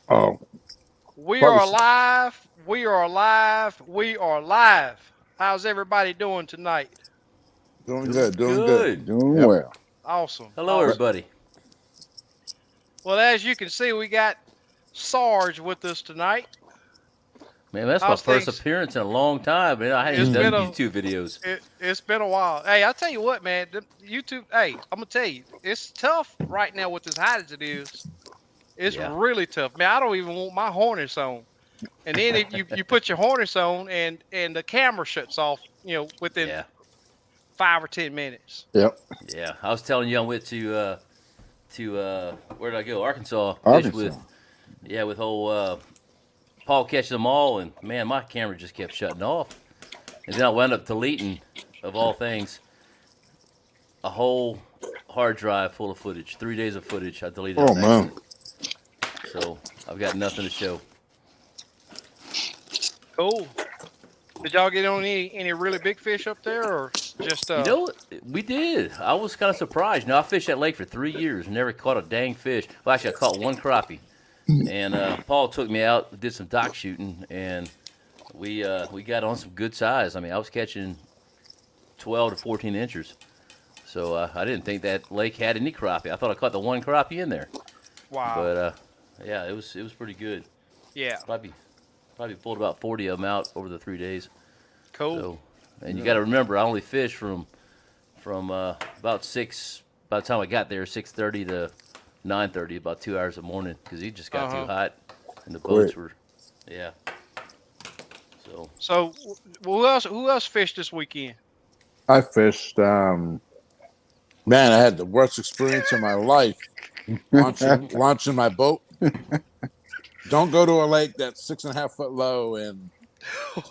Oh, We probably are live. We are live. We are live. How's everybody doing tonight? doing Doing good, doing good. good. Doing Yep. well. Awesome. Hello, Yep. Awesome. everybody. Well, as you can see, we got Sarge with us tonight. Man, that's my How's first things? appearance in a long time, man. I hadn't even It's done been Mhm. a YouTube videos. it's been a while. Hey, I'll tell you what, man. YouTube. Hey, I'm gonna tell you, it's tough right now with as hot as it is. It's Yeah. really tough, man. I don't even want my harness on. And then if you put your harness on and the camera shuts off, within Yeah. 5 or 10 minutes. Yep. Yeah. I was telling you I went to where did I go? Arkansas. Fish Arkansas. with old Paul catching them all, and man, my camera just kept shutting off. And then I wound up deleting, of all things, a whole hard drive full of footage. 3 days of footage I deleted Oh on man. accident. So I've got nothing to show. Cool. Did y'all get on any really big fish up there, or just You know, we did. I was kind of surprised. Now I fished that lake for 3 years, never caught a dang fish. Well, actually, I caught one crappie, and Paul took me out, did some dock shooting, and we got on some good size. I mean, I was catching 12 to 14 inches. So I didn't think that lake had any crappie. I thought I caught the one crappie in there, wow? but yeah, it was pretty good. Yeah, Probably probably pulled about 40 of them out over the 3 days. cool. So, and you got Yeah. to remember, I only fished from about six. By the time I got there, 6:30 to 9:30, about 2 hours of morning, because it just got too Uh-huh. hot, and the Quick. boats were, yeah. So So who else fished this weekend? I fished. Man, I had the worst experience of my life launching my boat. Don't go to a lake that's 6.5 foot low, and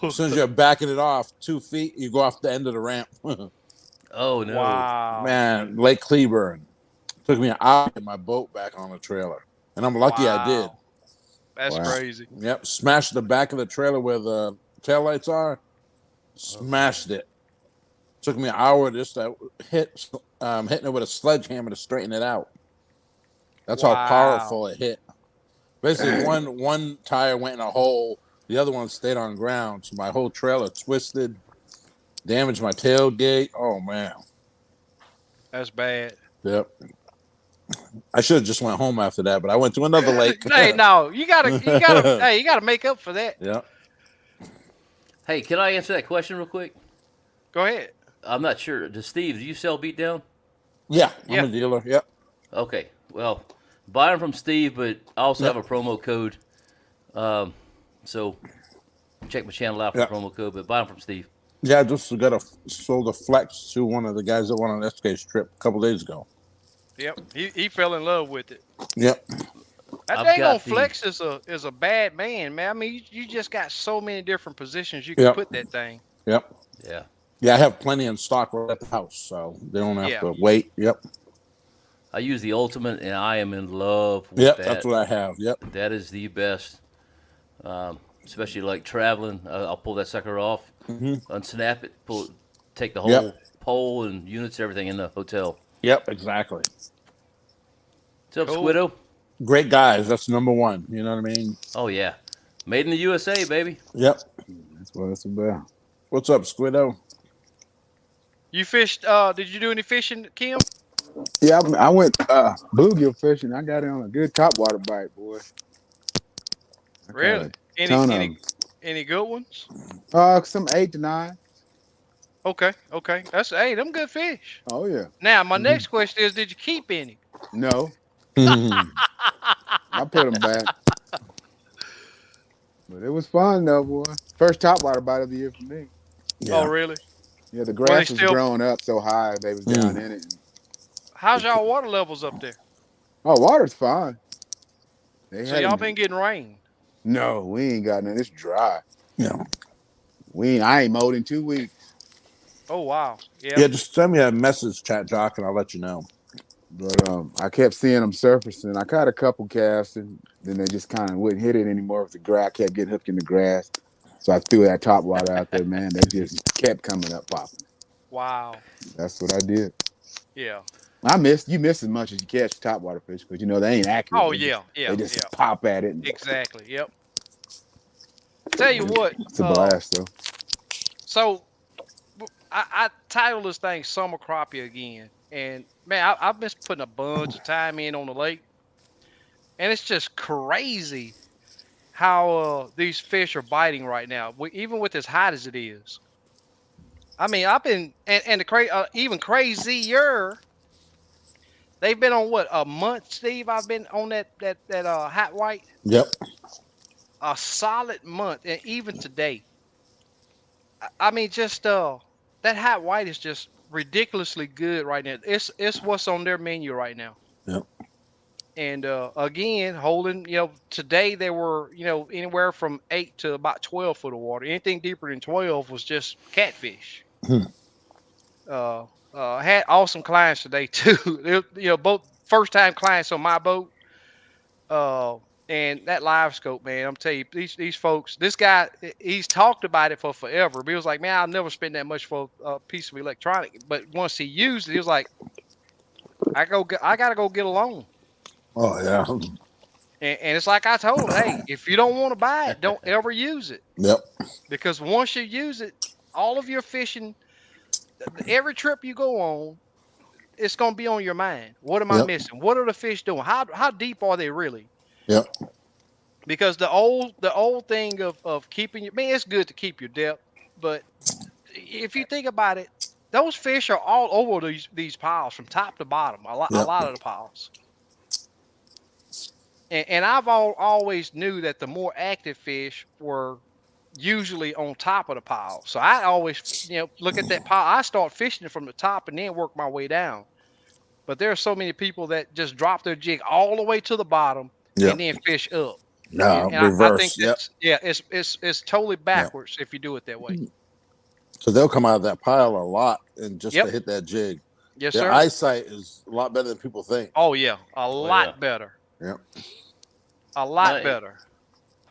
as soon as you're backing it off 2 feet, you go off the end of the ramp. oh no. Wow. Man, Lake Cleburne. Took me an hour to get my boat back on the trailer, and I'm lucky I did. Wow. That's Wow. crazy. Yep, smashed the back of the trailer where the taillights are. Oh man. Smashed it. Took me an hour just to hitting it with a sledgehammer to straighten it out. That's how Wow. powerful it hit. Basically, Dang. one tire went in a hole, the other one stayed on ground. So my whole trailer twisted, damaged my tailgate. Oh man. That's bad. Yep. I should have just went home after that, but I went to another lake. Hey, no, you gotta make up for that. Yeah. Hey, can I answer that question real quick? Go ahead. I'm not sure. Does Steve, do you sell beatdown? Yeah. I'm Yeah. a dealer. Yep. Okay. Well, buy them from Steve, but I also have Yep. a promo code. Um, so check my channel out for the Yep. promo code, but buy them from Steve. Yeah, I just sold a flex to one of the guys that went on an SK trip a couple days ago. Yep. He fell in love with it. Yep. That I've dang on got the flex is a bad man, man. I mean, you just got so many different positions you can Yep. put that thing. Yep. yeah. Yeah, I have plenty in stock right at the house, so they don't have Yeah. to wait. Yep. I use the ultimate, and I am in love with Yep. That's that. what I have. Yep. That is the best, especially like traveling. I'll pull that sucker off, Hmm. unsnap it, take the Yep. whole pole and units, everything in the hotel. Yep. Exactly. What's up, Cool. Squiddo? Great guys. That's number one. You know what I mean? Oh yeah, made in the USA, baby. Yep. That's what it's about. What's up, Squiddo? You fished? Did you do any fishing, Kim? Yeah, I went bluegill fishing. I got it on a good topwater bite, boy. I caught a Really? Any ton of any them. any good ones? Some 8 to 9. Okay. Okay. Them good fish. Oh yeah. Now my Mhm. next question is, did you keep any? No, Mhm. I put them back. But it was fun though, boy. First topwater bite of the year for me. Oh, Yeah. really? Yeah, the Well, they grass was still. growing up so high they was down Mm. in it. How's y'all water levels up there? Oh, water's fine. They So y'all hadn't. been getting rain? No, we ain't got none. It's dry. Yeah. I ain't mowed in 2 weeks. Oh, wow. Yeah. Yeah. Just send me a message, chat jock, and I'll let you know. But I kept seeing them surfacing. I caught a couple casts, and then they just kind of wouldn't hit it anymore with the grass. I kept getting hooked in the grass, so I threw that top water out there. Man, they just kept coming up popping. Wow. That's what I did. Yeah. You miss as much as you catch topwater fish because they ain't accurate. Oh They yeah, just yeah. pop at it. And Exactly. Yep. Tell you what. it's a blast though. So I titled this thing "Summer Crappie" again, and man, I've been putting a bunch of time in on the lake, and it's just crazy how these fish are biting right now, even with as hot as it is. I mean, I've been and even crazier. They've been on what, a month, Steve? I've been on that hot white Yep. a solid month, and even today. I mean, just that hot white is just ridiculously good right now. It's what's on their menu right now. Yep. And again, holding, today they were, anywhere from 8 to about 12 foot of water. Anything deeper than 12 was just catfish. Hmm. Had awesome clients today too. Both first time clients on my boat. And that live scope, man, I'm telling you, these folks, this guy, he's talked about it for forever. But he was like, man, I'll never spend that much for a piece of electronic. But once he used it, he was like, I gotta go get a loan. Oh yeah. And it's like I told him, hey, if you don't want to buy it, don't ever use it. Yep. Because once you use it, all of your fishing, every trip you go on, it's gonna be on your mind. What am I Yep. missing? What are the fish doing? How deep are they really? Yep. Because the old thing of keeping your, man, it's good to keep your depth, but if you think about it, those fish are all over these piles from top to bottom. A Yep. lot of the piles. And I've always knew that the more active fish were usually on top of the pile. So I always, look at that pile. I start fishing from the top and then work my way down. But there are so many people that just drop their jig all the way to the bottom Yep. and then fish up. No, And reverse. I think that's, it's totally backwards if you do it that way. So they'll come out of that pile a lot and just Yep. to hit that jig. Yes, Their sir. eyesight is a lot better than people think. Oh yeah, a lot better. Yep. A lot better.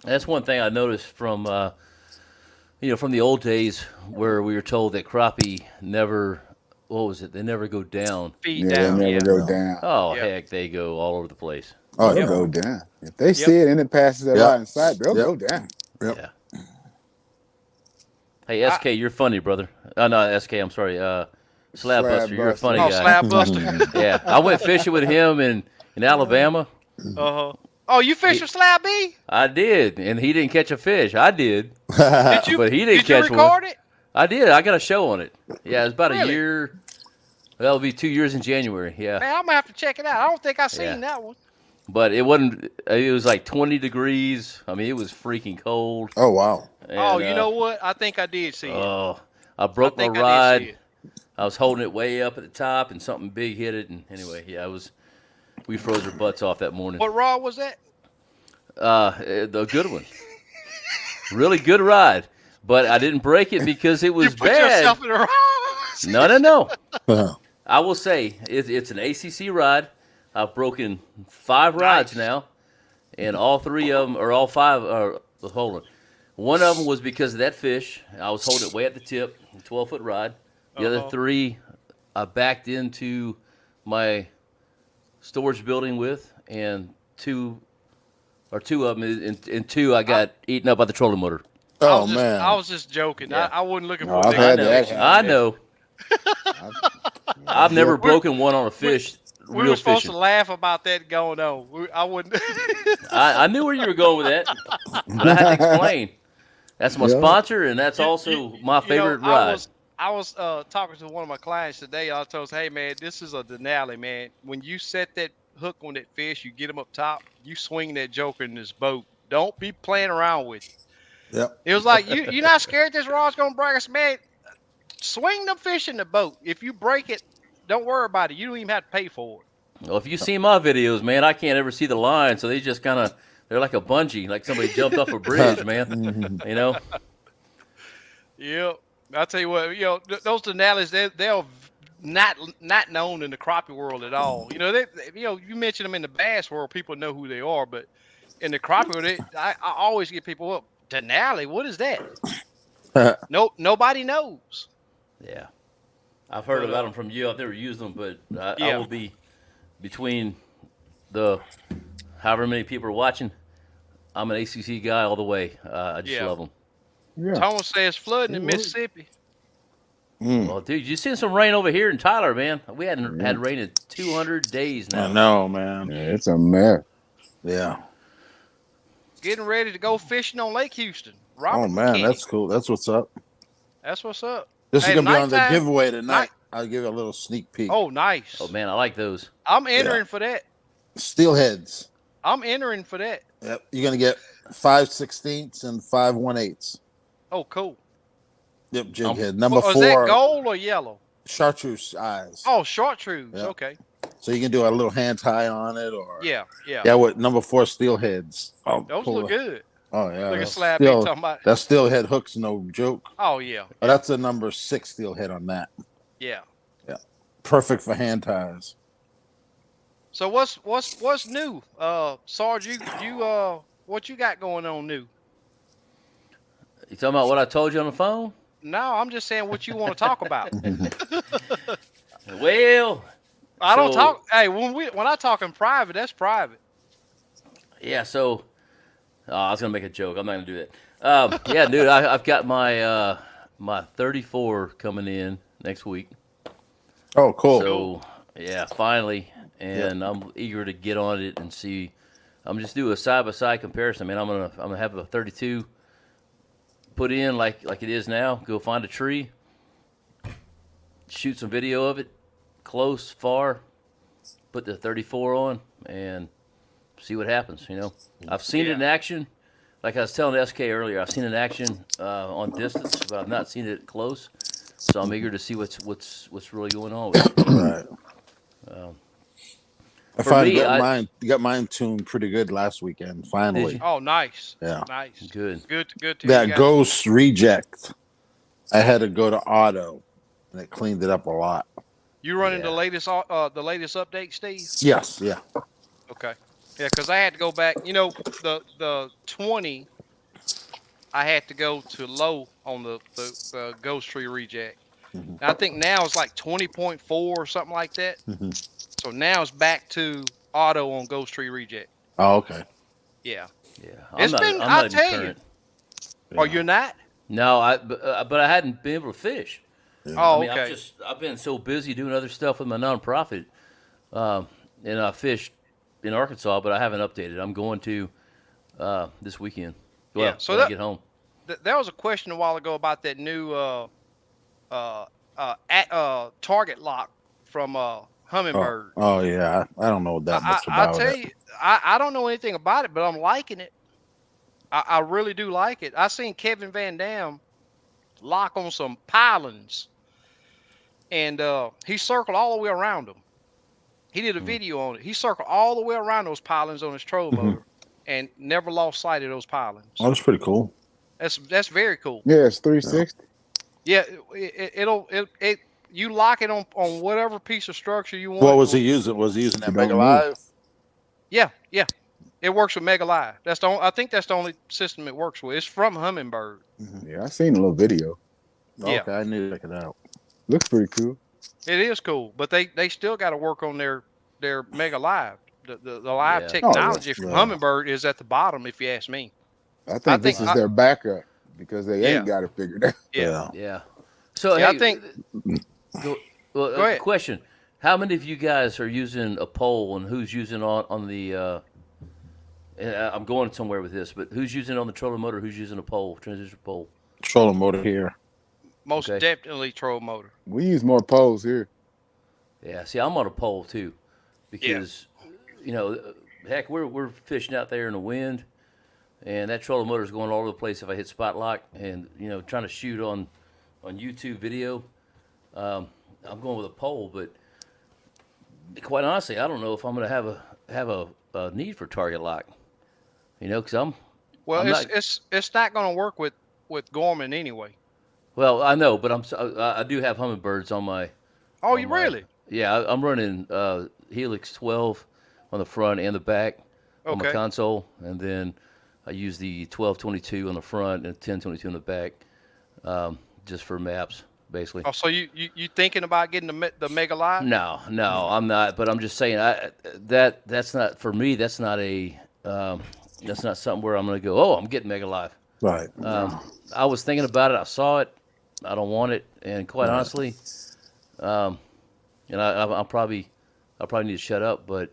That's one thing I noticed from from the old days where we were told that crappie never, what was it? They never go down. Feed Yeah, down. they Yeah. never go down. Oh Yep. heck, they go all over the place. Oh They'll yeah. go down. If they see it and it passes their Yep. line of sight, they'll Yep. go down. Yep. Yeah. Hey SK, you're funny, brother. Oh no, SK, I'm sorry. Slab Buster, you're a funny Oh, guy. Slab Buster. Yeah, I went fishing with him in Alabama. Uh-huh. Oh, you fished with Slab B? I did, and he didn't catch a fish. I did, Did you? but he didn't Did you catch record one. it? I did. I got a show on it. Yeah, it was about a Really? year. That'll be 2 years in January. Yeah, Man, I'm gonna have to check it out. I don't think I seen Yeah. that one. but it wasn't. It was like 20 degrees. I mean, it was freaking cold. Oh wow. And, Oh, you know what? I think I did see it. Oh, I broke my think I did see rod. it. I was holding it way up at the top, and something big hit it. And anyway, yeah, it was. We froze our butts off that morning. What rod was that? The good one, really good ride, but I didn't break it because it was You put bad. yourself in the rod. No. Uh-huh. I will say it's an ACC ride. I've broken 5 rods Nice. now, and all 3 of them, or all 5, are holding. One of them was because of that fish. I was holding it way at the tip, 12-foot rod. The other 3, I backed into my storage building with, and 2 of them, and 2 I got eaten up by the trolling motor. Oh man. I was just joking. Yeah. I wasn't looking No, for I've an had explanation. that. I know. I've never broken one on a fish. We real were supposed fishing. to laugh about that going on. I wouldn't. I knew where you were going with that, but I had to explain. That's my Yeah. sponsor, and that's also my favorite ride. I was talking to one of my clients today. I told him, hey man, this is a Denali, man. When you set that hook on that fish, you get him up top, you swing that joker in this boat. Don't be playing around with it. Yep. It was like, you're not scared this rod's gonna break us, man. Swing the fish in the boat. If you break it, don't worry about it. You don't even have to pay for it. Well, if you see my videos, man, I can't ever see the line, so they just kind of, they're like a bungee, like somebody jumped off a bridge, man. You know? Yep. I'll tell you what, those Denalis, they're not known in the crappie world at all. You mention them in the bass world, people know who they are, but in the crappie world, I always get people up. Denali, what is that? Nobody knows. Yeah. I've heard But, about them from you. I've never used them, but I yeah. will be between the however many people are watching. I'm an ACC guy all the way. I just Yeah. love them. Yeah. Thomas says flooding in It works. Mississippi. Well, dude, you seen some rain over here in Tyler, man. We hadn't Yeah. had rain in 200 days now. I know, man. Yeah, it's a mess. Yeah. Getting ready to go fishing on Lake Houston. Robert Oh man, McKinney. that's cool. That's what's up. That's what's up. This Hey, is gonna be on the nighttime- giveaway tonight. I'll give you a little sneak peek. Oh, nice. Oh man, I like those. I'm entering for that. Steelheads. I'm entering for that. Yep. You're gonna get 5/16 and 5/18. Oh, cool. Yep, jig head. Number Is 4, that gold or yellow? chartreuse eyes. Oh, chartreuse. Yeah. Okay. So you can do a little hand tie on it, or Yeah. yeah. With number 4 steelheads. Oh, Those pull look it. good. Oh yeah. Look at that's Slab steel- talking about. That steelhead hook's no joke. Oh yeah. But that's a number 6 steelhead on that. Yeah. Perfect for hand ties. So what's new? Sarge, you what you got going on new? You talking about what I told you on the phone? No, I'm just saying what you want to talk about. Well, I don't So- talk. Hey, when I talk in private, that's private. yeah. So I was gonna make a joke. I'm not gonna do that. Yeah, dude, I've got my my 34 coming in next week. Oh, cool. So yeah, finally, and I'm eager to get on it and see. I'm just do a side by side comparison. I mean, I'm gonna have a 32 put in like it is now. Go find a tree, shoot some video of it, close, far. Put the 34 on and see what happens. You know, I've seen it in action. Like I was telling SK earlier, I've seen it in action on distance, but I've not seen it close. So I'm eager to see what's really going on with it. Right. I For finally me, got mine tuned pretty good last weekend. Finally. you? Oh, nice. Yeah. Nice. Good. Good to That you guys. ghost reject. I had to go to auto, and it cleaned it up a lot. You running Yeah. the latest update, Steve? Yes. Yeah. Okay. Yeah, because I had to go back. You know, the 20, I had to go to low on the Ghost Tree reject. Mhm. And I think now it's like 20.4 or something like that. Mhm. So now it's back to auto on Ghost Tree reject. Oh, okay. Yeah. Yeah. It's been- I'll tell you. Oh, you're not? No, but I hadn't been able to fish. Oh, I mean, okay. I've been so busy doing other stuff with my nonprofit, and I fished in Arkansas, but I haven't updated. I'm going to this weekend. Well, Yeah, so when I that- get home. There was a question a while ago about that new target lock from Humminbird. Oh yeah. I don't know that much I'll about tell it. you, I don't know anything about it, but I'm liking it. I really do like it. I seen Kevin Van Dam lock on some pilings, and he circled all the way around them. He did a video on it. He circled all the way around those pilings on his trolling motor, and never lost sight of those pilings. Oh, that's pretty cool. That's very cool. Yeah, it's 360. Yeah, it you lock it on whatever piece of structure you want. What was he using? Was he using that You Mega don't Live? Yeah. It works with Mega Live. I think that's the only system it works with. It's from Humminbird. Yeah, I seen a little video. Yeah. Okay, I need to check it out. Looks pretty cool. It is cool, but they still got to work on their Mega Live. The live Yeah. technology from Yeah. Humminbird is at the bottom, if you ask me. I think this think is their backup because they ain't got it figured out. Yeah. Yeah. So Yeah, hey, I think. Well, Go ahead. question: how many of you guys are using a pole, and who's using on the? I'm going somewhere with this, but who's using on the trolling motor? Who's using a pole, transistor pole? Trolling motor here. Most Okay. definitely troll motor. We use more poles here. Yeah. See, I'm on a pole too, because you know, heck, we're fishing out there in the wind, and that trolling motor is going all over the place if I hit spot lock, and you know, trying to shoot on YouTube video. I'm going with a pole, but quite honestly, I don't know if I'm going to have a need for target lock. You know, because Well, I'm it's not going to work with Gorman anyway. well, I know, but I do have Humminbirds on my. Oh, on you my- really? Yeah, I'm running Helix 12 on the front and the back on my Okay. console, and then I use the 1222 on the front and 1022 on the back, just for maps. basically. Oh, so you thinking about getting the mega live? No, I'm not. But I'm just saying that's not for me. That's not that's not something where I'm going to go. Oh, I'm getting Mega Live. Right. I was thinking about it. I saw it. I don't want it, and quite honestly, and I'll probably need to shut up. But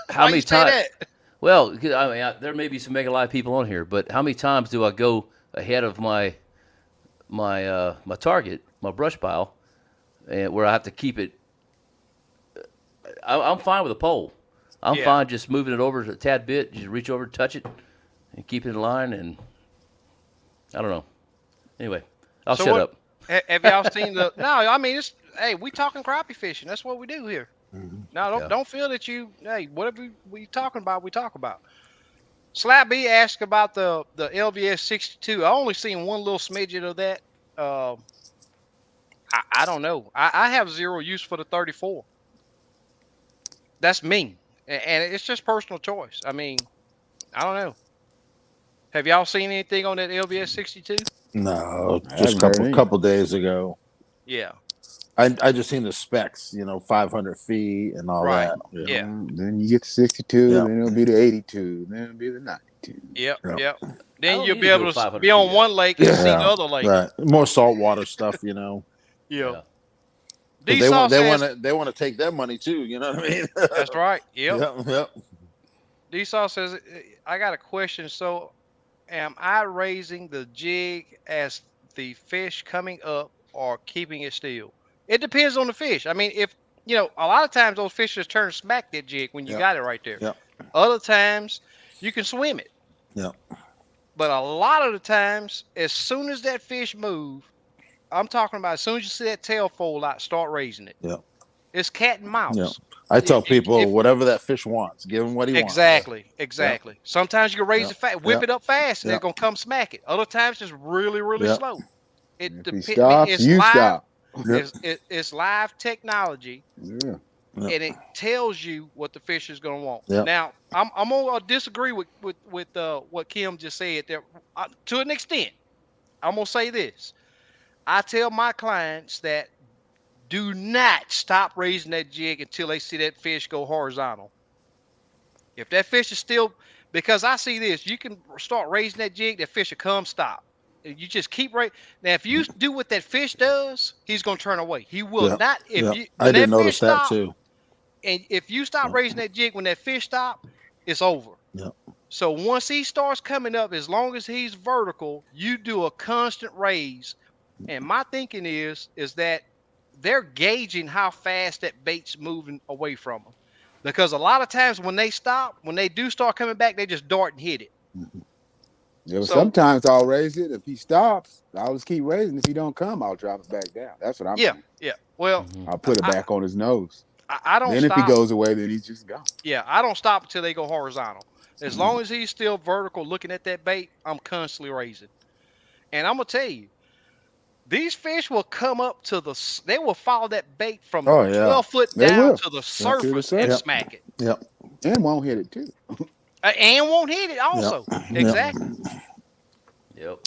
how Why many you say times? that? Well, 'cause, I mean, there may be some Mega Live people on here, but how many times do I go ahead of my target, my brush pile, and where I have to keep it? I'm fine with a pole. I'm Yeah. fine just moving it over a tad bit. Just reach over, touch it, and keep it in line. And I don't know. Anyway, I'll So shut what- up. Have y'all seen the? No, I mean hey, we talking crappie fishing. That's what we do here. No, Yeah. don't feel that you. Hey, whatever we talking about, we talk about. Slap B asked about the LVS 62. I only seen one little smidget of that. I don't know. I have zero use for the 34. That's me, and it's just personal choice. I mean, I don't know. Have y'all seen anything on that LVS 62? No, I just haven't heard anything. couple days ago. Yeah. I just seen the specs, 500 feet and all Right. that. Yeah. Then you get the 62. Yeah. Then it'll be the 82. Then it'll be the 92. Yep. Yeah. Yep. I Then don't you'll need be to go able to 500 be on feet one out. lake and see the other lake. Right. More saltwater stuff, Yeah. Yeah. D They Sauce says, want to take their money too. You know what I mean? that's right. Yep. Yep. D Sauce says, I got a question. So, am I raising the jig as the fish coming up or keeping it still? It depends on the fish. I mean, if a lot of times those fish just turn smack that jig when you Yep. got it right there. Yep. Other times you can swim it. Yep. But a lot of the times, as soon as that fish move, I'm talking about as soon as you see that tail fold out, start raising it. Yep. It's cat and mouse. Yep. I tell If- people if- whatever that fish wants, give him what he wants. Exactly. Sometimes you can raise Yep. it fast, whip Yep. it up fast, and they're Yep. gonna come smack it. Other times it's really, really Yep. slow. It If he depends. stops, It's you live. stop. Yep. It's live technology, Yeah. Yep. and it tells you what the fish is gonna want. Yep. Now, I'm gonna disagree with what Kim just said. There, to an extent, I'm gonna say this. I tell my clients that do not stop raising that jig until they see that fish go horizontal. If that fish is still, because I see this, you can start raising that jig, that fish will come stop. You just keep right now. If you do what that fish does, he's gonna turn away. He will Yep. not. If Yep. you I when did that notice fish that stop, too. and if you stop Yep. raising that jig when that fish stop, it's over. Yep. So once he starts coming up, as long as he's vertical, you do a constant raise. And my thinking is that they're gauging how fast that bait's moving away from them. Because a lot of times when they stop, when they do start coming back, they just dart and hit it. Yeah, but So- sometimes I'll raise it. If he stops, I'll just keep raising. If he don't come, I'll drop it back down. That's what I'm Yeah, doing. yeah. Well, I'll put it back on his nose. I don't Then if stop. he goes away, then he's just gone. Yeah, I don't stop until they go horizontal. As long as he's still vertical looking at that bait, I'm constantly raising. And I'm going to tell you, these fish will come up they will follow that bait from Oh, yeah. 12 foot They down will. to the Right to the surface and surface. smack it. Yep. And won't hit it too. And won't hit it also. Yep. Exactly. Yep.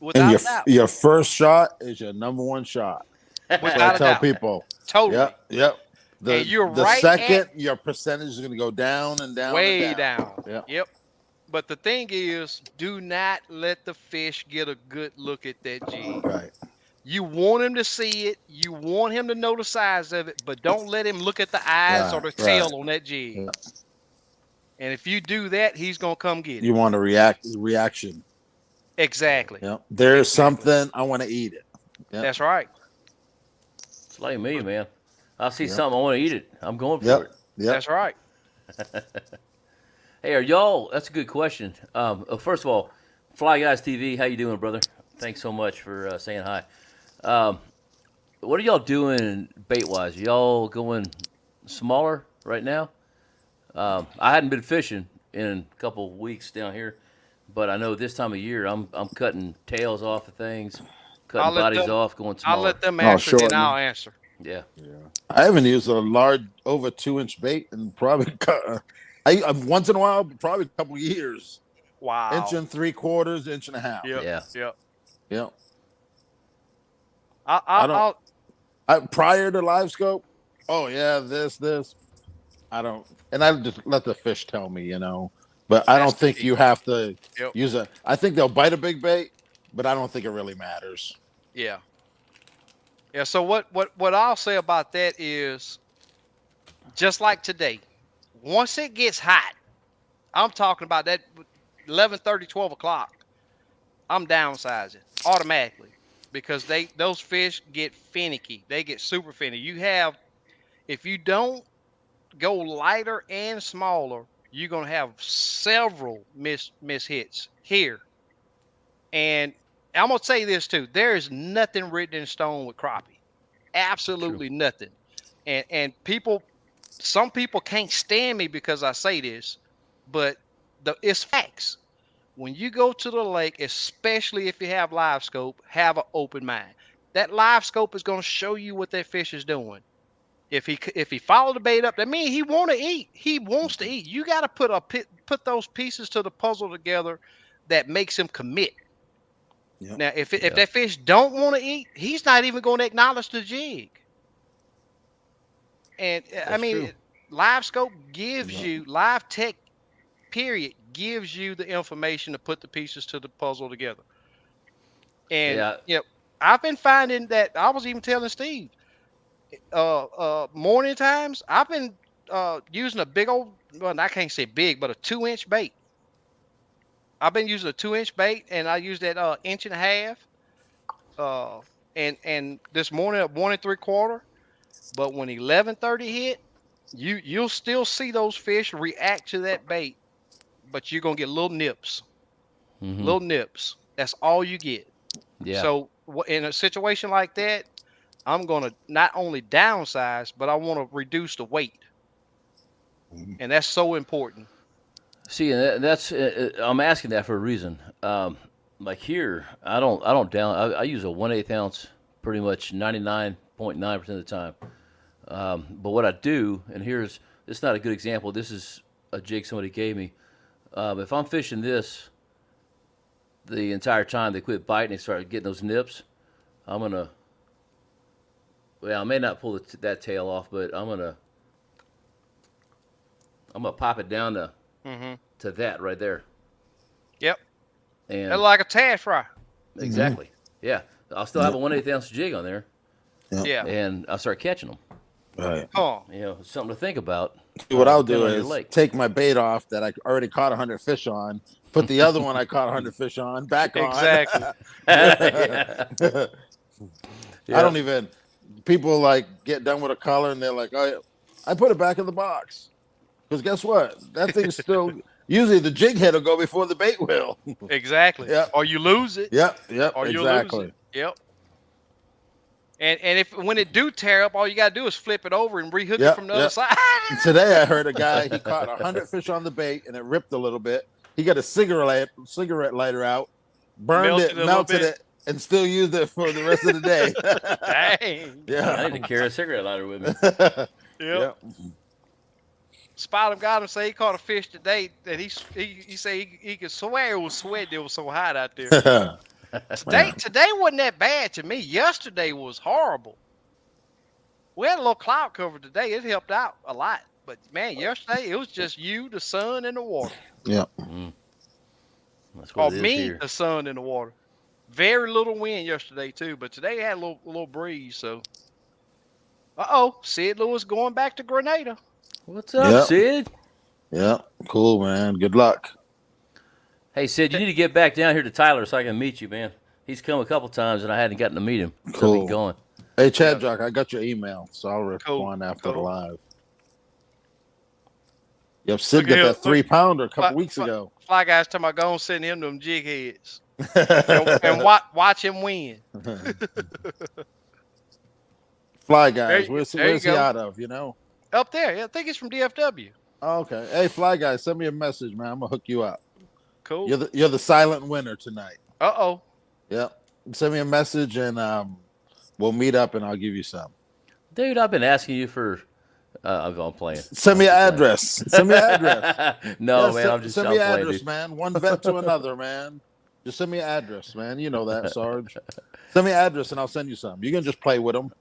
Without And a doubt. your first shot is your number one shot. That's what Without I a tell doubt. people. Totally. Yep. And you're the right second, your percentage is going to go down and down. Way and down. Yep. But the thing is, do not let the fish get a good look at that jig. Right. You want him to see it. You want him to know the size of it, but don't let him look at the eyes or the Right, tail right. on that jig. Yeah. And if you do that, he's gonna come get it. You want a reaction. Exactly. Yep. There's Exactly. something, I want to eat it. Yep. That's right. It's like me, man. I see Yep. something, I want to eat it. I'm going for Yep. it. Yep. That's right. Hey, are y'all? That's a good question. First of all, Fly Guys TV, how you doing, brother? Thanks so much for saying hi. What are y'all doing bait-wise? Y'all going smaller right now? I hadn't been fishing in a couple weeks down here, but I know this time of year I'm cutting tails off of things, cutting bodies off, going smaller. I'll let them answer, then shorten I'll them. answer. Yeah. I haven't used a large over 2-inch bait and probably once in a while, probably a couple of years. Wow. 1 3/4 inches, 1.5 inches. Yep. Yeah. Yep. Yep. I don't. I'll Prior to live scope, oh yeah, this. I don't, and I just let the fish tell me, But I that's don't the think key. you have to Yep. use a. I think they'll bite a big bait, but I don't think it really matters. Yeah. Yeah. So what I'll say about that is just like today, once it gets hot, I'm talking about that 11:30, 12 o'clock. I'm downsizing automatically because those fish get finicky. They get super finicky. If you don't go lighter and smaller, you're gonna have several miss hits here. And I'm gonna say this too: there is nothing written in stone with crappie. Absolutely nothing. And some people can't stand me because I say this, but it's facts. When you go to the lake, especially if you have live scope, have an open mind. That live scope is going to show you what that fish is doing. If he follow the bait up, that means he want to eat. He wants to eat. You got to put those pieces to the puzzle together that makes him commit. Yep. Now, if that fish don't want to eat, he's not even going to acknowledge the jig. And I mean, true. live scope gives you live tech. Period gives you the information to put the pieces to the puzzle together. And Yeah. I've been finding that I was even telling Steve, morning times I've been using a big old, well, I can't say big, but a 2-inch bait. I've been using a 2-inch bait, and I use that inch and a half. And this morning at 1 3/4. But when 11:30 hit, you'll still see those fish react to that bait, but you're gonna get little nips. Little nips. That's all you get. Yeah. So in a situation like that, I'm gonna not only downsize, but I want to reduce the weight, and that's so important. See, and that's I'm asking that for a reason. Like here, I don't down. I use a 1/8 ounce pretty much 99.9% of the time. But what I do, and this is not a good example. This is a jig somebody gave me. If I'm fishing this the entire time, they quit biting, they start getting those nips. I'm gonna. Well, I may not pull that tail off, but I'm gonna pop it down Mm-hmm. to that right there. Yep. And They're like a tad fry. exactly, yeah. I'll still have a 1/8 ounce jig on there, Yeah. and I'll start catching them. Right. Oh. It's something to think about. What I'll depending do on your is lake. take my bait off that I already caught 100 fish on, put the other one I caught 100 fish on back on. Exactly. Yeah. I don't even. People like get done with a color and they're like, "Oh, yeah. I put it back in the box." Because guess what? That thing's still. Usually the jig head will go before the bait will. Exactly. Yep. Or you lose it. Yep. Or you lose Exactly. it. Yep. And when it do tear up, all you gotta do is flip it over and rehook it from the other side. Today I heard a guy, he caught 100 fish on the bait and it ripped a little bit. He got a cigarette lighter out, burned melted it, and still used it for the rest of the day. Dang. Yeah. I need to carry a cigarette lighter with me. Yep. Spot him got him say he caught a fish today that he said he could swear it was sweat. It was so hot out there. Today wasn't that bad to me. Yesterday was horrible. We had a little cloud cover today. It helped out a lot. But man, yesterday it was just you, the sun, and the water. Yeah. That's what Or it is me, here. the sun, and the water. Very little wind yesterday too, but today had a little breeze. So, Sid Lewis going back to Grenada. What's up, Sid? Yeah. Cool, man. Good luck. Hey, Sid, you need to get back down here to Tyler so I can meet you, man. He's come a couple times and I hadn't gotten to meet him. So Cool. he's going. Hey, Chad Jock, I got your email, so I'll respond after the live. Yep, Sid got that 3-pounder a couple weeks ago. Fly guys talking about going send him them jig heads and watch him win. Fly guys, where's he out of? Up there, I think it's from DFW. Oh, okay. Hey, Fly guys, send me a message, man. I'm gonna hook you up. Cool. You're the silent winner tonight. Yep. Send me a message and we'll meet up and I'll give you some. Dude, I've been asking you for. I'm playing. Send me your address. Send me your address. No, man, I'm just send me your playing, address, dude. man. One vet to another, man. Just send me an address, man. You know that, Sarge. Send me an address and I'll send you some. You can just play with them.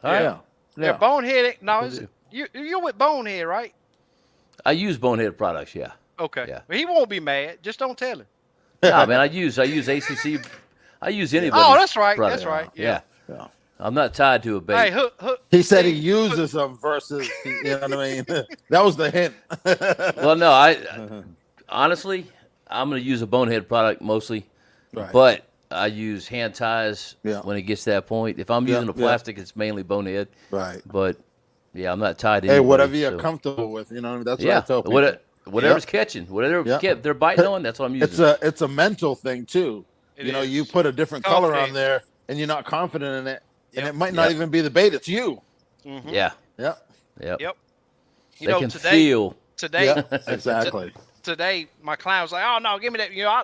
All right. Yeah. Yeah, Bonehead. No, Will do. you're with Bonehead, right? I use Bonehead products. Yeah. Okay. Yeah. Well, he won't be mad. Just don't tell him. Nah, man. I use ACC. I use anybody. Oh, that's right. product. That's right. Yeah. Yeah. I'm not tied to a bait. Hey, hook. He said he uses them versus, you know what I mean? That was the hint. Well, no, I honestly, I'm going to use a Bonehead product mostly, Right. but I use hand ties Yeah. when it gets to that point. If I'm Yeah, using a yeah. plastic, it's mainly Bonehead. Right. But yeah, I'm not tied to Hey, anybody, whatever you're so- comfortable with, you know what I mean? That's what Yeah, I tell people. whatever's Yep. catching, whatever Yep. they're biting on, that's what I'm using. It's a mental thing too. It You know, is. you put a different color on Confident. there and you're not confident in it. And Yep. it might not Yep. even be the bait, it's you. Mhm. Yeah, Yep. yep. Yep. You They know, can today, feel. Yep. Exactly. today, my client was like, "Oh no, give me that." You know,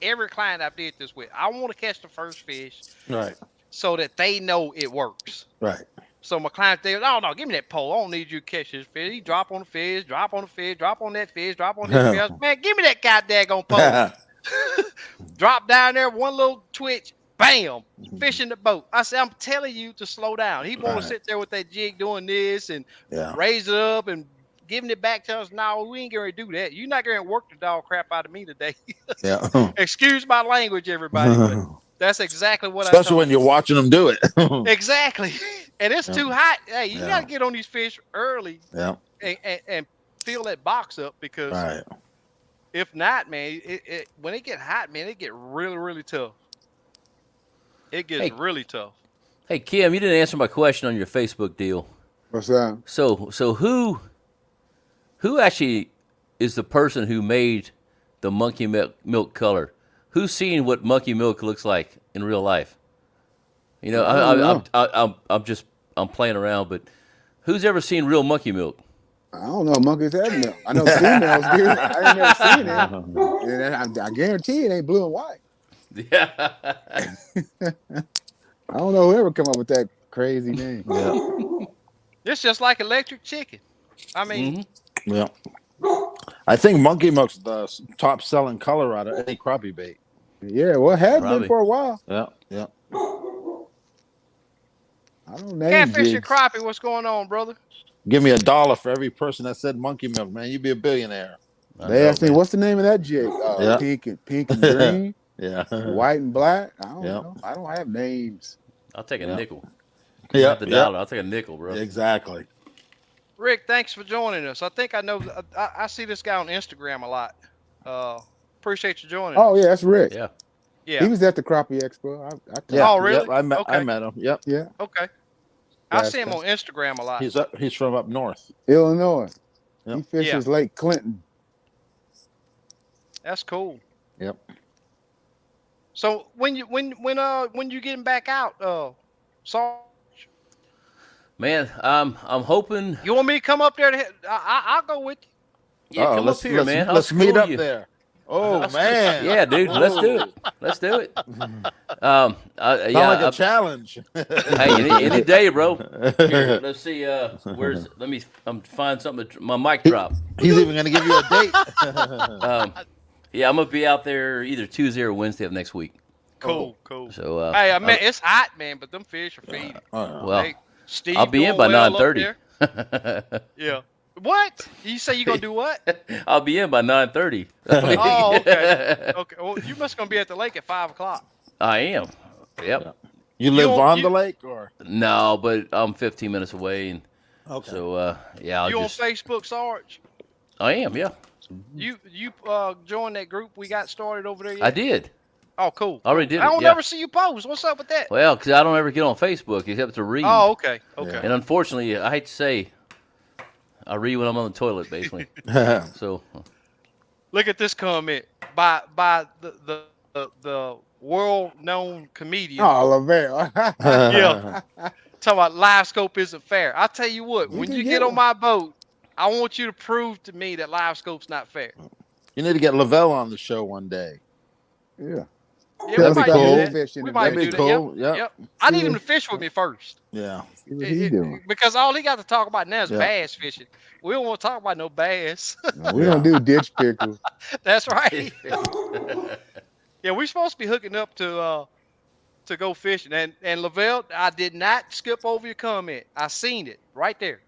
every client I did this with, I want to catch the first fish Right. so that they know it works. Right. So my client, they, "Oh no, give me that pole. I don't need you to catch this fish." He drop on the fish, drop on the fish, drop on that fish, drop on this fish. Man, give me that goddamn pole. Drop down there, one little twitch, bam, fish in the boat. I said, "I'm telling you to slow down." He want Right. to sit there with that jig doing this and Yeah. raise it up and giving it back to us. No, we ain't gonna do that. You're not gonna work the dog crap out of me today. Yeah. Excuse my language, everybody, but that's exactly what Especially I when you're watching them do it. exactly. And it's Yeah. too hot. Hey, you Yeah. gotta get on these fish early Yeah. and fill that box up because Right. if not, man, when it get hot, man, it get really tough. It gets Hey. really tough. Hey, Kim, you didn't answer my question on your Facebook deal. What's that? So who actually is the person who made the monkey milk color? Who's seen what monkey milk looks like in real life? You know, I don't know. I'm playing around, but who's ever seen real monkey milk? I don't know. Monkeys have milk. I know females do. I ain't never seen it. And I guarantee it ain't blue and white. Yeah. I don't know whoever come up with that crazy name. Yeah. It's just like electric chicken. I mean, Mhm. Yeah. I think monkey milk's the top selling color out of any crappie bait. Yeah, well, it has Probably. been for a while. Yeah. Yeah. I don't know. catfish and crappie, what's going on, brother? Give me $1 for every person that said monkey milk, man. You'd be a billionaire. I They know, asked me, man. what's the name of that jig? Yeah. Pink and green, Yeah. white and black. I don't Yeah. know. I don't have names. I'll take a Yeah. nickel. Yeah. Not the dollar. I'll take a nickel, bro. Exactly. Rick, thanks for joining us. I think I know. I see this guy on Instagram a lot. Appreciate you joining. Oh yeah, that's Rick. Yeah. yeah. He was at the Crappie Expo. I Yeah. Oh, really? Yep, I met Okay. him. Yep. yeah, Okay. I Last see him time. on Instagram a lot. He's from up north. Illinois. Yep. He fishes Lake Clinton. That's cool. Yep. So when you getting back out, Sarge, Man, I'm hoping. you want me to come up there? I'll go with you. Yeah, come up here, man. I'll Let's meet school up you. there. Oh man. Yeah, dude. Let's do it. Let's do it. Sound like Yeah. a challenge. Hey, any day, bro. Here, let's see. Let me. Find something. My mic drop. He's even gonna give you a date. Yeah, I'm gonna be out there either Tuesday or Wednesday of next week. Cool. So. Hey, I mean it's hot, man, but them fish are feeding. Well, Hey, Steve I'll be in doing by well up 9:30. there. Yeah. What? You say you gonna do what? I'll be in by 9:30. Oh, okay. Okay. Well, you must gonna be at the lake at 5:00. I am. Yep. You live don't- on you- the lake or? No, but I'm 15 minutes away, and Okay. so yeah, I'll You just. on Facebook, Sarge? I am. Yeah, You joined that group we got started over there yet? I did. Oh, cool. I already did I it. don't Yeah. ever see you post. What's up with that? Well, because I don't ever get on Facebook except to read. Oh, okay. Okay. And unfortunately, I hate to say, I read when I'm on the toilet, basically. So, Look at this comment by the world-known comedian. Oh, Lavelle. Yeah. Talking about live scope isn't fair. I tell you what, You when can you get get on one. my boat, I want you to prove to me that live scope's not fair. You need to get Lavelle on the show one day. Yeah. Yeah, Tell we us might about do his that. fishing We and might That'd do be that. cool. Yep. Yep. I need him to fish with me first. Yeah. See what he doing. Because all he got to talk about now is Yeah. bass fishing. We don't want to talk about no bass. No, we don't do ditch pickles. That's right. Yeah, we're supposed to be hooking up to go fishing. And Lavelle, I did not skip over your comment. I seen it right there.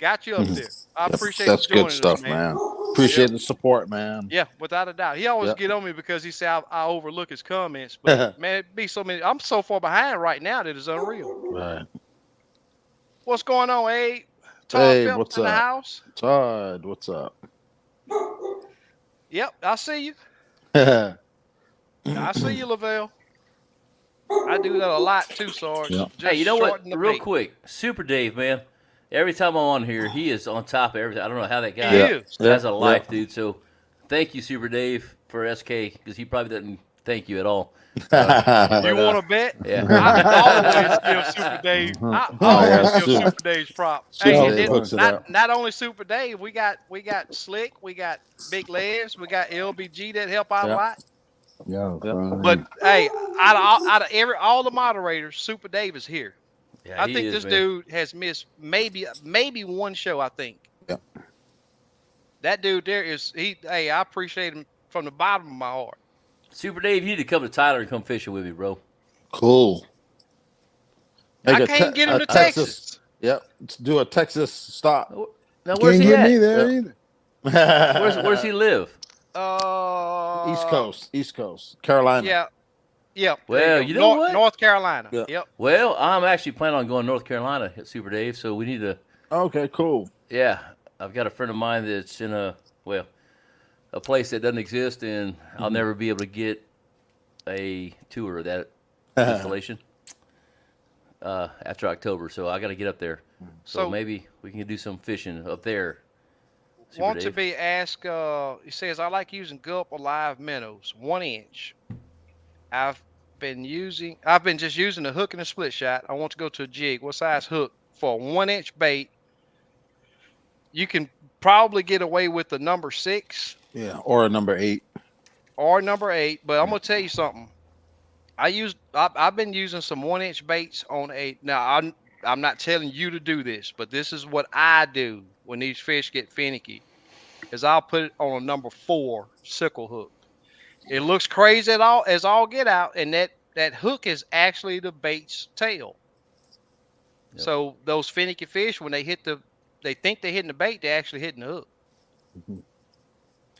Got you up there. I appreciate you That's good joining us, stuff, man. man. Appreciate Yep. the support, man. Yeah, without a doubt. He always Yep. get on me because he said I overlook his comments, but man, it be so many. I'm so far behind right now that it's unreal. Right. What's going on, Abe? Todd Hey, Phelps what's in the up? house. Todd, what's up? Yep, I see you. Yeah. I see you, Lavelle. I do that a lot too, Sarge. Yep. Just Hey, you know what? shorten the Real bait. quick, Super Dave, man. Every time I'm on here, he is on top of everything. I don't know how that He guy Yeah. is. Yeah. has a life, dude. So, thank you, Super Dave, for SK, because he probably doesn't thank you at all. You But, want to bet? yeah. I always give Super Dave. I Oh, yeah, always give Super- Super Dave's prop. Super Hey, and Dave then hooks it not up. not only Super Dave, we got Slick, we got Big Legs, we got LBG that help out a Yeah. lot. Yo, Yep. fun. But hey, out of all the moderators, Super Dave is here. Yeah, I he think is, this man. dude has missed maybe one show. I think. Yep. That dude there is he. Hey, I appreciate him from the bottom of my heart. Super Dave, you need to come to Tyler and come fishing with me, bro. Cool. I Make can't get him to Texas. Texas. Yep. Let's do a Texas stop. Now, where's Can't he get me at? there Yep. either. Where's he live? East Coast, Carolina. Yeah. Yep. Well, there go. you know what? North Carolina. Yeah. Yep. Well, I'm actually planning on going to North Carolina at Super Dave, so we need to. Okay, cool. Yeah, I've got a friend of mine that's in a place that doesn't exist, and I'll never be able to get a tour of that installation after October. So I got to get up there. So So- maybe we can do some fishing up there. Super Want to Dave. be asked. He says I like using gulp or live minnows, 1 inch. I've been just using a hook and a split shot. I want to go to a jig. What size hook for a 1 inch bait? You can probably get away with the number 6 Yeah, or a number 8. or number 8. But I'm gonna tell you something. I've been using some 1 inch baits on a. Now I'm not telling you to do this, but this is what I do when these fish get finicky. Is I'll put it on a number 4 sickle hook. It looks crazy as all get out, and that hook is actually the bait's tail. Yep. So those finicky fish, when they think they're hitting the bait, they're actually hitting the hook.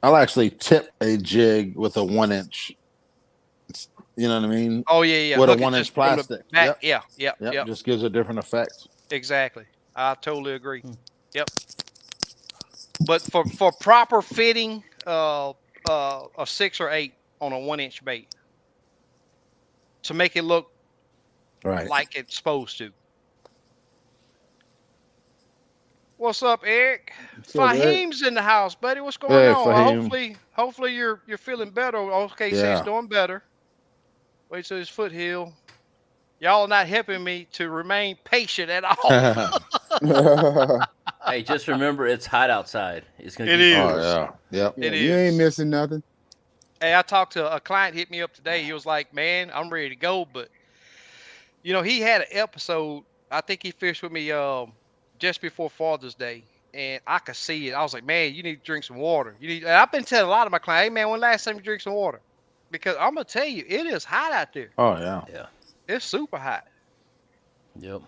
I'll actually tip a jig with a 1 inch. You know what I mean? Oh yeah. With a Hook it 1 inch just from the plastic. back. Yep. Yep. Just gives a different effect. Exactly. I totally agree. Yep. But for proper fitting, a 6 or 8 on a 1 inch bait to make it look Right. like it's supposed to. What's up, Eric? What's up, Eric? Fahim's in the house, buddy. What's going Hey, on? Fahim. Hopefully you're feeling better. OKC's Yeah. doing better. Wait till his foot heal. Y'all are not helping me to remain patient at all. Hey, just remember, it's hot outside. It's gonna It be is. Oh yeah. Yep. It You ain't is. missing nothing. Hey, I talked to a client, hit me up today. He was like, "Man, I'm ready to go," but he had an episode. I think he fished with me just before Father's Day, and I could see it. I was like, "Man, you need to drink some water. You need." And I've been telling a lot of my clients, "Hey, man, when last time you drink some water?" Because I'm gonna tell you, it is hot out there. Oh yeah. Yeah. It's super hot. Yep.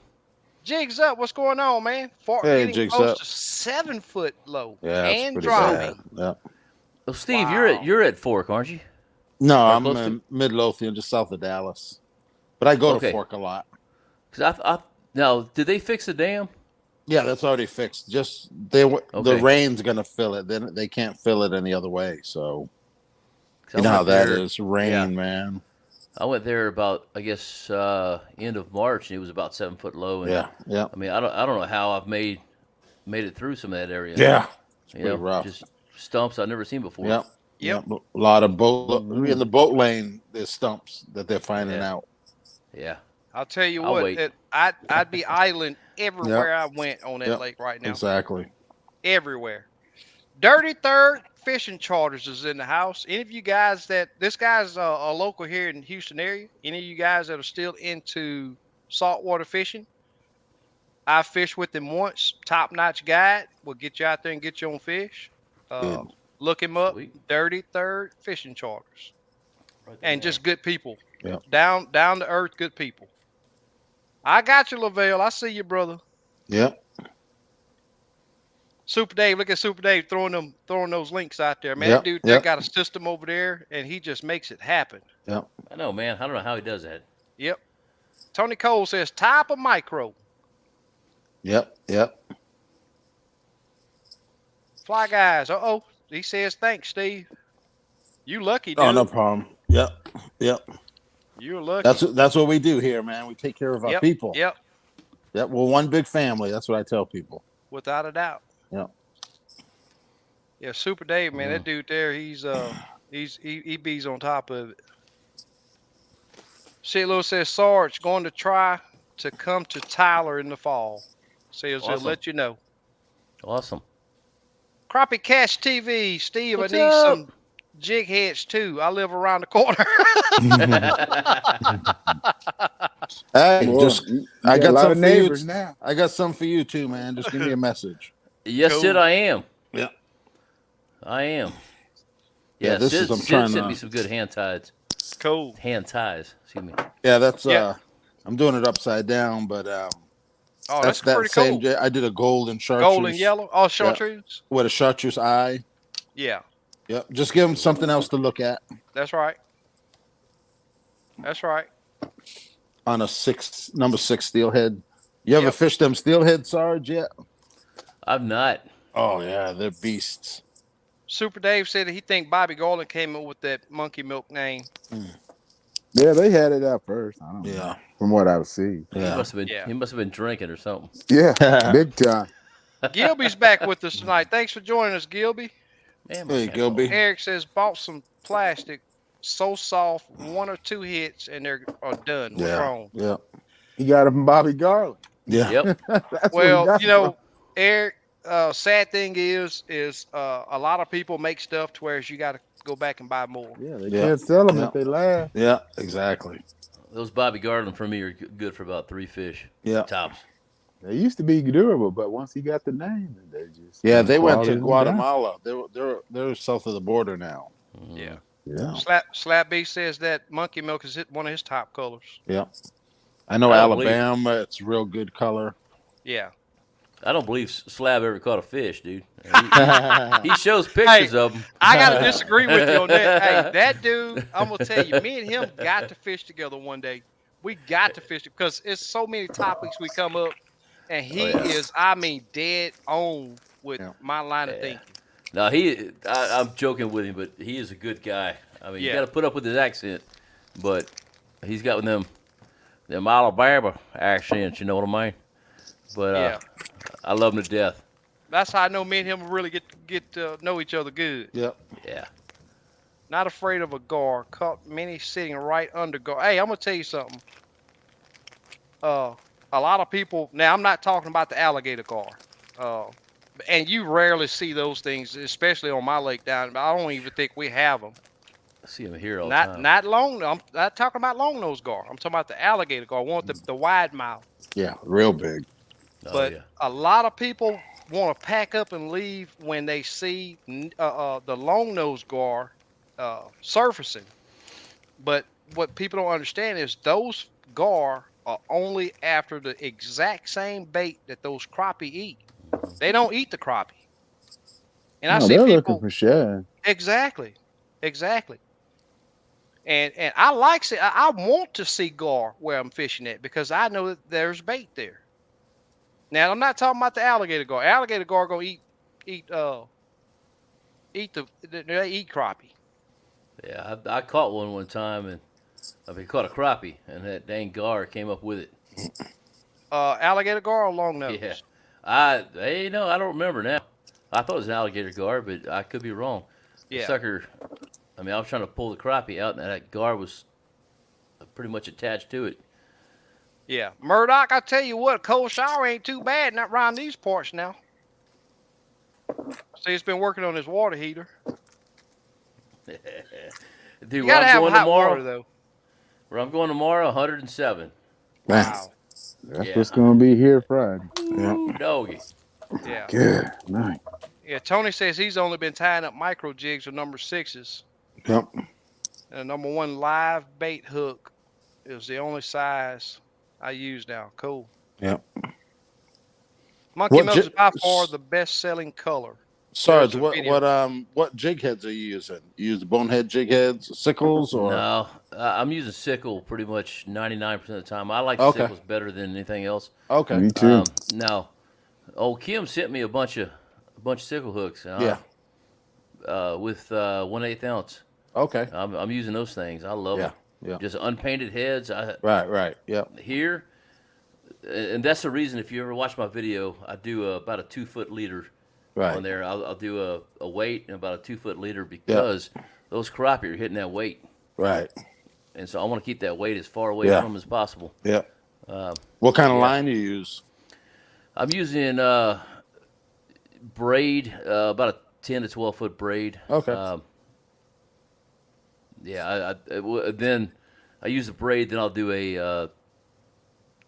Jigs up. What's going on, man? Hey, Getting Jigs close up. to 7 foot low Yeah. It's and pretty dropping. bad. Yep. Well, Steve, Wow. you're at Fork, aren't you? No, Or I'm close to- in Midlothian, just south of Dallas. But I go Okay. to Fork a lot. Because now, did they fix the dam? Yeah, that's already fixed. Just the Okay. rain's gonna fill it. Then they can't fill it any other way. So 'Cause you I know how went that there- is. Rain, yeah. man. I went there about, I guess, end of March, and it was about 7 foot low. And Yeah. Yeah. I mean, I don't know how I've made it through some of that area. Yeah. It's You pretty know, rough. just stumps I've never seen before. Yep. Yep. Yep. A lot of in the boat lane. There's stumps that they're finding Yeah. out. Yeah. I'll tell you I'll what, wait. I'd be idling everywhere I went on that Yep. lake right now. Exactly. Everywhere. Dirty Third Fishing Charters is in the house. Any of you guys this guy's a local here in the Houston area. Any of you guys that are still into saltwater fishing? I fished with him once. Top notch guide. Will get you out there and get your own fish. Good. Look him up. Sweet. Dirty Third Fishing Charters. and just good people. Yep. Down to earth, good people. I got you, Lavelle. I see you, brother. Yep. Super Dave, look at Super Dave throwing those links out there. Man, that Yep. dude there Yep. got a system over there, and he just makes it happen. Yep. I know, man. I don't know how he does that. Yep. Tony Cole says type of micro. Yep. Yep. Fly guys. He says thanks, Steve. You lucky, dude. Oh, no problem. Yep. Yep. You're lucky. That's what we do here, man. We take care of our people. Yep. Yep. We're one big family. That's what I tell people. Without a doubt. Yep. Yeah, Super Dave, man, that dude there, he bees on top of it. Shit Lewis says Sarge going to try to come to Tyler in the fall. Says he'll Awesome. let you know. Awesome. Crappie Cash TV, Steve, What's I need up? some jig heads too. I live around the corner. Hey, Boy, just you I got got a lot some of for you. neighbors now. I got some for you too, man. Just give me a message. Yes, Cool. Sid, I am. Yeah. I am. Yeah, Yeah, this Sid, is- I'm Sid trying sent to- me some good hand ties. Cool. Hand ties. Excuse me. Yeah, that's Yeah. I'm doing it upside down, but Oh, that's that's that pretty same cool. I did a golden chartreuse. Gold and yellow. Oh, chartreuse. With a chartreuse eye. Yeah, Yep. Just give them something else to look at that's right. That's right. on a number 6 steelhead. You ever Yep. fished them steelhead, Sarge, yet? I've not. Oh yeah, they're beasts. Super Dave said that he think Bobby Golden came up with that monkey milk name. Yeah, they had it out first. I don't know. Yeah. From what I've seen. He Yeah. must have been. Yeah. He must have been drinking or something. Yeah, big time. Gilby's back with us tonight. Thanks for joining us, Gilby. Man, Hey, my Gilby. Eric says bought some plastic, so soft, 1 or 2 hits and they're done. What's Yeah. wrong? Yeah. He got it from Bobby Garland. Yeah. Yep. That's where he Well, got you it know, Eric, sad thing is a lot of people make stuff to where you got to go back and buy more. from. Yeah, they Yeah. can't sell them Yeah. if they last. Yeah, exactly. Those Bobby Garland for me are good for about 3 fish. Yeah. Tops. They used to be durable, but once he got the name, they just Yeah, they went to quality was down. Guatemala. They're south of the border now. Yeah. Yeah. Slap B says that monkey milk is one of his top colors. Yeah. I know I don't believe- Alabama, it's real good color. Yeah. I don't believe Slab ever caught a fish, dude. He shows pictures of them. I got to disagree with you on that. Hey, that dude, I'm going to tell you, me and him got to fish together one day. We got to fish because it's so many topics we come up, and he Oh, yeah. is, I mean, dead on with Yeah. my line of Yeah. thinking. No, I'm joking with him, but he is a good guy. I mean, you Yeah. got to put up with his accent, but he's got them Alabama accents. You know what I mean? But Yeah. I love him to death. That's how I know me and him really get to know each other good. Yep. Yeah. Not afraid of a gar. Caught many sitting right under gar. Hey, I'm gonna tell you something. A lot of people. Now, I'm not talking about the alligator gar. And you rarely see those things, especially on my lake down. I don't even think we have them. I see him here all the time. Not long. I'm not talking about long nose gar. I'm talking about the alligator gar. I want the wide mouth. Yeah, real big. Oh, But yeah. a lot of people want to pack up and leave when they see the long nose gar surfacing. But what people don't understand is those gar are only after the exact same bait that those crappie eat. They don't eat the crappie. And I No, see they're people looking for shad. exactly. And I like I want to see gar where I'm fishing at because I know that there's bait there. Now I'm not talking about the alligator gar. Alligator gar gonna eat they eat crappie. Yeah, I caught one time, and I caught a crappie, and that dang gar came up with it. Alligator gar or long nose? Yeah. I don't remember now. I thought it was an alligator gar, but I could be wrong. The Yeah. sucker, I mean, I was trying to pull the crappie out, and that gar was pretty much attached to it. Yeah. Murdoch, I tell you what, cold shower ain't too bad not around these parts now. See, he's been working on his water heater. Dude, You where gotta I'm have going hot tomorrow, water though. where I'm going tomorrow, 107. Man. Wow. That's Yeah. what's going to be here Friday. Ooh, doggy. Yeah. Good night. Yeah. Tony says he's only been tying up micro jigs with number 6s. Yep. And number one live bait hook is the only size I use now. Cool. Yeah. Monkey What nose j- is by far the best selling color. Sarge, There's a video. what jig heads are you using? You use the bonehead jig heads, sickles, or No, I'm using sickle pretty much 99% of the time. I like Okay. sickles better than anything else. okay? Me too. Now, old Kim sent me a bunch of sickle hooks. Yeah. With 1/8 ounce. Okay. I'm using those things. I love Yeah. them. Yeah. Just unpainted heads. Right. Right. Yeah. Here, and that's the reason. If you ever watch my video, I do about a 2-foot leader Right. on there. I'll do a weight and about a 2-foot leader because those crappie are hitting that weight, Right. and so I want to keep that weight as far away Yeah. from them as possible. Yeah. What kind of yeah. line do you use? I'm using braid, about a 10 to 12 foot braid. Okay. Then I use the braid. Then I'll do a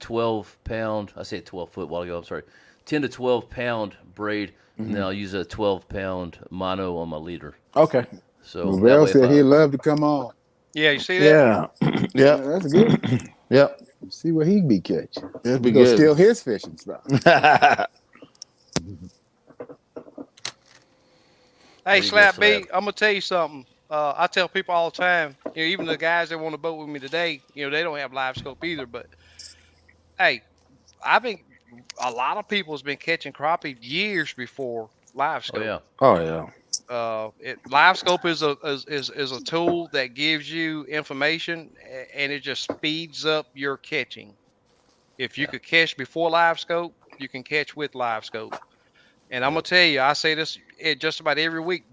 12-pound. I said 12 foot a while ago. I'm sorry, 10 to 12-pound braid, and then I'll use a 12-pound mono on my leader. Okay. So that Lavelle way, said he'd love to come on. Yeah, you see that? Yeah. Yeah, yeah. that's good. Yeah. See what he'd be catching. It'd be Go good. steal his fishing stuff. Hey, There you go, Slap B, Slab. I'm gonna tell you something. I tell people all the time, even the guys that want to boat with me today, they don't have live scope either. But hey, a lot of people has been catching crappie years before live Oh scope. yeah. Oh yeah. Live scope is a tool that gives you information, and it just speeds up your catching. If you could catch before live scope, you can catch with live scope. And I'm gonna tell you, I say this just about every week.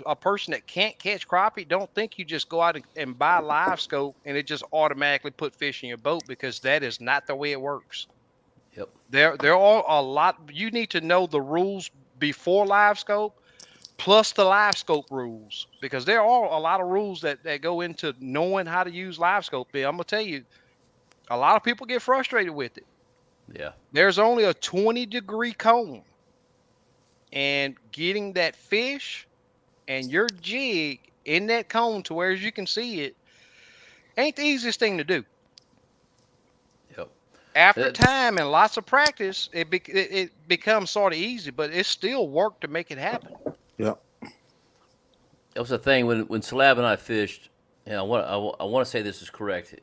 A person that can't catch crappie, don't think you just go out and buy live scope and it just automatically put fish in your boat, because that is not the way it works. Yep. There are a lot. You need to know the rules before live scope, plus the live scope rules, because there are a lot of rules that go into knowing how to use live scope. I'm gonna tell you, a lot of people get frustrated with it. Yeah. There's only a 20-degree cone, and getting that fish and your jig in that cone to where you can see it ain't the easiest thing to do. Yep. After time and lots of practice, it becomes sort of easy, but it's still work to make it happen. Yeah. That was the thing when Slab and I fished. And I want to say this is correct.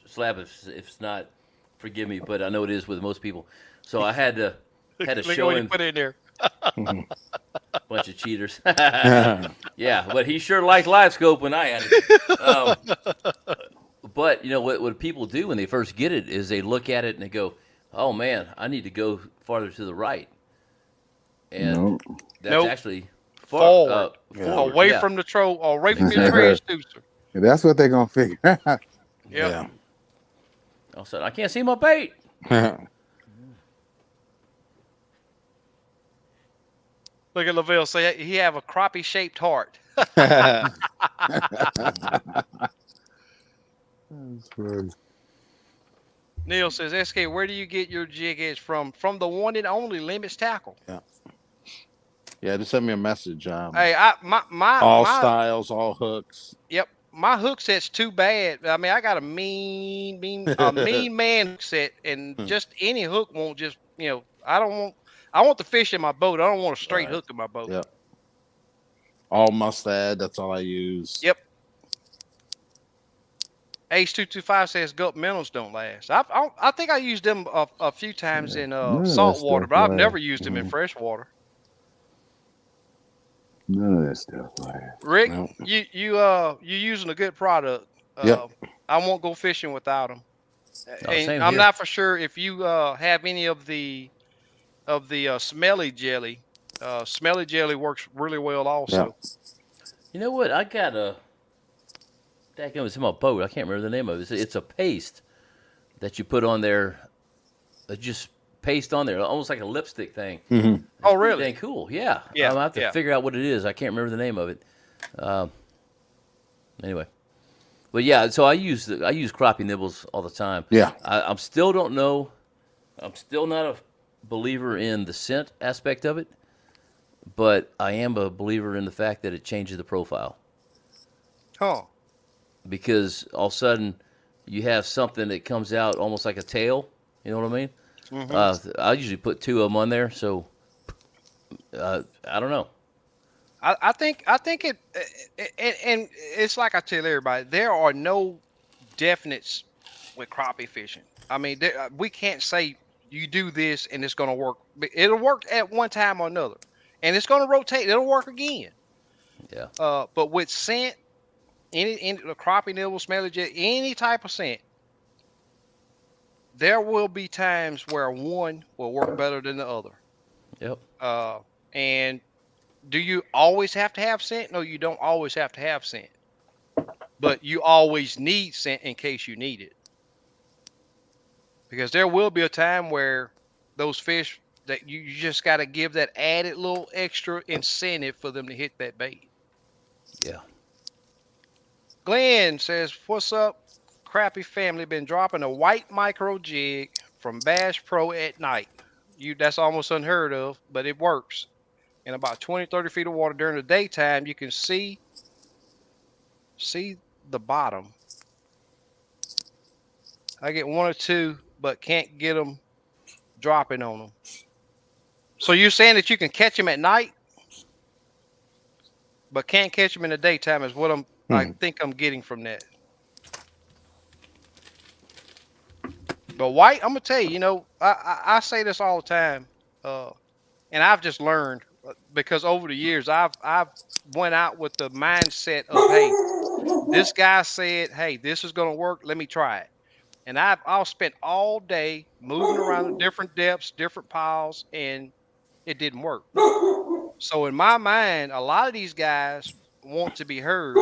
Slab, if it's not, forgive me, but I know it is with most people. So I had to Look at show what him you put in there. a bunch of cheaters. Yeah, but he sure liked live scope when I had it. But what people do when they first get it is they look at it and they go, "Oh man, I need to go farther to the right," and that's Nope. actually Forward. forward, Away yeah. from the away from your Exactly. transducer. That's what they're gonna figure out. Yep. Yeah. All of a sudden, I can't see my bait. Look at Lavelle say he have a crappie shaped heart. That's funny. Neil says, SK, where do you get your jig edge from? From the one and only Limits Tackle. Yeah. Just send me a message. Hey, All my styles, all hooks. Yep, my hook set's too bad. I mean, I got a mean man hook set, and just any hook won't just I want the fish in my boat. I don't want a straight hook in my boat. Yep. All mustad. That's all I use. Yep. Ace225 says gulp minnows don't last. I think I used them a few times in salt water, but I've never used them in fresh water. None of that stuff lasts. Rick, Nope. you using a good product. Yep. I won't go fishing without them. same And I'm here. not for sure if you have any of the smelly jelly. Smelly jelly works really well also. You know what? I got a. It's in my boat. I can't remember the name of it. It's a paste that you put on there. Just paste on there, almost like a lipstick thing. Mm-hmm. Oh, really? Dang cool. Yeah. Yeah, I'm gonna have to yeah. figure out what it is. I can't remember the name of it. Anyway, but yeah. So I use crappie nibbles all the time. Yeah. I'm still don't know. I'm still not a believer in the scent aspect of it, but I am a believer in the fact that it changes the profile. Huh. because all of a sudden you have something that comes out almost like a tail. You know what I mean? Hmm. I usually put two of them on there, so I don't know. I think and it's like I tell everybody, there are no definites with crappie fishing. I mean, we can't say you do this and it's going to work. It'll work at one time or another, and it's going to rotate. It'll work again. Yeah, But with scent, any the crappie nibble, smell jet, any type of scent, there will be times where one will work better than the other. yep, Uh, and do you always have to have scent? No, you don't always have to have scent, but you always need scent in case you need it. Because there will be a time where those fish that you just got to give that added little extra incentive for them to hit that bait. yeah. Glenn says, "What's up, Crappie family? Been dropping a white micro jig from Bass Pro at night. That's almost unheard of, but it works. In about 20, 30 feet of water during the daytime, you can see the bottom. I get one or two, but can't get them dropping on them. So you're saying that you can catch them at night, but can't catch them in the daytime is what I think I'm getting from that. But white, I'm gonna tell you, I say this all the time, uh, and I've just learned because over the years I've went out with the mindset of, hey, this guy said, hey, this is gonna work. Let me try it. And I'll spend all day moving around the different depths, different piles, and it didn't work. So in my mind, a lot of these guys want to be heard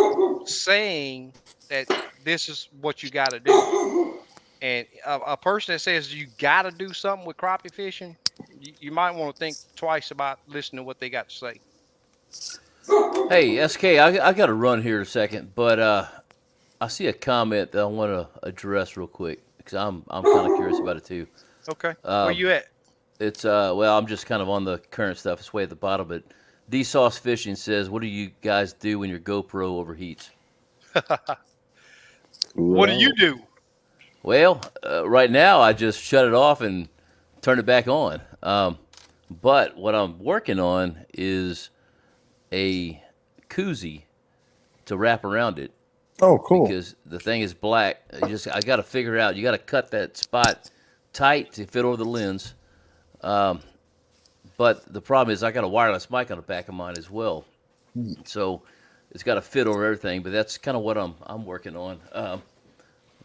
saying that this is what you got to do. And a person that says you got to do something with crappie fishing, you might want to think twice about listening to what they got to say. Hey, SK, I got to run here a second, but I see a comment that I want to address real quick because I'm kind of curious about it too. Okay, where you at? It's well, I'm just kind of on the current stuff. It's way at the bottom, but D Sauce Fishing says, "What do you guys do when your GoPro overheats?" What do you do? Well, right now I just shut it off and turn it back on. But what I'm working on is a koozie to wrap around it Oh, cool. because the thing is black. I got to figure out. You got to cut that spot tight to fit over the lens. But the problem is I got a wireless mic on the back of mine as well, so it's got to fit over everything. But that's kind of what I'm working on.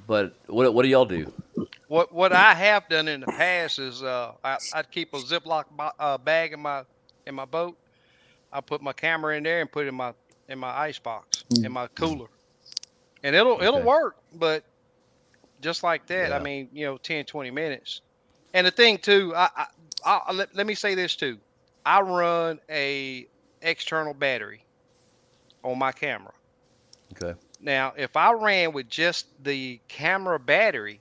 But what do y'all do? What I have done in the past is I'd keep a Ziploc bag in my boat. I put my camera in there and put it in my ice box in my cooler, and it'll Okay. work. But just like that, I Yeah. mean, 10, 20 minutes. And the thing too, let me say this too. I run a external battery on my camera. Okay. Now, if I ran with just the camera battery,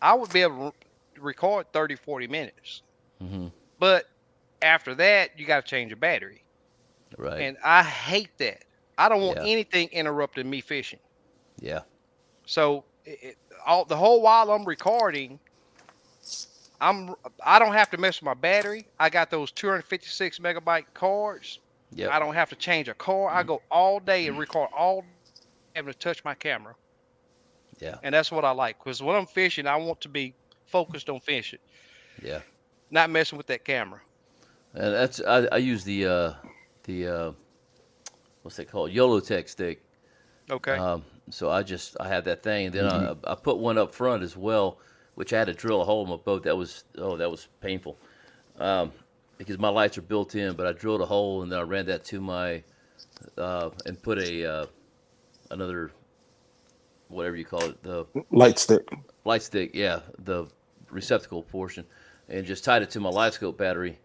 I would be able to record 30, 40 minutes. Mm-hmm. But after that, you got to change the battery. Right. And I hate that. I don't want Yeah. anything interrupting me fishing. Yeah. So the whole while I'm recording, I don't have to mess with my battery. I got those 256 megabyte cards. Yep. I don't have to change a card. I go all day and record all day having to touch my camera. Yeah. And that's what I like. Because when I'm fishing, I want to be focused on fishing, Yeah. not messing with that camera. And I use the what's that called, YOLO Tech stick. Okay. So I had that thing, and then I put one up front as well, which I had to drill a hole in my boat. That was painful, because my lights are built in. But I drilled a hole and then I ran that to my and put a another, whatever you call it, the Light stick. light stick, yeah, the receptacle portion, and just tied it to my light scope battery.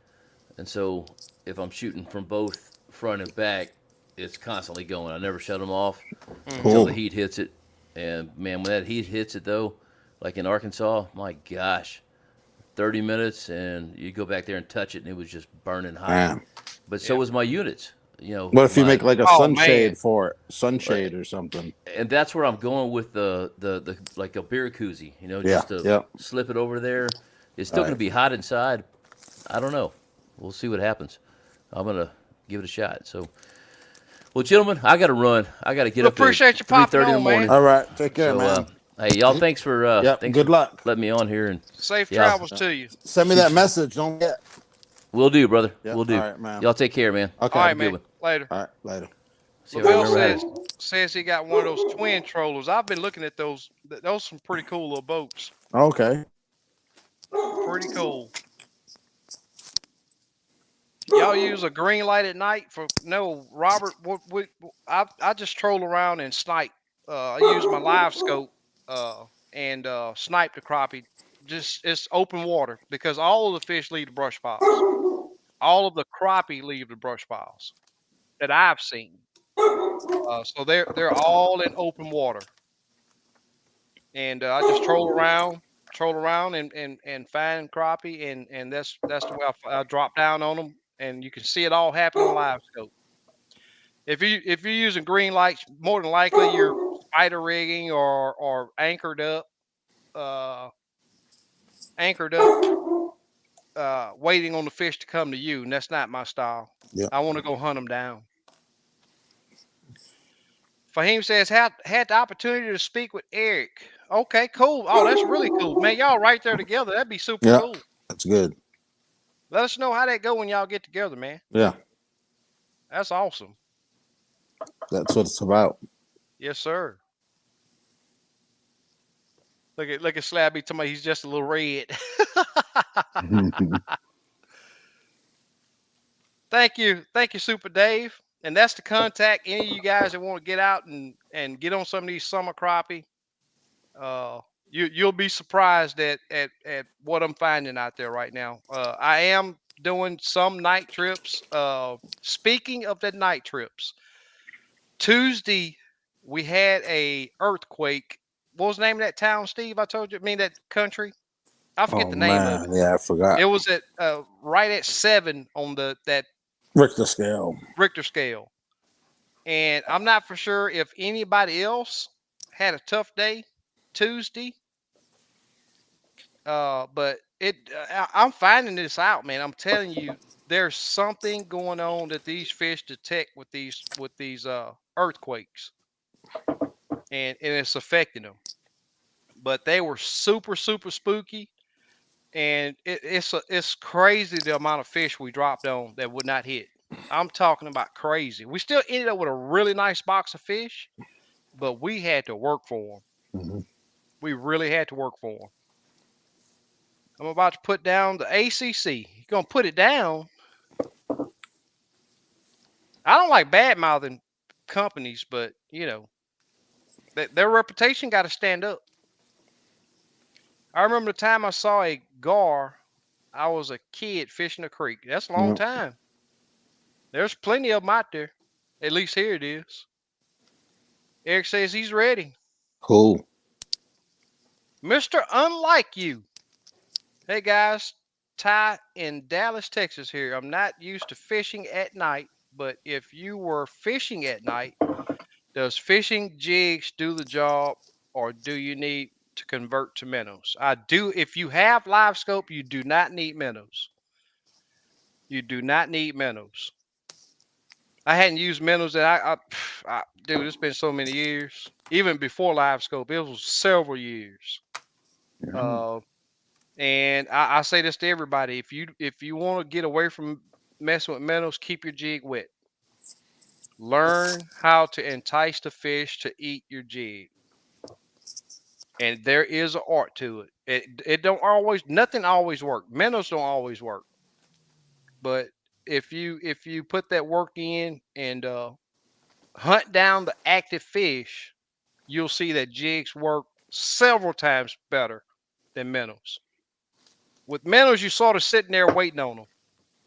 And so if I'm shooting from both front and back, it's constantly going. I never shut them off until Mm-hmm. the Cool. heat hits it. And man, when that heat hits it though, like in Arkansas, my gosh, 30 minutes and you go back there and touch it and it was just burning hot. Man. But so Yeah. was my units. What if you make like a Oh, sunshade man. for it? Sunshade or something. and that's where I'm going with the like a beer koozie, Yeah. just to Yep. slip it over there. It's still All going to right. be hot inside. I don't know. We'll see what happens. I'm going to give it a shot. So, well, gentlemen, I got to run. I got to get We up at appreciate you popping 3:30 in the on, man. morning. All right. Take care, So, man. hey, y'all, Yep. thanks Good for luck. letting me on here, and Safe yeah, travels to you. Send me that message. Don't get. we'll do, brother. Yep. We'll All do. right, man. Y'all take care, man. Okay. All Have right, a good man. one. Later. All right. Later. See you later. Lavelle Whenever ready. says he got one of those twin trollers. I've been looking at those. Those some pretty cool little boats. Okay. Pretty cool. Y'all use a green light at night for no, Robert? What I just troll around and snipe. I use my live scope and snipe the crappie. Just it's open water because all of the fish leave the brush piles. All of the crappie leave the brush piles that I've seen. So they're all in open water, and I just troll around and find crappie, and that's the way I drop down on them, and you can see it all happen on live scope. If you're using green lights, more than likely you're spider rigging or uh, anchored up, waiting on the fish to come to you, and that's not my style. Yep. I want to go hunt them down. Fahim says had the opportunity to speak with Eric. Okay, cool. Oh, that's really cool, man. Y'all right there together. That'd be super Yep. cool. That's good. Let us know how that go when y'all get together, man. Yeah. That's awesome. That's what it's about. Yes, sir. Look at Slabby. Somebody, he's just a little red. Thank you, Super Dave. And that's to contact any of you guys that want to get out and get on some of these summer crappie. Uh, you'll be surprised at what I'm finding out there right now. I am doing some night trips. Speaking of the night trips, Tuesday we had a earthquake. What was the name of that town, Steve? I told you. I mean that country. I forget Oh the name of it. man. Yeah, I forgot. It was at right at 7 on that Richter scale. Richter scale, and I'm not for sure if anybody else had a tough day Tuesday. But I'm finding this out, man. I'm telling you, there's something going on that these fish detect with these earthquakes, and it's affecting them. But they were super spooky, and it's crazy the amount of fish we dropped on that would not hit. I'm talking about crazy. We still ended up with a really nice box of fish, but we had to work for them. Mm-hmm. We really had to work for them. I'm about to put down the ACC. You're gonna put it down. I don't like bad mouthing companies, but their reputation got to stand up. I remember the time I saw a gar. I was a kid fishing a creek. That's a long Yep. time. There's plenty of them out there. At least here it is. Eric says he's ready. Cool. Mr. Unlike You. Hey guys, Ty in Dallas, Texas here. I'm not used to fishing at night, but if you were fishing at night, does fishing jigs do the job, or do you need to convert to minnows? I do. If you have live scope, you do not need minnows. You do not need minnows. I hadn't used minnows that dude. It's been so many years. Even before live scope, it was several years. Yeah. And I say this to everybody: if you want to get away from messing with minnows, keep your jig wet. Learn how to entice the fish to eat your jig. And there is an art to it. It don't always nothing always work. Minnows don't always work. But if you put that work in and hunt down the active fish, you'll see that jigs work several times better than minnows. With minnows, you're sort of sitting there waiting on them.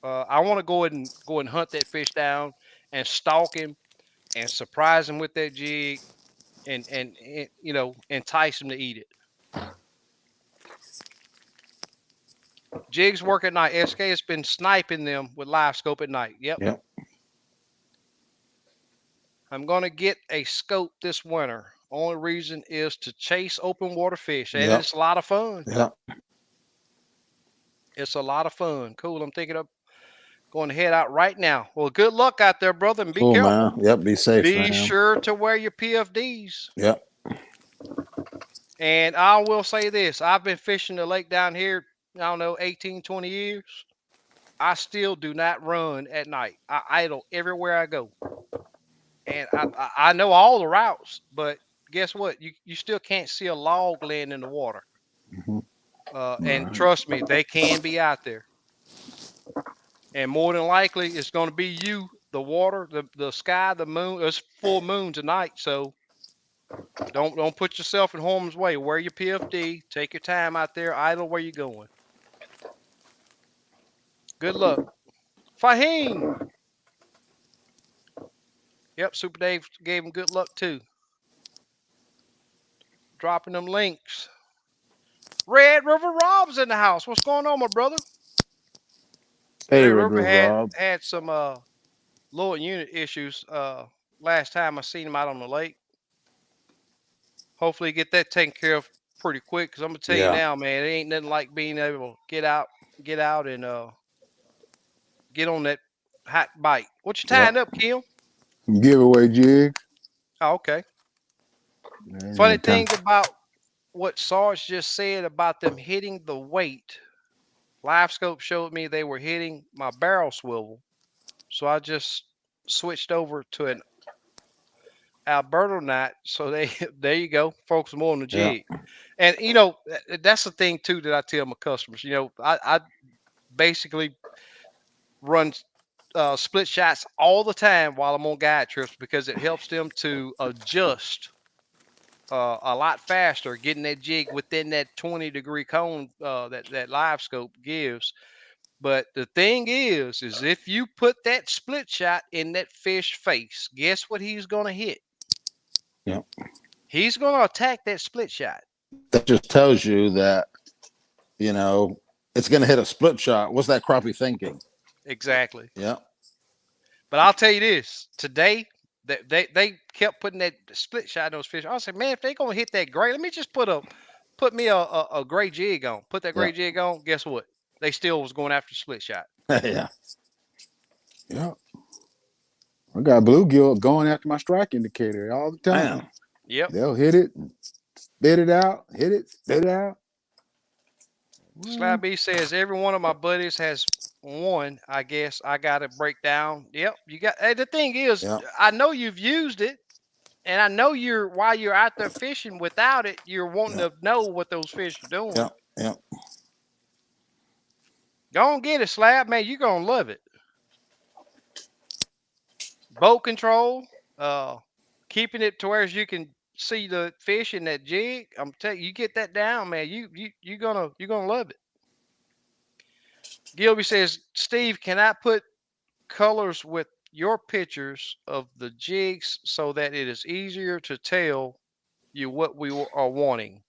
I want to go and hunt that fish down and stalk him and surprise him with that jig and entice him to eat it. Jigs work at night. SK has been sniping them with live scope at night. Yep. Yep. I'm gonna get a scope this winter. Only reason is to chase open water fish, and Yep. it's a lot of fun. Yep. It's a lot of fun. Cool. I'm thinking of going to head out right now. Well, good luck out there, brother, and be Cool, careful. man. Yep. Be safe, Be man. sure to wear your PFDs. Yep. And I will say this: I've been fishing the lake down here, I don't know, 18, 20 years. I still do not run at night. I idle everywhere I go. And I know all the routes, but guess what? You still can't see a log laying in the water. Mhm. And Right. trust me, they can be out there. And more than likely, it's going to be you, the water, the sky, the moon. It's full moon tonight, so don't put yourself in harm's way. Wear your PFD. Take your time out there. Idle where you're going. Good luck, Fahim. Yep, Super Dave gave him good luck too. Dropping them links. Red River Rob's in the house. What's going on, my brother? Hey, Red Red River River Rob. had some lower unit issues last time I seen him out on the lake. Hopefully get that taken care of pretty quick, because I'm gonna tell you Yeah. now, man, it ain't nothing like being able to get out and get on that hot bite. What you tying Yep. up, Kim? Giveaway jig. Oh, okay. Yeah, Funny thing about what Sarge just said about them hitting the weight, Live Scope showed me they were hitting my barrel swivel. So I just switched over to an Alberto knot. So they there you go, focus more on the Yeah. jig. And that's the thing too that I tell my customers. I basically run split shots all the time while I'm on guide trips, because it helps them to adjust a lot faster, getting that jig within that 20-degree cone that Live Scope gives. But the thing is if you put that split shot in that fish face, guess what he's gonna hit? Yep. He's gonna attack that split shot. That just tells you that, you know, it's going to hit a split shot. What's that crappie thinking? Exactly. Yeah. But I'll tell you this: today, they kept putting that split shot in those fish. I said, man, if they gonna hit that gray, let me just put me a gray jig on. Put that Yeah. gray jig on. Guess what? They still was going after split shot. Yeah. yeah. I got bluegill going after my strike indicator all the time. Man. Yep. They'll hit it, spit it out, hit it, spit it out. Slab B says every one of my buddies has one. I guess I got to break down. Yep. You got. Hey, the thing is, Yeah. I know you've used it, and I know while you're out there fishing without it, you're wanting Yeah. to know what those fish are doing. Yeah. Yeah. Go and get it, Slab, man. You're gonna love it. Boat control, keeping it to where you can see the fish in that jig. I'm telling you, get that down, man. You're gonna love it. Gilby says, Steve, can I put colors with your pictures of the jigs so that it is easier to tell you what we are wanting?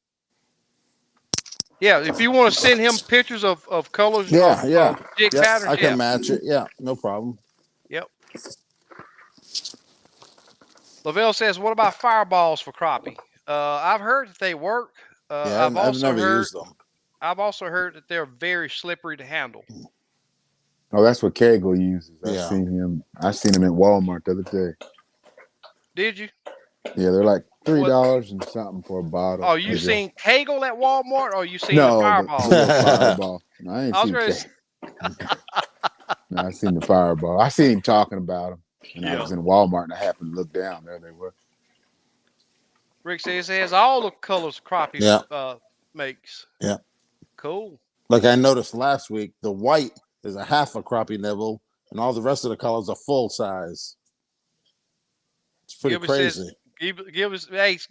Yeah, if you want to send him pictures of colors Yeah. Yeah. of jig Yeah. patterns, I yeah. can match it. Yeah. No problem. Yep. Lavelle says, what about fireballs for crappie? I've heard that they work. Yeah. I've never used them. I've also heard that they're very slippery to handle. Oh, that's what Kegel uses. I Yeah. seen him. I seen him at Walmart the other day. Did you? Yeah, they're like $3 and something for a bottle. Oh, you Maybe. seen Kegel at Walmart, or you seen the No, fireball? the little fireball. No, I ain't I was seen gonna Kegel. No, I seen the fireball. I seen him talking about them. And I Yeah. was in Walmart and I happened to look down. There they were. Rick says it has all the colors crappie Yeah. makes. Yeah. Cool. Like I noticed last week, the white is a half a crappie nibble, and all the rest of the colors are full size. It's pretty Gilbert says, crazy.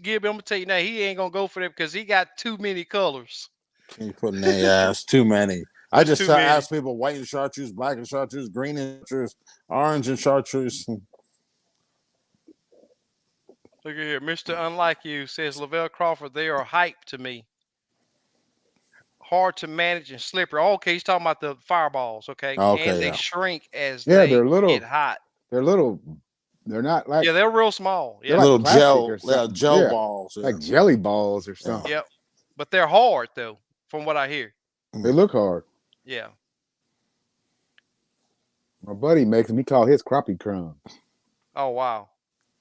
Gilbert, I'm gonna tell you now, he ain't gonna go for that because he got too many colors. Can you put in their ass? Too many. I There's just too many. ask people white and chartreuse, black and chartreuse, green and chartreuse, orange and chartreuse. Look at here, Mr. Unlike You says Lavelle Crawford, they are hype to me. Hard to manage and slippery. Oh, okay, he's talking about the fireballs, okay? Okay, And they yeah. shrink as Yeah, they they're little. get hot. They're little They're not like Yeah, they're real small. they're Yeah. like Little plastic or gel something. gel Yeah, balls. Yeah. like jelly balls or something. Yep. But they're hard though, from what I hear. They look hard. Yeah. My buddy makes them. He call his crappie crumbs. Oh wow.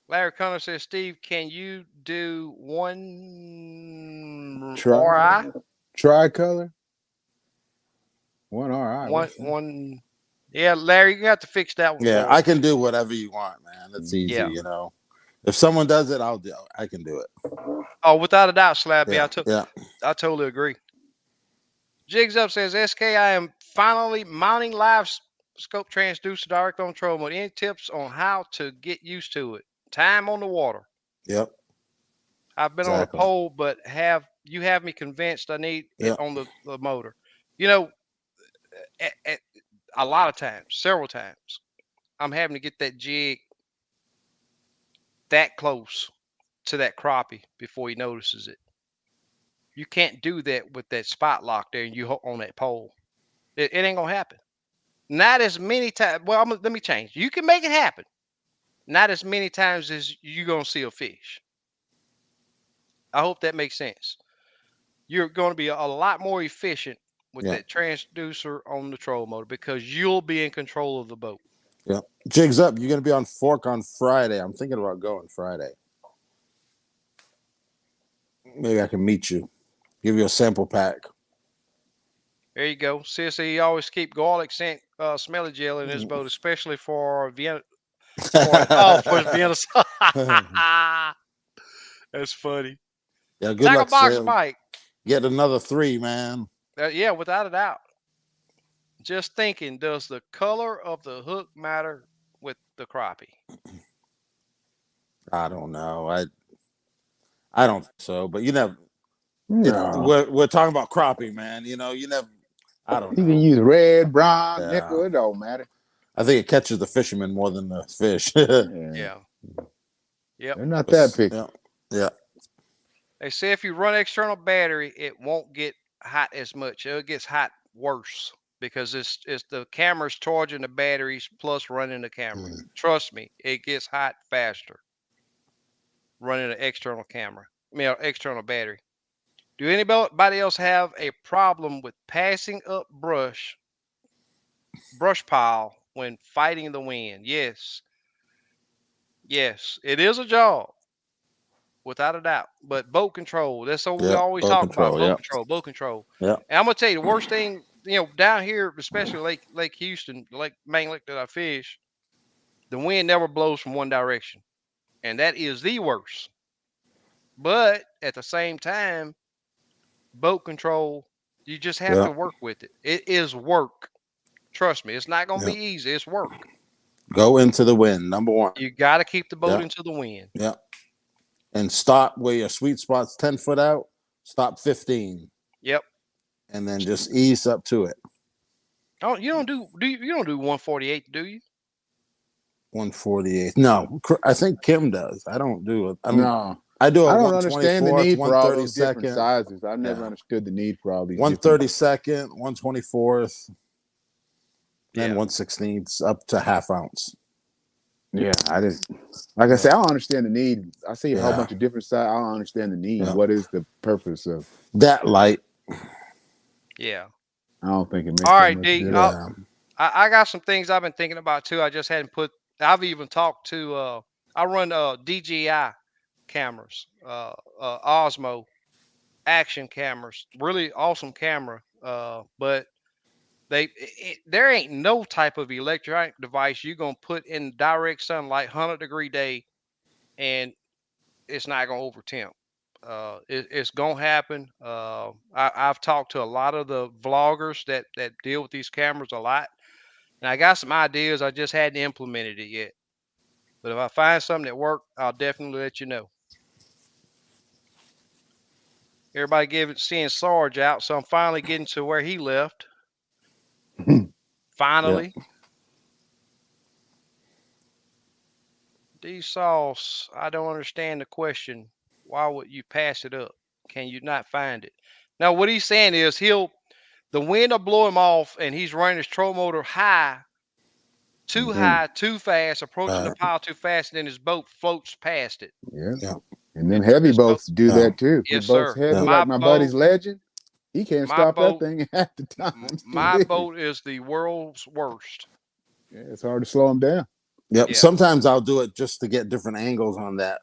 Larry Connor says, Steve, can you do one RI? Tricolor. One RI. One. Yeah, Larry, you have to fix that one Yeah, for I us. can do whatever you want, man. It's easy, Yeah. you know. If someone does it, I can do it. Oh, without a doubt, Slappy. Yeah, yeah. I totally agree. Jigs Up says, SK, I am finally mounting live scope transducer direct on control mode. Any tips on how to get used to it? Time on the water. Yep. I've been on a Exactly. pole, but have me convinced I need it Yep. on the motor. You know, a lot of times, several times, I'm having to get that jig that close to that crappie before he notices it. You can't do that with that spot lock there and you on that pole. It ain't gonna happen. Not as many times. Well, let me change. You can make it happen. Not as many times as you're gonna see a fish. I hope that makes sense. You're going to be a lot more efficient with Yeah. that transducer on the troll motor because you'll be in control of the boat. Yeah. Jigs Up. You're gonna be on Fork on Friday. I'm thinking about going Friday. Maybe I can meet you. Give you a sample pack. There you go. Seriously, he always keep garlic scent, smelly gel in his boat, especially for Vienna. For Vienna. That's funny. Yeah, good Tackle luck, box Sam. Mike. Get another 3, man. Yeah, without a doubt. Just thinking, does the color of the hook matter with the crappie? I don't know. I don't think so, but you never. No. We're talking about crappie, man. You know, you never. I don't You can know. use red, brown, Yeah. nickel. It don't matter. I think it catches the fisherman more than the fish. Yeah. Yep. They're not that picky. Yeah. Yeah. They say if you run external battery, it won't get hot as much. It gets hot worse because it's the camera's charging the batteries plus running the camera. Trust me, it gets hot faster running an external camera. I mean, external battery. Do anybody else have a problem with passing up brush pile when fighting the wind? Yes. Yes, it is a job. Without a doubt. But boat control, that's what we Yeah. always Boat talk about. control. Boat Yeah. control, boat control. Yeah. And I'm gonna tell you the worst thing, down here, especially Lake Houston, main lake that I fish, the wind never blows from one direction. And that is the worst. But at the same time, boat control, you just have Yeah. to work with it. It is work. Trust me, it's not gonna Yeah. be easy. It's work. Go into the wind. Number 1. You gotta keep the boat Yeah. into the wind. Yeah. And stop where your sweet spot's 10 foot out. Stop 15. Yep. And then just ease up to it. Oh, you don't do 148, do you? 148. No, I think Kim does. I don't do it. No. I do a I don't understand the 124th, need for all those different 132nd, sizes. I've never Yeah. understood the need for all these 132nd, 124th, then Yeah. 1/16 up to half ounce. Yeah, I just like I said, I don't understand the need. I see a whole Yeah. bunch of different sizes. I don't understand the need. Yeah. What is the purpose of? That light. Yeah. I don't think it makes All that right, much D. difference. Yeah. I got some things I've been thinking about too. I just hadn't put. I've even talked to. I run DJI cameras, Osmo action cameras. Really awesome camera. But there ain't no type of electronic device you gonna put in direct sunlight, 100-degree day, and it's not gonna overtemp. It's gonna happen. I've talked to a lot of the vloggers that deal with these cameras a lot. And I got some ideas. I just hadn't implemented it yet. But if I find something that works, I'll definitely let you know. Everybody seeing Sarge out, so I'm finally getting to where he left. Finally. Yeah. D Sauce, I don't understand the question. Why would you pass it up? Can you not find it? Now, what he's saying is the wind will blow him off and he's running his troll motor high too And then, high, too fast, approaching the pile too fast, and then his boat floats past it. yeah. And them heavy His boat, boats do that too. If your yes, boat's sir. heavy, My like my buddy's boat, Legend, he can't my stop that boat, thing half the time. It's too my big. boat is the world's worst. Yeah, it's hard to slow him down. Yep. Yeah. Sometimes I'll do it just to get different angles on that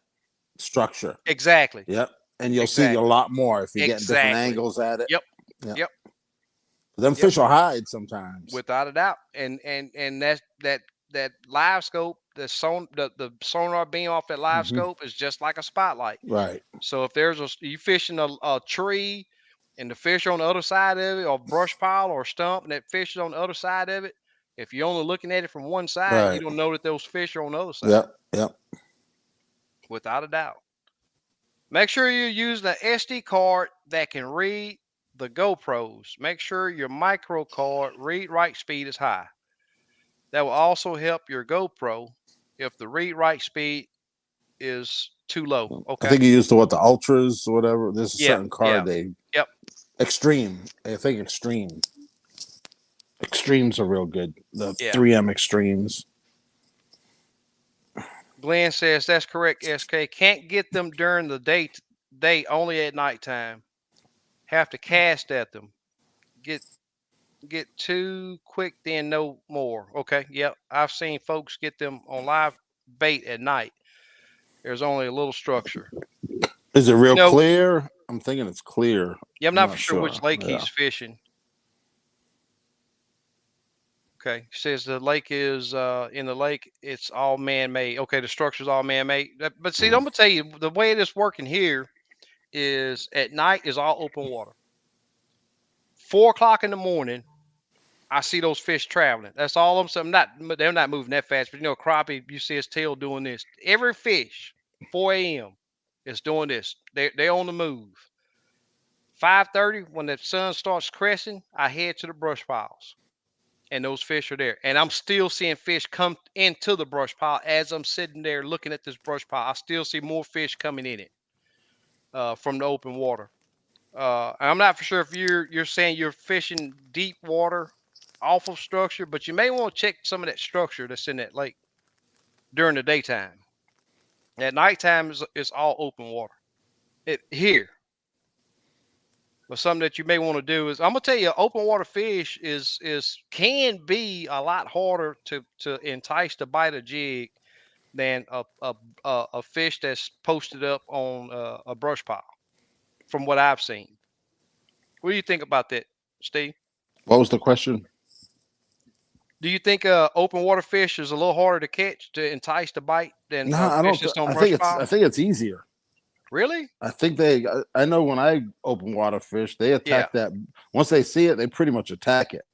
structure. Exactly. Yep. And you'll see a Exactly. lot more if you're getting different Exactly. angles at it. Yep. Yep. Yep. Them fish will hide sometimes. Without a doubt. And that live scope, the sonar beam off that live scope is just like a spotlight. Right. So if you fishing a tree and the fish on the other side of it, or brush pile or stump, and that fish is on the other side of it, if you're only looking at it from one side, you Right. don't know that those fish are on the other side. Yep. Yep. Without a doubt. Make sure you use the SD card that can read the GoPros. Make sure your micro card read-write speed is high. That will also help your GoPro if the read-write speed is too low. I Okay. think you used the ultras or whatever. There's a Yeah, certain card yeah. they Yep. extreme. I think extreme. Extremes are real good. The Yeah. 3M extremes. Glenn says that's correct, SK. Can't get them during the day, only at nighttime. Have to cast at them. Get too quick, then no more. Okay. Yep. I've seen folks get them on live bait at night. There's only a little structure. Is it real No. clear? I'm thinking it's clear. Yeah, I'm not for sure which lake Yeah. he's fishing. Okay. He says the lake is in the lake, it's all man-made. Okay, the structure's all man-made. But see, I'm gonna tell you the way it is working here is at night is all open water. 4 o'clock in the morning, I see those fish traveling. That's all I'm saying. They're not moving that fast, but crappie, you see his tail doing this. Every fish, 4 a.m. is doing this. They're on the move. 5:30, when the sun starts cresting, I head to the brush piles. And those fish are there. And I'm still seeing fish come into the brush pile as I'm sitting there looking at this brush pile. I still see more fish coming in it from the open water. I'm not for sure if you're saying you're fishing deep water off of structure, but you may want to check some of that structure that's in that lake during the daytime. At nighttime is all open water. Here. But something that you may want to do is I'm gonna tell you, open water fish can be a lot harder to entice to bite a jig than a fish that's posted up on a brush pile, from what I've seen. What do you think about that, Steve? What was the question? Do you think open water fish is a little harder to catch to entice to bite than No, I fish don't. that's on I brush think pile? it's easier. Really? I think I know when I open water fish, they attack that. Once they see it, they pretty much attack it.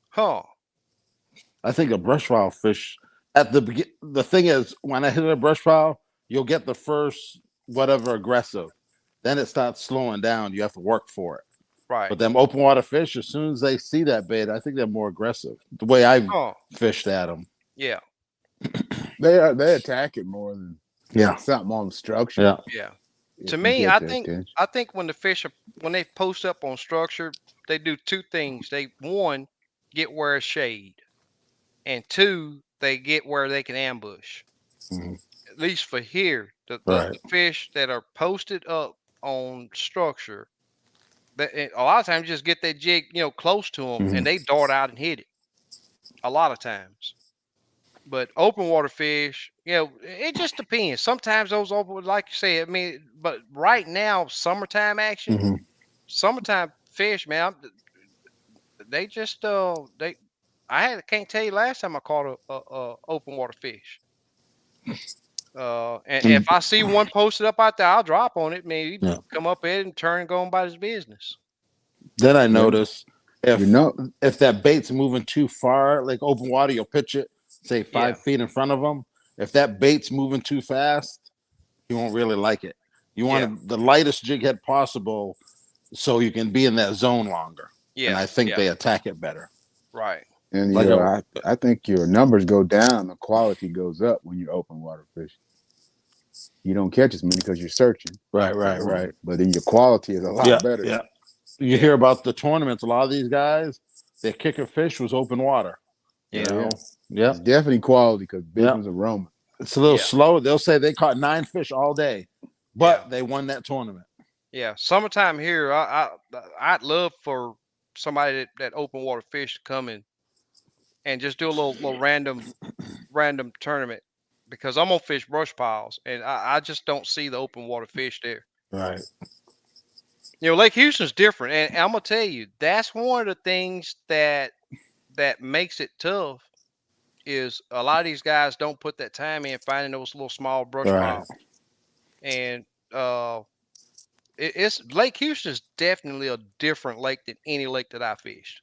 Huh. I think a brush pile fish the thing is, when I hit a brush pile, you'll get the first whatever aggressive. Then it starts slowing down. You have to work for it. Right. But them open water fish, as soon as they see that bait, I think they're more aggressive. The way I've fished at them. Yeah. They attack it more than something on the structure. Yeah. Yeah. To me, I think when the fish when they post up on structure, they do two things. They one get where it's shade, and two they get where they can ambush. Mm-hmm. At least for here, the fish that are posted up on structure, a lot of times just get that jig close to them and they dart out and hit it. A lot of times. But open water fish, it just depends. Sometimes those open, like you say, but right now, summertime action, summertime fish, man, they just can't tell you last time I caught a open water fish. And if I see one posted up out there, I'll drop on it. Maybe come up at it and turn and go about his business. Then I notice if that bait's moving too far, like open water, you'll pitch it, say 5 feet in front of them. If that bait's moving too fast, you won't really like it. You want the lightest jig head possible so you can be in that zone longer. Yeah. And I think they attack it better. Right. And I think your numbers go down, the quality goes up when you open water fishing. You don't catch as many because you're searching. Right. But then your quality is a lot better. Yeah. You hear about the tournaments, a lot of these guys, their kicker fish was open water. You know, Yep. It's definitely quality because big Yep. ones are roaming. It's a little Yeah. slow. They'll say they caught 9 fish all day, but Yeah. they won that tournament. Yeah. Summertime here, I'd love for somebody that open water fish to come in and just do a little random tournament because I'm gonna fish brush piles and I just don't see the open water fish there. Right. You know, Lake Houston's different, and I'm gonna tell you that's one of the things that makes it tough is a lot of these guys don't put that time in finding those little small brush Right. piles, and it's Lake Houston is definitely a different lake than any lake that I fished.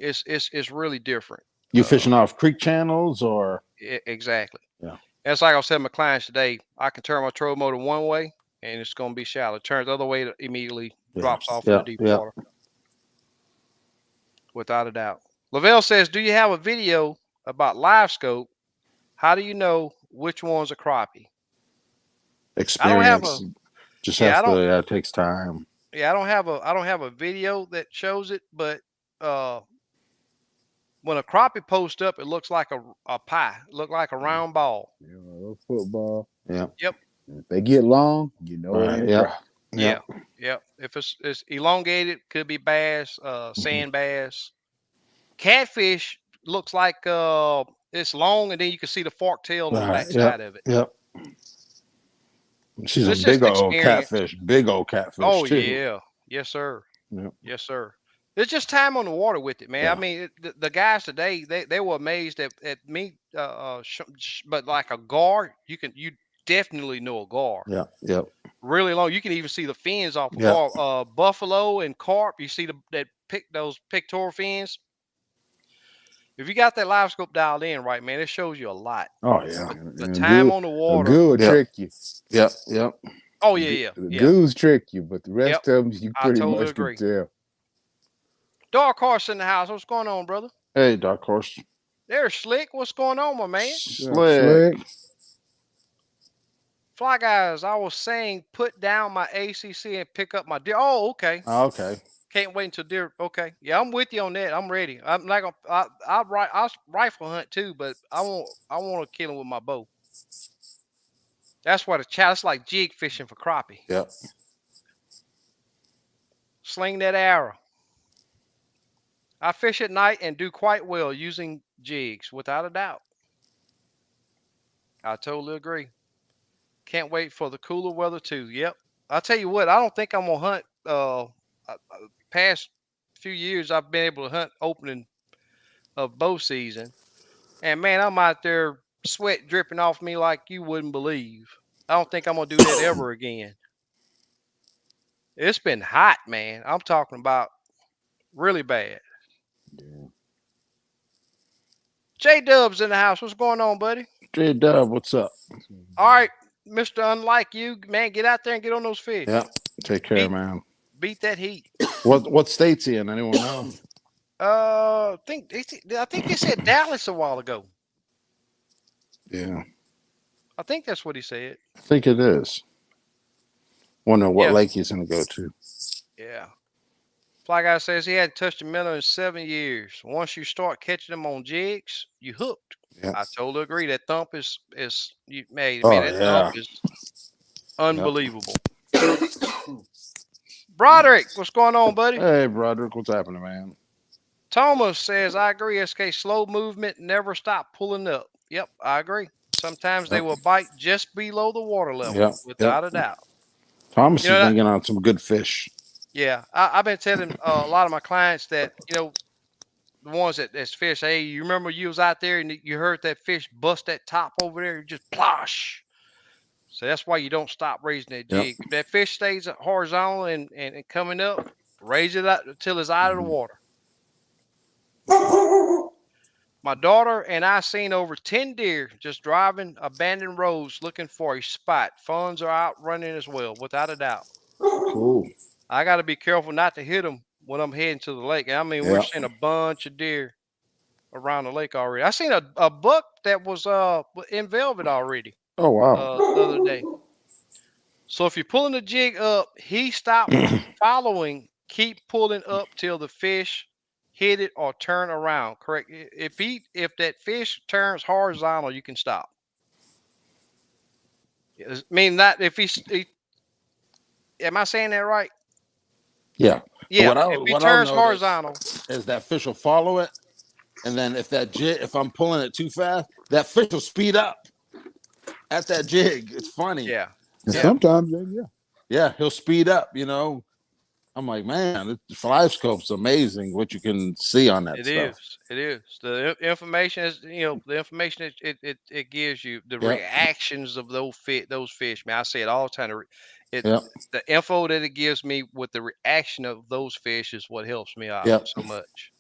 It's really different. You Uh, fishing off creek channels or exactly. yeah. That's like I was telling my clients today. I can turn my trolling motor one way, and it's going to be shallow. Turn the other way, it immediately Yeah. drops off Yeah. into deep Yeah. water, without a doubt. Lavelle says, "Do you have a video about live scope? How do you know which one's a crappie?" I don't have a Experience. Just yeah, has I don't to. Yeah, it takes time. yeah, I don't have a video that shows it, but uh when a crappie posts up, it looks like a pie. It look like a round ball. You know, those football. Yeah. Yep. If they get long, you know it Right. ain't a Yeah. crop. Yeah. Yeah. Yep. If it's elongated, could be bass, sand bass. Catfish looks like it's long, and then you can see the fork tail on the Right. back Yep. side of it. Yep. She's So a it's just big old experience. catfish. Big old catfish Oh too. yeah, yes sir, Yep. yes sir. It's just time on the water with it, man. I Yeah. mean, the guys today they were amazed at me, but like a gar, you definitely know a gar. Yeah. Yep. Really long. You can even see the fins off a Yeah. gar. Buffalo and carp. You see those pectoral fins. If you got that live scope dialed in right, man, it shows you a lot. Oh yeah. The And time good, on the a water. good will Yep. trick you. Yep. Yep. Oh yeah. The goose trick you, but the Yep. rest of them you I pretty totally much can agree. tell. Dark horse in the house. What's going on, brother? Hey, dark horse. There's Slick. What's going on, my man? Slick. Fly guys, I was saying put down my ACC and pick up my deer. Oh, okay. Okay. Can't wait until deer. Okay, yeah, I'm with you on that. I'm ready. I'm not gonna. I'll rifle hunt too, but I want to kill him with my bow. That's what a child. It's like jig fishing for crappie. Yep. Sling that arrow. I fish at night and do quite well using jigs, without a doubt. I totally agree. Can't wait for the cooler weather too. Yep. I'll tell you what. I don't think I'm gonna hunt. Past few years, I've been able to hunt opening of bow season, and man, I'm out there sweat dripping off me like you wouldn't believe. I don't think I'm gonna do that ever again. It's been hot, man. I'm talking about really bad. Yeah. J Dub's in the house. What's going on, buddy? J Dub, what's up? All right, Mister Unlike You, man, get out there and get on those fish. Yeah. Take care, Beat, man. beat that heat. What state's he in? Anyone know? I think they said Dallas a while ago. Yeah. I think that's what he said. I think it is. Wonder what Yeah. lake he's gonna go to. Yeah. Fly guy says he hadn't touched a minnow in 7 years. Once you start catching them on jigs, you hooked. Yeah. I totally agree. That thump is you made Oh, man. That yeah. thump is unbelievable. Broderick, what's going on, buddy? Hey, Broderick, what's happening, man? Thomas says I agree. SK slow movement, never stop pulling up. Yep, I agree. Sometimes they Yep. will bite just below the water level, Yep. without a doubt. Thomas You know has that- been getting on some good fish. Yeah, I've been telling a lot of my clients that the ones that's fish. Hey, you remember you was out there and you heard that fish bust that top over there, just plosh. So that's why you don't stop raising that Yep. jig. If that fish stays horizontal and coming up, raise it up until it's out of the water. My daughter and I seen over 10 deer just driving abandoned roads looking for a spot. Funds are out running as well, without a doubt. Cool. I got to be careful not to hit them when I'm heading to the lake. I mean, we're Yep. seeing a bunch of deer around the lake already. I seen a buck that was in velvet already Oh wow. the other day. So if you're pulling the jig up, he stopped following. Keep pulling up till the fish hit it, or turn around. Correct. If that fish turns horizontal, you can stop. I mean that if am I saying that right? Yeah. Yeah. If he What I'll turns notice horizontal, is that fish will follow it, and then if I'm pulling it too fast, that fish will speed up at that jig. It's funny. yeah, And yeah, sometimes, yeah. Yeah, he'll speed up. I'm like, man, the fly scope's amazing. What you can see on that it stuff. is. It is. Information is, the information it gives you, the Yep. reactions of those fish. Man, I say it all the time. It Yep. the info that it gives me with the reaction of those fish is what helps me out Yep. so much.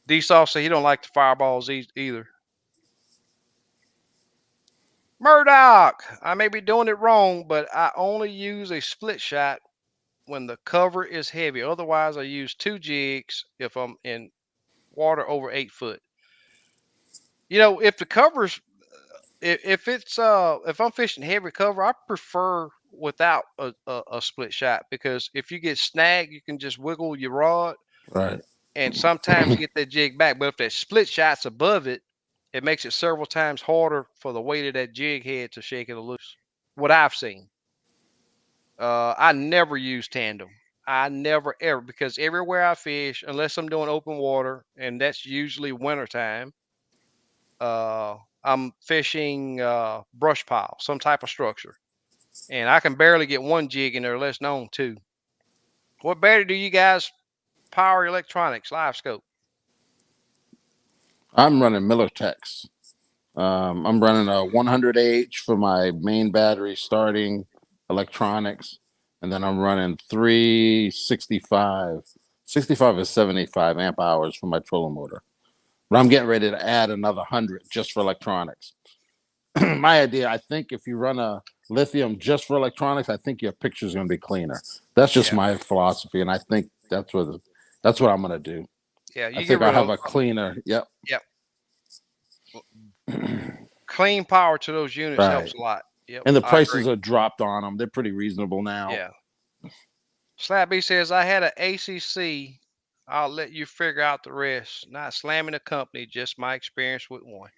D Saw said he don't like the fireballs either. Murdoch, I may be doing it wrong, but I only use a split shot when the cover is heavy. Otherwise, I use 2 jigs if I'm in water over 8 foot. If the cover's if I'm fishing heavy cover, I prefer without a split shot, because if you get snagged, you can just wiggle your rod Right. and sometimes get that jig back. But if that split shot's above it, it makes it several times harder for the weight of that jig head to shake it loose. What I've seen. I never use tandem. I never ever, because everywhere I fish, unless I'm doing open water, and that's usually wintertime, I'm fishing brush pile, some type of structure, and I can barely get one jig in there, less known two. What battery do you guys power electronics live scope? I'm running Miller Techs. I'm running a 100H for my main battery starting electronics, and then I'm running 365. 65 is 75 amp hours for my trolling motor. But I'm getting ready to add another 100 just for electronics. My idea, I think if you run a lithium just for electronics, I think your picture's going to be cleaner. That's just Yeah, my philosophy, and I think that's what I'm going to do. yeah, I you get think I'll rid have of a cleaner. Yep. yep. Clean power to those units Right. helps a lot. Yep, And the I agree. prices are dropped on them. They're pretty reasonable now. Yeah. Slap B says, I had an ACC. I'll let you figure out the rest. Not slamming the company, just my experience with one.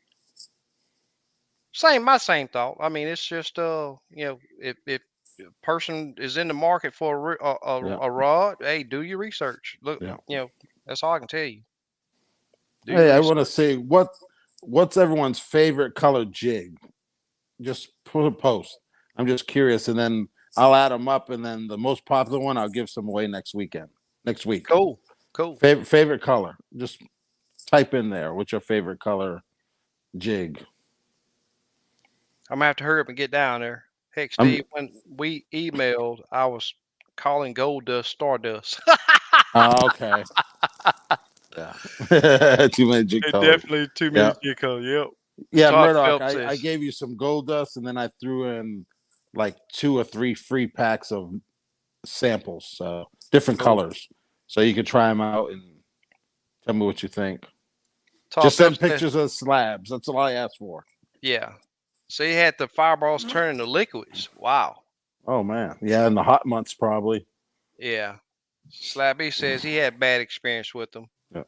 My same thought. I mean, it's just if a person is in the market for Yeah. a rod, hey, do your research. Look, Yeah. that's all I can tell you. Do your Hey, I want to research. say what's everyone's favorite color jig? Just put a post. I'm just curious, and then I'll add them up, and then the most popular one I'll give some away next week. Cool, cool. Favorite color. Just type in there. What's your favorite color jig? I'm gonna have to hurry up and get down there. Heck, I'm Steve, when we emailed, I was calling gold dust stardust. okay. Yeah. Too many jig It colors. definitely too Yeah. many Jicko. Yep. Yeah, Todd Murdoch, Phelps I says, gave you some gold dust, and then I threw in like 2 or 3 free packs of samples, different cool. colors, so you can try them out and tell me what you think. Todd Just send Phelps said, pictures of slabs. That's all I asked for. yeah. So he had the fireballs turn into liquids. Wow. Oh man, yeah, in the hot months probably. Yeah. Slabby says he had bad experience with them. Yeah.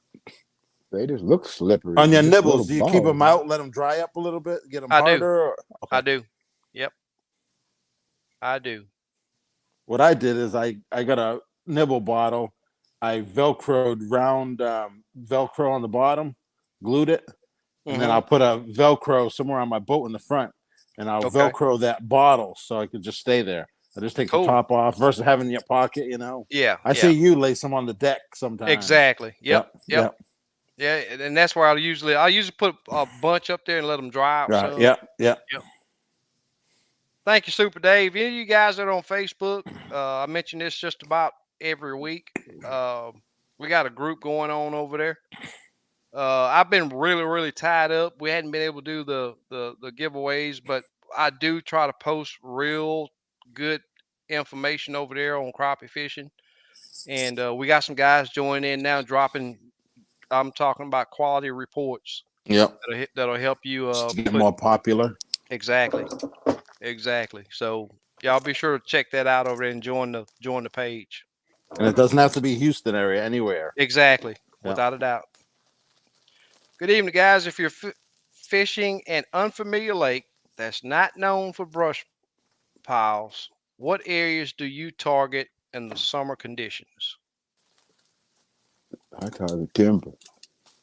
They just look slippery. On your Just little nibbles, do you keep balls. them out, let them dry up a little bit, get them I do. harder? I do. Yep. I do. What I did is I got a nibble bottle. I velcroed round velcro on the bottom, glued it, and then Mm-hmm. I'll put a velcro somewhere on my boat in the front, and I'll Okay. velcro that bottle so I could just stay there. I just take the Cool. top off versus having it in your pocket. Yeah. I Yeah. see you lay some on the deck sometimes. Exactly. Yep. Yep. Yeah. And that's where I usually put a bunch up there and let them dry out Right. some. Yep. Yep. Thank you, Super Dave. Any of you guys that are on Facebook, I mention this just about every week. We got a group going on over there. I've been really, really tied up. We hadn't been able to do the giveaways, but I do try to post real good information over there on crappie fishing. And we got some guys joining in now, dropping. I'm talking about quality reports Yep. that'll help you Get put more popular. exactly. Exactly. So y'all be sure to check that out over there and join the page. And it doesn't have to be Houston area, anywhere. Exactly, Yeah. without a doubt. Good evening, guys. If you're fishing an unfamiliar lake that's not known for brush piles, what areas do you target in the summer conditions? I target timber.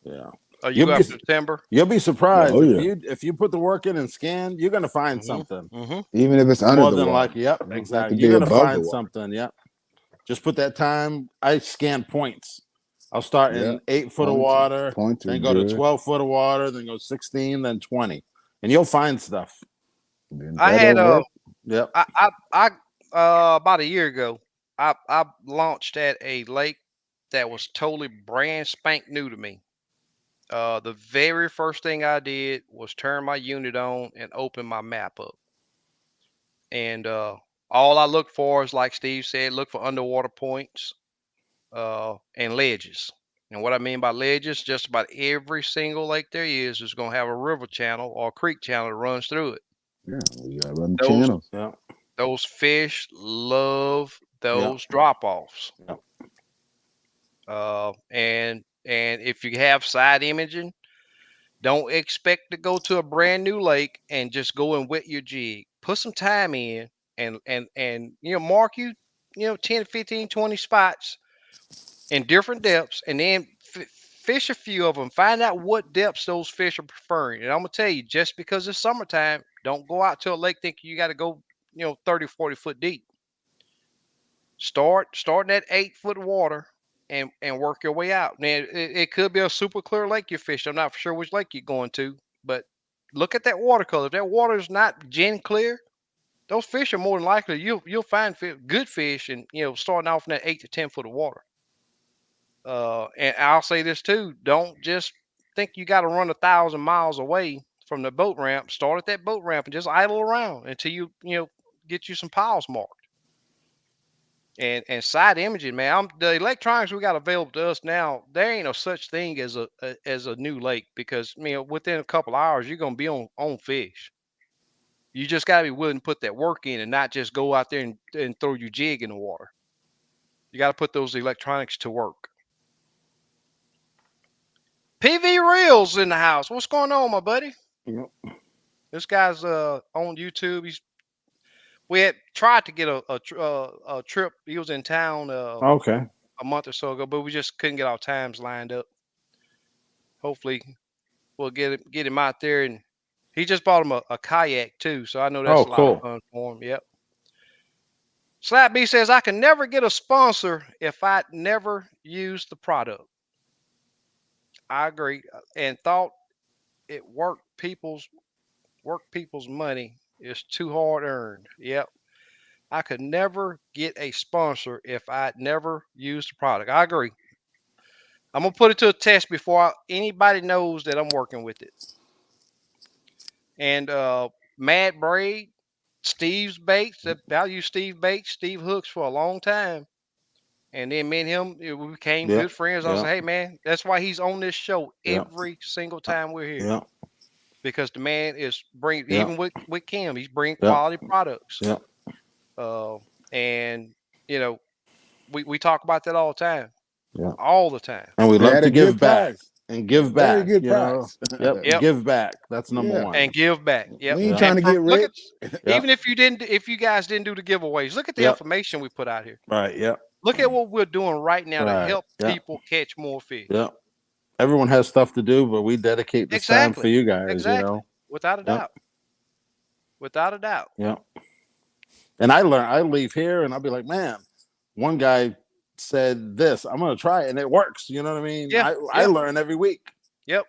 Yeah. Are you You'll go be after timber? you'll be surprised Oh yeah. if you put the work in and scan, you're gonna find something. Mm-hmm. Even if it's under More the than water. likely, yep, It don't have to exactly. You're be gonna above the find water. something. Yep. Just put that time. I scan points. I'll start Yeah. in 8 foot of Points. water, Points are then go to good. 12 foot of water, then go 16, then 20, and you'll find stuff. Then I had that'll work. Yep. I about a year ago, I launched at a lake that was totally brand spank new to me. The very first thing I did was turn my unit on and open my map up. And all I look for is, like Steve said, look for underwater points and ledges. And what I mean by ledges, just about every single lake there is going to have a river channel or a creek channel that runs through it. Yeah, we got run Those channels. Yep. those fish love Yep. those drop offs. Yep. And if you have side imaging, don't expect to go to a brand new lake and just go and wet your jig. Put some time in and mark 10, 15, 20 spots in different depths, and then fish a few of them. Find out what depths those fish are preferring. And I'm gonna tell you, just because it's summertime, don't go out to a lake thinking you got to go 30, 40 foot deep. Starting at 8 foot water and work your way out. Now it could be a super clear lake you fished. I'm not for sure which lake you're going to, but look at that water color. If that water is not gin clear, those fish are more than likely you'll find good fish, and starting off in that 8 to 10 foot of water. And I'll say this too: don't just think you got to run 1,000 miles away from the boat ramp. Start at that boat ramp and just idle around until you get you some piles marked. And side imaging, man. The electronics we got available to us now, there ain't no such thing as a new lake, because within a couple hours you're gonna be on fish. You just gotta be willing to put that work in and not just go out there and throw your jig in the water. You gotta put those electronics to work. PV Reels in the house. What's going on, my buddy? Yep. This guy's on YouTube. We had tried to get a trip. He was in town Okay. a month or so ago, but we just couldn't get our times lined up. Hopefully, we'll get him out there, and he just bought him a kayak too. So I know that's Oh, a lot of cool. fun for him. Yep. Slap B says I can never get a sponsor if I never use the product. I agree, and thought it work people's money is too hard earned. Yep. I could never get a sponsor if I never used the product. I agree. I'm gonna put it to a test before anybody knows that I'm working with it. And Mad Braid, Steve's Baits. I used Steve Baits, Steve Hooks for a long time. And then me and him, we became Yep. good friends. I was Yep. like, hey man, that's why he's on this show Yep. every single time we're here. Yep. Because the man is bringing, Yep. even with Kim, he's bringing Yep. quality products. Yep. Uh, and you know, we talk about that all the time. Yep. All the time. And we love At to a good give back price. and give Very back. good price. Yep. Yep. Give back. That's number Yeah. one. And give back. Yep. We ain't Yeah. trying to get Look at, rich. Yep. even if you guys didn't do the giveaways, look at the Yep. information we put out here. Right. Yep. Look at what we're doing right now to Right. help Yep. people catch more fish. Yep. Everyone has stuff to do, but we dedicate this time for Exactly. you guys. Exactly. Without a Yep. doubt. Without a doubt. Yep. And I leave here and I'll be like, man, one guy said this. I'm gonna try it and it works. You know what I mean? Yeah. I learn every week. Yep.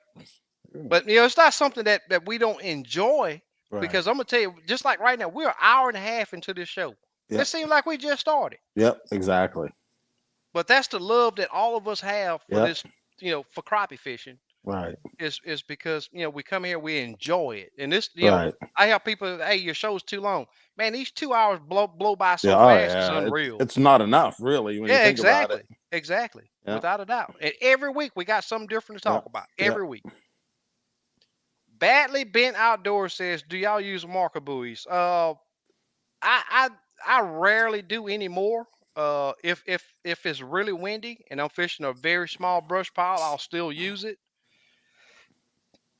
But it's not something that we don't enjoy, Right. because I'm gonna tell you, just like right now, we're an hour and a half into this show. Yep. It seems like we just started. Yep. Exactly. But that's the love that all of us have for Yep. this, for crappie fishing. Right. Is because we come here, we enjoy it. And this, Right. I have people, hey, your show's too long. Man, these 2 hours blow by so Yeah. fast, it's Yeah. unreal. It's not enough, really, when you Yeah, think about exactly. it. Exactly. Yeah. Without a doubt. And every week we got something different to Yeah. talk about. Yeah. Every week. Badly Bent Outdoors says, do y'all use marker buoys? I rarely do anymore. if it's really windy and I'm fishing a very small brush pile, I'll still use it,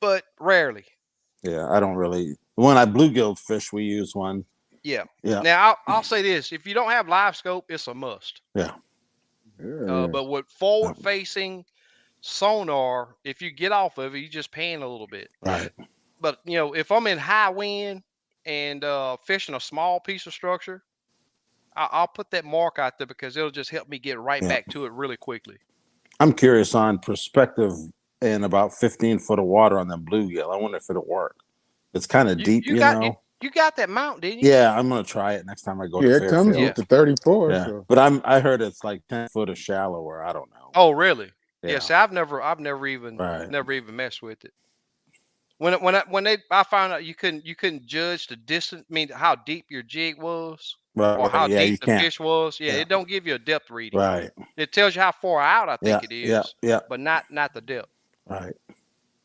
but rarely. Yeah, I don't really. When I bluegill fish, we use one. Yeah. Yeah, Now I'll say this: if you don't have live scope, it's a must. yeah, Yeah. But with forward facing sonar, if you get off of it, you just pan a little bit. right. But if I'm in high wind and fishing a small piece of structure, I'll put that mark out there because it'll just help me get right Yeah. back to it really quickly. I'm curious on perspective in about 15 foot of water on the bluegill. I wonder if it'll work. It's kind of deep, You got you got that mount, didn't you? Yeah, I'm gonna try it next time I go to Yeah, it comes Fairfield. with the 34. Yeah, So. but I heard it's like 10 foot of shallower. I don't know. Oh, really? Yeah. Yeah. See, I've never even messed with it. I found out you couldn't judge the distance, I mean how deep your jig was or how Yeah, you deep the can't. fish was. Yeah, Yeah. it don't give you a depth reading. Right. It tells you how far out I think it Yeah. is, Yeah. but not the depth. Right.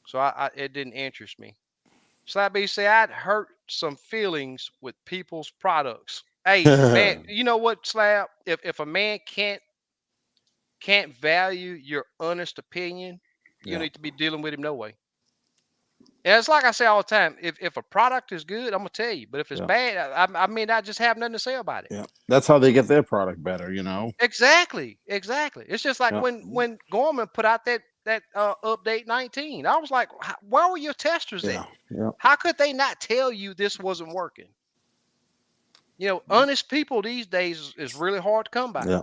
So it didn't interest me. Slab B say I'd hurt some feelings with people's products. Hey man, you know what, Slab? If a man can't value your honest opinion, you Yeah. need to be dealing with him no way. And it's like I say all the time: if a product is good, I'm gonna tell you. But if it's Yeah. bad, I mean, I just have nothing to say about it. Yeah. That's how they get their product better, you know. Exactly. It's just like Yeah. when Gorman put out that update 19. I was like, where were your testers Yeah. at? Yeah. How could they not tell you this wasn't working? Honest people these days is really hard to come by. Yeah.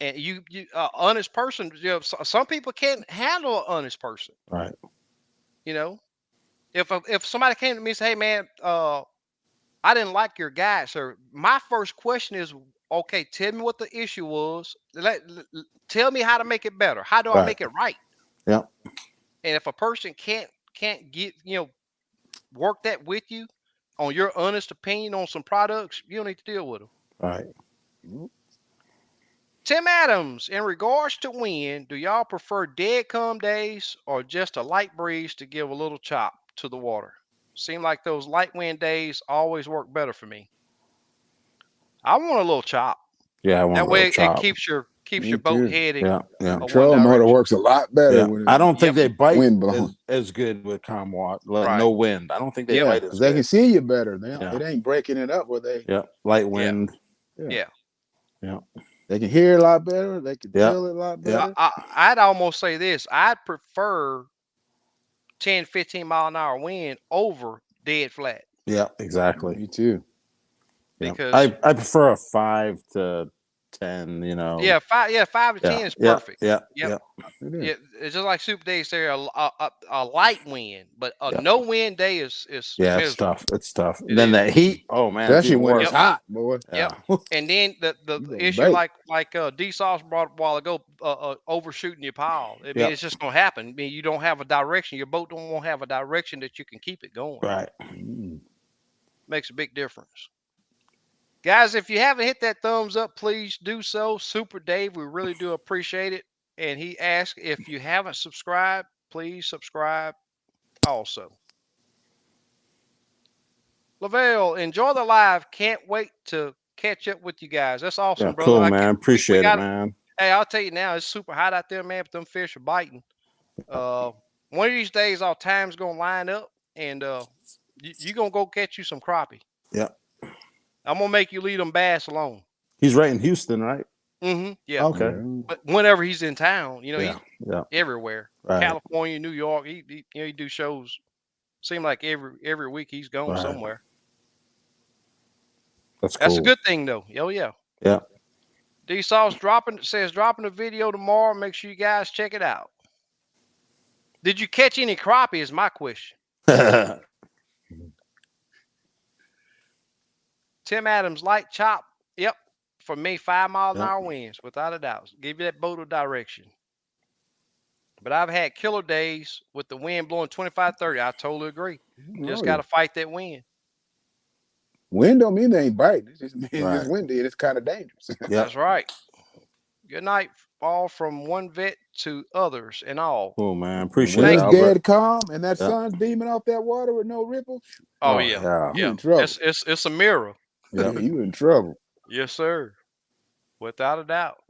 And you honest person, some people can't handle an honest person. Right. If somebody came to me and say, "Hey man, I didn't like your guide, sir," my first question is, "Okay, tell me what the issue was. Tell me how to make it better. How do I Right. make it right?" Yeah. And if a person can't get work that with you on your honest opinion on some products, you don't need to deal with them. Right. Tim Adams, in regards to wind, do y'all prefer dead calm days or just a light breeze to give a little chop to the water? Seem like those light wind days always work better for me. I want a little chop. Yeah. I want That a little way it chop. keeps your Me boat too. heading Yeah. Yeah. a one Control motor direction. works a lot better Yeah. when I don't think they bite wind blowing. as good with calm water, like Right. no wind. I don't think they Yeah, bite as because they good. can see you better. Yeah. It ain't breaking it up where they. Yeah. Light wind. Yeah. Yeah. They can hear a lot better. They can Yeah. feel it a lot Yeah. better. I'd almost say this. I'd prefer 10, 15 mile an hour wind over dead flat. Yeah. Exactly. Me too. Yeah. Because I prefer a 5 to 10. You know. yeah, 5 to 10 is perfect. Yeah. Yep. Yeah. Yeah, it's just like Super Day say a light wind, but a Yeah. no wind day is Yeah. It's miserable. tough. It's tough. It Then is. that heat. Oh man. Especially when it's Yep. hot, boy. Yeah. And then the You gonna issue bake. like D Sauce brought up a while ago, overshooting your pile. I mean, Yep. it's just gonna happen. I mean, you don't have a direction. Your boat won't have a direction that you can keep it going. Right. Makes a big difference. Guys, if you haven't hit that thumbs up, please do so. Super Dave, we really do appreciate it. And he asked if you haven't subscribed, please subscribe also. Lavelle, enjoy the live. Can't wait to catch up with you guys. That's awesome, Yeah. brother. Cool, man. Appreciate it, got man. Hey, I'll tell you now, it's super hot out there, man, but them fish are biting. One of these days, our time's going to line up, and you're going to go catch you some crappie. Yeah. I'm going to make you leave them bass alone. He's right in Houston, right? Mm-hmm. Yeah. Okay. Yeah. But whenever he's in town, Yeah. he's everywhere. Right. California, New York. He do shows. Seem like every week he's going Right. somewhere. That's cool. That's a good thing, though. Oh, yeah. Yeah. D Sauce dropping a video tomorrow. Make sure you guys check it out. Did you catch any crappie? Is my question. Tim Adams, light chop. Yep. For me, 5 mile an hour winds, without a doubt. Give you that boat a direction. But I've had killer days with the wind blowing 25, 30. I totally agree. Just got to fight that wind. Wind don't mean they ain't biting. It just means Right. it's windy and it's kind of dangerous. That's right. Good night, all from one vet to others and all. Cool, man. Appreciate When it, it's Albert. dead calm and that sun's beaming off that water with no ripple, Oh, yeah. you in trouble. It's a mirror. Yeah, you in trouble. Yes, sir. Without a doubt.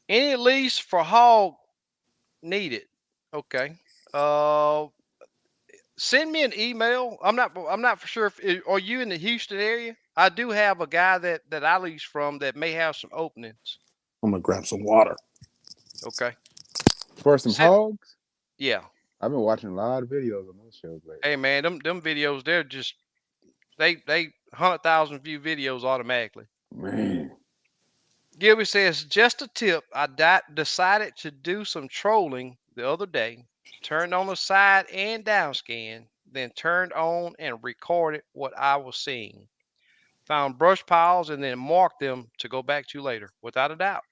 Any lease for hog needed? Okay. Send me an email. I'm not for sure if are you in the Houston area? I do have a guy that I lease from that may have some openings. I'm gonna grab some water. Okay. For some Send, hogs, yeah. I've been watching a lot of videos on those shows lately. Hey man, them videos they're just they 100,000 view videos automatically. Man, Gilby says, just a tip. I decided to do some trolling the other day. Turned on the side and down scan, then turned on and recorded what I was seeing. Found brush piles and then marked them to go back to later, without a doubt.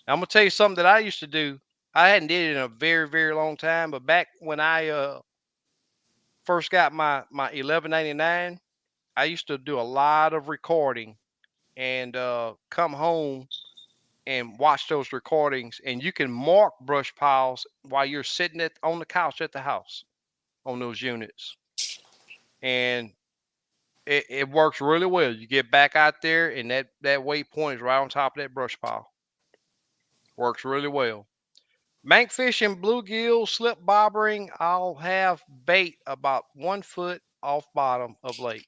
Now, I'm gonna tell you something that I used to do. I hadn't did it in a very, very long time, but back when I first got my 1199, I used to do a lot of recording and come home and watch those recordings, and you can mark brush piles while you're sitting on the couch at the house on those units, and it works really well. You get back out there, and that waypoint is right on top of that brush pile. Works really well. Mank fishing, bluegill, slip bobbering. I'll have bait about 1 foot off bottom of lake.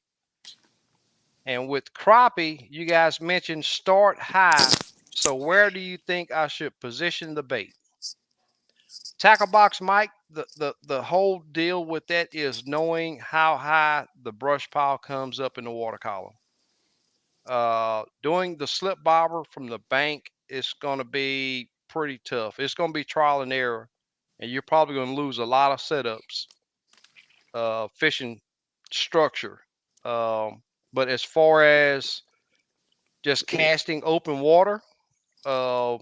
And with crappie, you guys mentioned start high. So where do you think I should position the bait? Tackle box, Mike. The whole deal with that is knowing how high the brush pile comes up in the water column. Doing the slip bobber from the bank is going to be pretty tough. It's going to be trial and error, and you're probably going to lose a lot of setups, fishing structure. But as far as just casting open water, I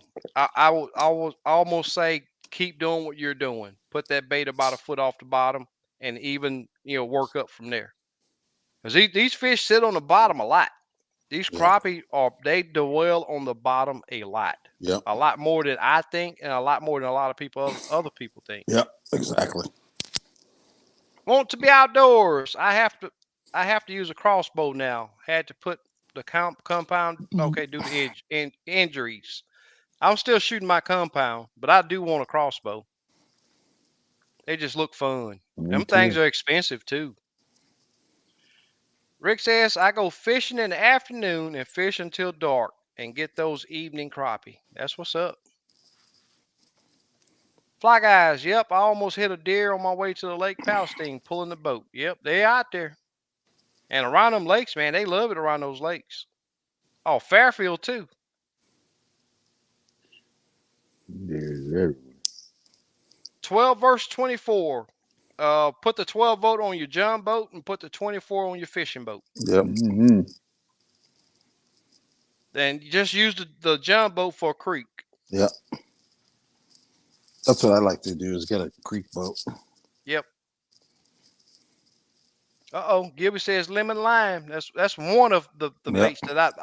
would almost say keep doing what you're doing. Put that bait about a foot off the bottom, and even work up from there. Because these fish sit on the bottom a lot. These crappie they dwell on the bottom a lot. Yep. A lot more than I think, and a lot more than a lot of other people think. Yep. Exactly. Want to be outdoors. I have to use a crossbow now. Had to put the compound. Okay, due to injuries. I'm still shooting my compound, but I do want a crossbow. They just look fun. Them things are expensive too. Rick says I go fishing in the afternoon and fish until dark and get those evening crappie. That's what's up. Fly guys, yep, I almost hit a deer on my way to the Lake Palestine pulling the boat. Yep, they're out there. And around them lakes, man, they love it around those lakes. Oh, Fairfield too. there's everywhere. 12 verse 24. Put the 12 volt on your John boat and put the 24 on your fishing boat. Yep. Mm-hmm. Then you just use the John boat for a creek. Yep. That's what I like to do is get a creek boat. Yep. Gilby says lemon lime. That's one of the baits that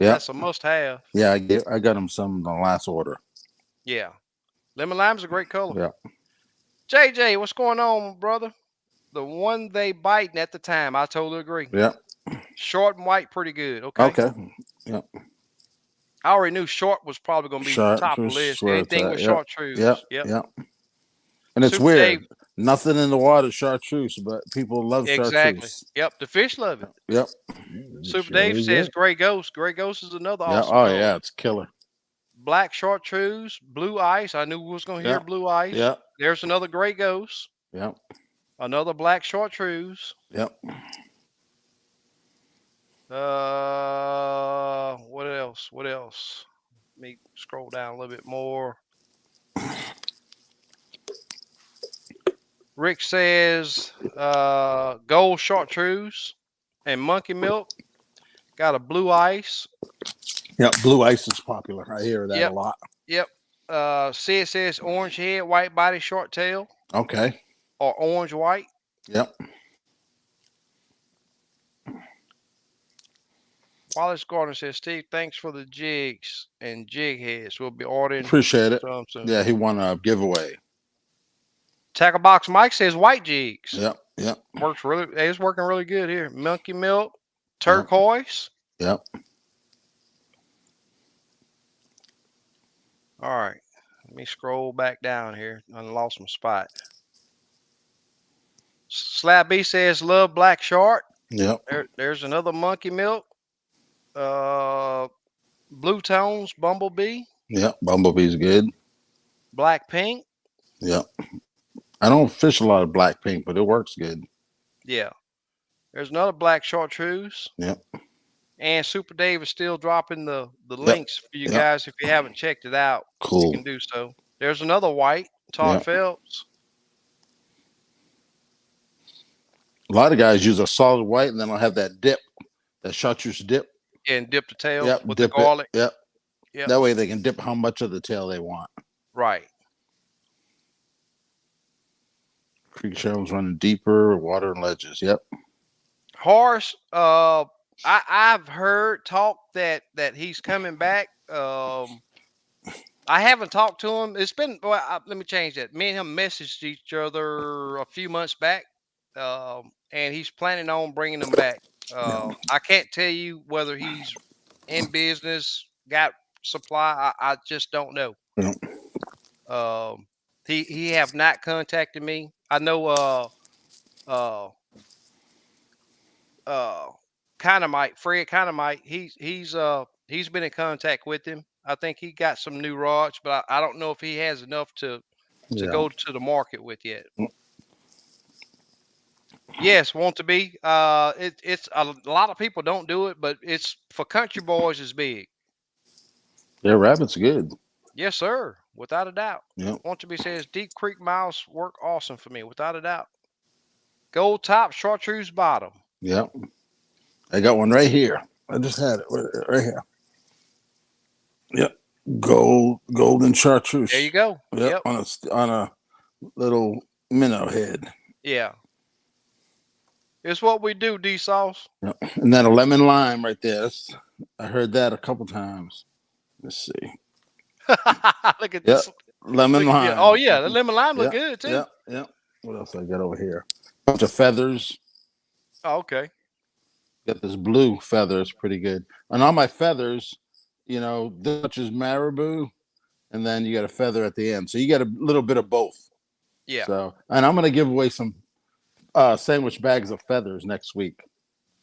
that's a must have. Yeah, I got them some in the last order. Yeah. Lemon lime's a great color. Yeah. JJ, what's going on, brother? The one they biting at the time. I totally agree. Yeah. Short and white, pretty good. Okay. Okay. Yep. I already knew short was probably going to be top of the list. Anything with chartreuse. Yep. And it's Super weird. Dave, Nothing in the water chartreuse, but people love chartreuse. Yep. The fish love it. Yep. Super Dave says gray ghost. Gray ghost is another Yeah. awesome. Oh color. yeah, it's killer. Black chartreuse, blue ice. I knew we was going to hear blue ice. Yeah. There's another gray ghost. Yep. Another black chartreuse. Yep. What else? What else? Let me scroll down a little bit more. Rick says gold chartreuse and monkey milk. Got a blue ice. Yep. Blue ice is popular. I hear that a lot. Yep. Sid says orange head, white body, short tail. Okay. Or orange white. Yep. Wallace Gardner says, Steve, thanks for the jigs and jig heads. We'll be ordering. Appreciate it. Soon. Yeah, he won a giveaway. Tackle Box Mike says white jigs. Yep. Yep. It's working really good here. Monkey milk, turquoise. Yep. All right. Let me scroll back down here. I lost my spot. Slab B says love black shark. Yep. There's another monkey milk. Uh, blue tones bumblebee. Yep. Bumblebee's good. Black pink. Yep. I don't fish a lot of black pink, but it works good. Yeah. There's another black chartreuse. Yep. And Super Dave is still dropping the Yep. links for you Yep. guys. If you haven't checked it out, you Cool. can do so. There's another white, Todd Yep. Phelps. A lot of guys use a solid white and then they'll have that dip, that chartreuse dip. And dip the tail Yep. with Dip the garlic. it. Yep. Yep. That way they can dip how much of the tail they want. Right. Creek shells running deeper, water and ledges. Yep. Horace, I've heard talk that he's coming back. I haven't talked to him. It's been let me change that. Me and him messaged each other a few months back, and he's planning on bringing them back. I can't tell you whether he's in business, got supply. I just don't know. Yep. He have not contacted me. I know. Fred Kinda he's been in contact with him. I think he got some new rods, but I don't know if he has enough to Yeah. go to the market with yet. Yes, want to be. It's a lot of people don't do it, but it's for country boys is big. Yeah, rabbit's good. Yes, sir, without a doubt. Yep. Want to be says Deep Creek miles work awesome for me, without a doubt. Gold top, chartreuse bottom. Yep. I got one right here. I just had it right here. Yep. Golden chartreuse. There you go. Yep. On a little minnow head. Yeah. It's what we do, D Sauce. Yep. And then a lemon lime right there. I heard that a couple times. Let's see. Look at Yep. this. Lemon lime. Yeah. Oh yeah, the lemon lime look good too. Yep. Yep. What else I got over here? Bunch of feathers. Oh, okay. Got this blue feather. It's pretty good. And all my feathers, this much is marabou, and then you got a feather at the end. So you get a little bit of both. Yeah. So, and I'm gonna give away some sandwich bags of feathers next week.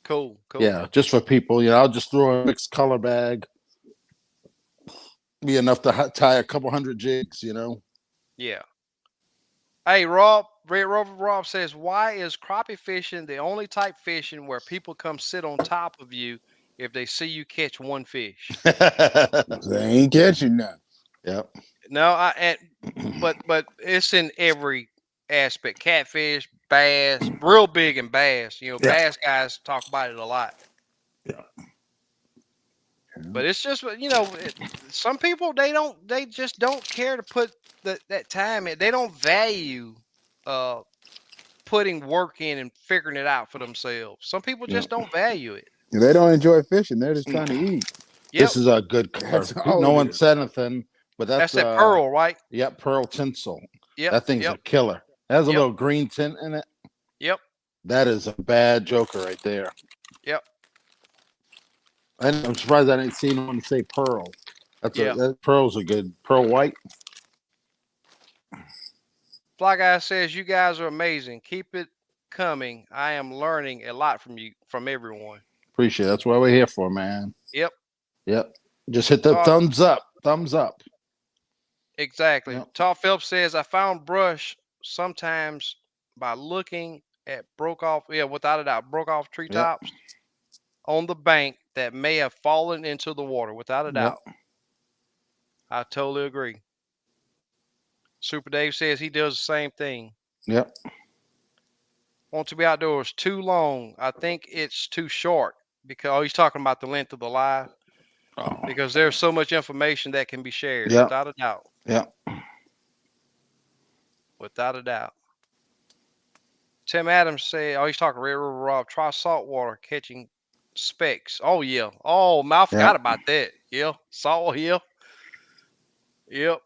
Cool. Yeah, just for people. I'll just throw a mixed color bag. Be enough to tie a couple hundred jigs. Yeah. Hey, Red Rover Rob says, why is crappie fishing the only type fishing where people come sit on top of you if they see you catch one fish? They ain't catching none. Yep. No, but it's in every aspect. Catfish, bass, real big in bass. Bass guys talk about it a lot. Yeah. But it's just some people they just don't care to put that time in. They don't value putting work in and figuring it out for themselves. Some people just don't value it. They don't enjoy fishing. They're just trying to eat. Yep. This is a good color. That's all No it one is. said anything, but That's that pearl, right? Yep, pearl tinsel. Yep. That thing's a killer. It has a little green tint in it. Yep. That is a bad joker right there. Yep. And I'm surprised I didn't see anyone say pearl. That pearl's a good pearl white. Fly Guy says, you guys are amazing. Keep it coming. I am learning a lot from everyone. Appreciate it. That's what we're here for, man. Yep. Yep. Just hit the thumbs up. Thumbs up. Exactly. Yep. Todd Phelps says, I found brush sometimes by looking at without a doubt, broke off treetops on the bank that may have fallen into the water, without a doubt. I totally agree. Super Dave says he does the same thing. Yep. Want to be outdoors too long. I think it's too short because he's talking about the length of the live. Oh. Because there's so much information that can be shared, without a doubt. Yep. Without a doubt. Tim Adams said, he's talking Red River Rob, try saltwater catching specks. Oh, yeah. Oh, man, I forgot about that. Yeah. Salt, yeah. Yep.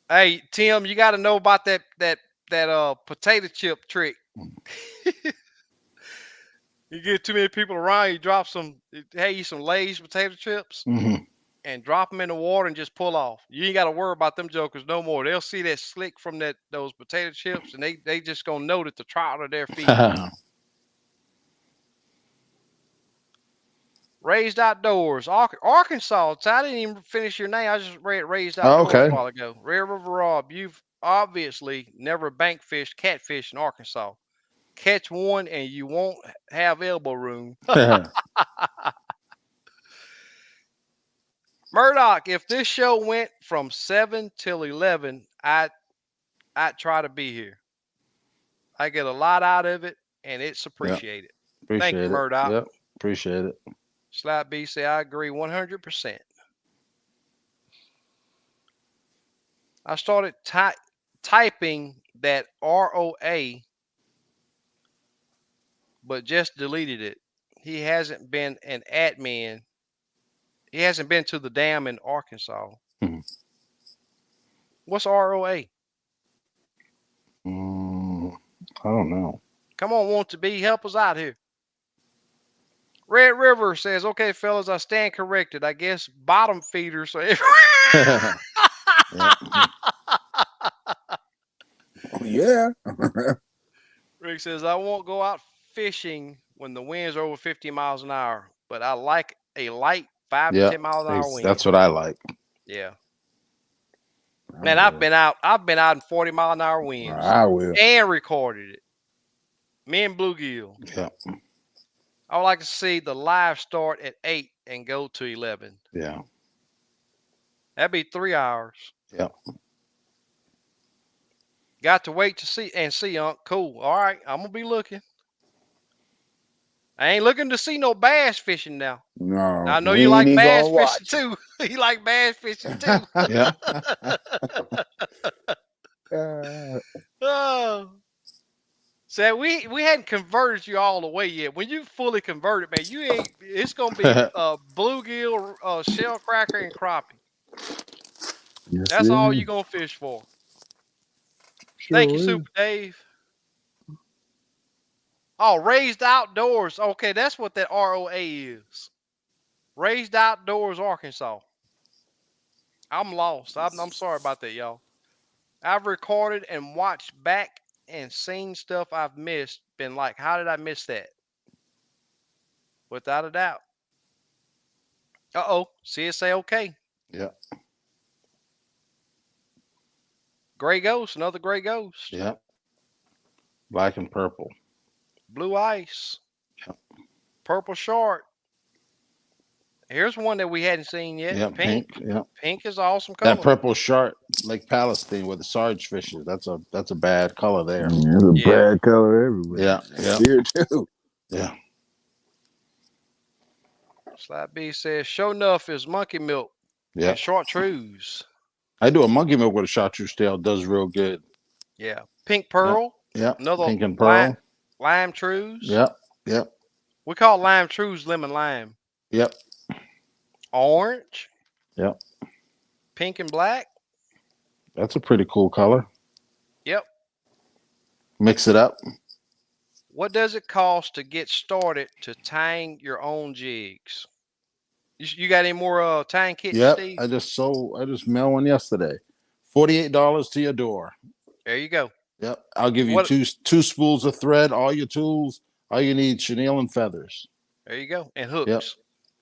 Hey, Tim, you got to know about that potato chip trick. You get too many people around, you drop some Lay's potato chips, Mm-hmm. and drop them in the water and just pull off. You ain't got to worry about them jokers no more. They'll see that slick from those potato chips, and they just gonna know that the trout are there feeding. Raised Outdoors, Arkansas. I didn't even finish your name. I just read Raised Outdoors okay. a while ago. Red River Rob, you've obviously never bank fished catfish in Arkansas. Catch one and you won't have elbow room. Murdoch, if this show went from 7 till 11, I'd try to be here. I get a lot out of it, and it's appreciated. Appreciate Thank you, it. Murdoch. Yep. Appreciate it. Slap B say I agree 100%. I started typing that ROA, but just deleted it. He hasn't been an admin. He hasn't been to the dam in Arkansas. Mhm. What's ROA? I don't know. Come on, want to be, help us out here. Red River says, okay, fellas, I stand corrected. I guess bottom feeders. So Yeah. Rick says, I won't go out fishing when the winds are over 50 miles an hour, but I like a light 5 to 10 miles an hour wind. That's what I like. Yeah. Man, I've been out in 40-mile-an-hour winds. I will. And recorded it. Me and Bluegill. Yeah. I would like to see the live start at 8 and go to 11. Yeah. That'd be 3 hours. Yeah. Got to wait to see, Unc. Cool. All right, I'm gonna be looking. I ain't looking to see no bass fishing now. No. I know you like bass fishing too. You like bass fishing too. Yeah. Oh. So we hadn't converted you all the way yet. When you fully converted, man, you ain't. It's gonna be bluegill, shell cracker, and crappie. Yes, That's all you gonna fish for. Sure Thank you, is. Super Dave. Oh, Raised Outdoors. Okay, that's what that ROA is. Raised Outdoors, Arkansas. I'm lost. I'm sorry about that, y'all. I've recorded and watched back and seen stuff I've missed. Been like, how did I miss that? Without a doubt. Uh-oh. CSA okay. Yeah. Gray Ghost, another Gray Ghost. Yeah. Black and purple. Blue Ice. Yep. Purple Shark. Here's one that we hadn't seen yet. Yeah. Pink. Yeah. Pink is awesome color. That purple shark, Lake Palestine, where the Sarge fishes. That's a bad color there. There's a bad color everywhere. Yeah. Yeah. Here too. Yeah. Slap B says, show enough is monkey milk. Yeah. And chartreuse. I do a monkey milk with a chartreuse tail. Does real good. Yeah. Pink Pearl. Yeah. Another pink and pearl. Lime Trues. Yep. Yep. We call lime trues lemon lime. Yep. Orange. Yep. Pink and black. That's a pretty cool color. Yep. Mix it up. What does it cost to get started to tying your own jigs? You got any more tying kits, Yep. Steve? I just mailed one yesterday. $48 to your door. There you go. Yep. I'll give you two spools of thread, all your tools. All you need, chenille and feathers. There you go. And hooks.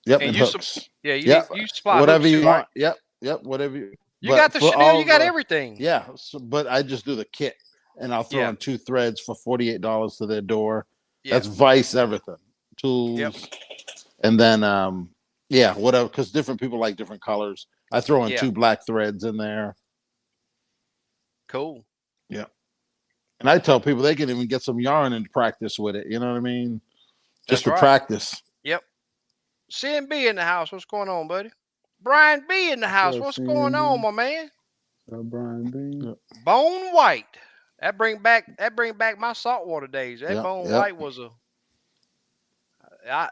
Yep. And And you hooks. you supply whatever hooks you too, want. right? Yep. Yep. Whatever you. You got the chenille. You got everything. Yeah. So, but I just do the kit, and I'll throw in 2 threads for $48 to their door. Yeah. That's vice everything. Tools. Yep. And then whatever, because different people like different colors. I throw in 2 black threads in there. Cool. Yeah. And I tell people they can even get some yarn and practice with it. You know what I mean? Just to practice. Yep. CNB in the house. What's going on, buddy? Brian B in the house. What's going on, my man? Brian B. Bone White. That bring back my saltwater days. That Bone White was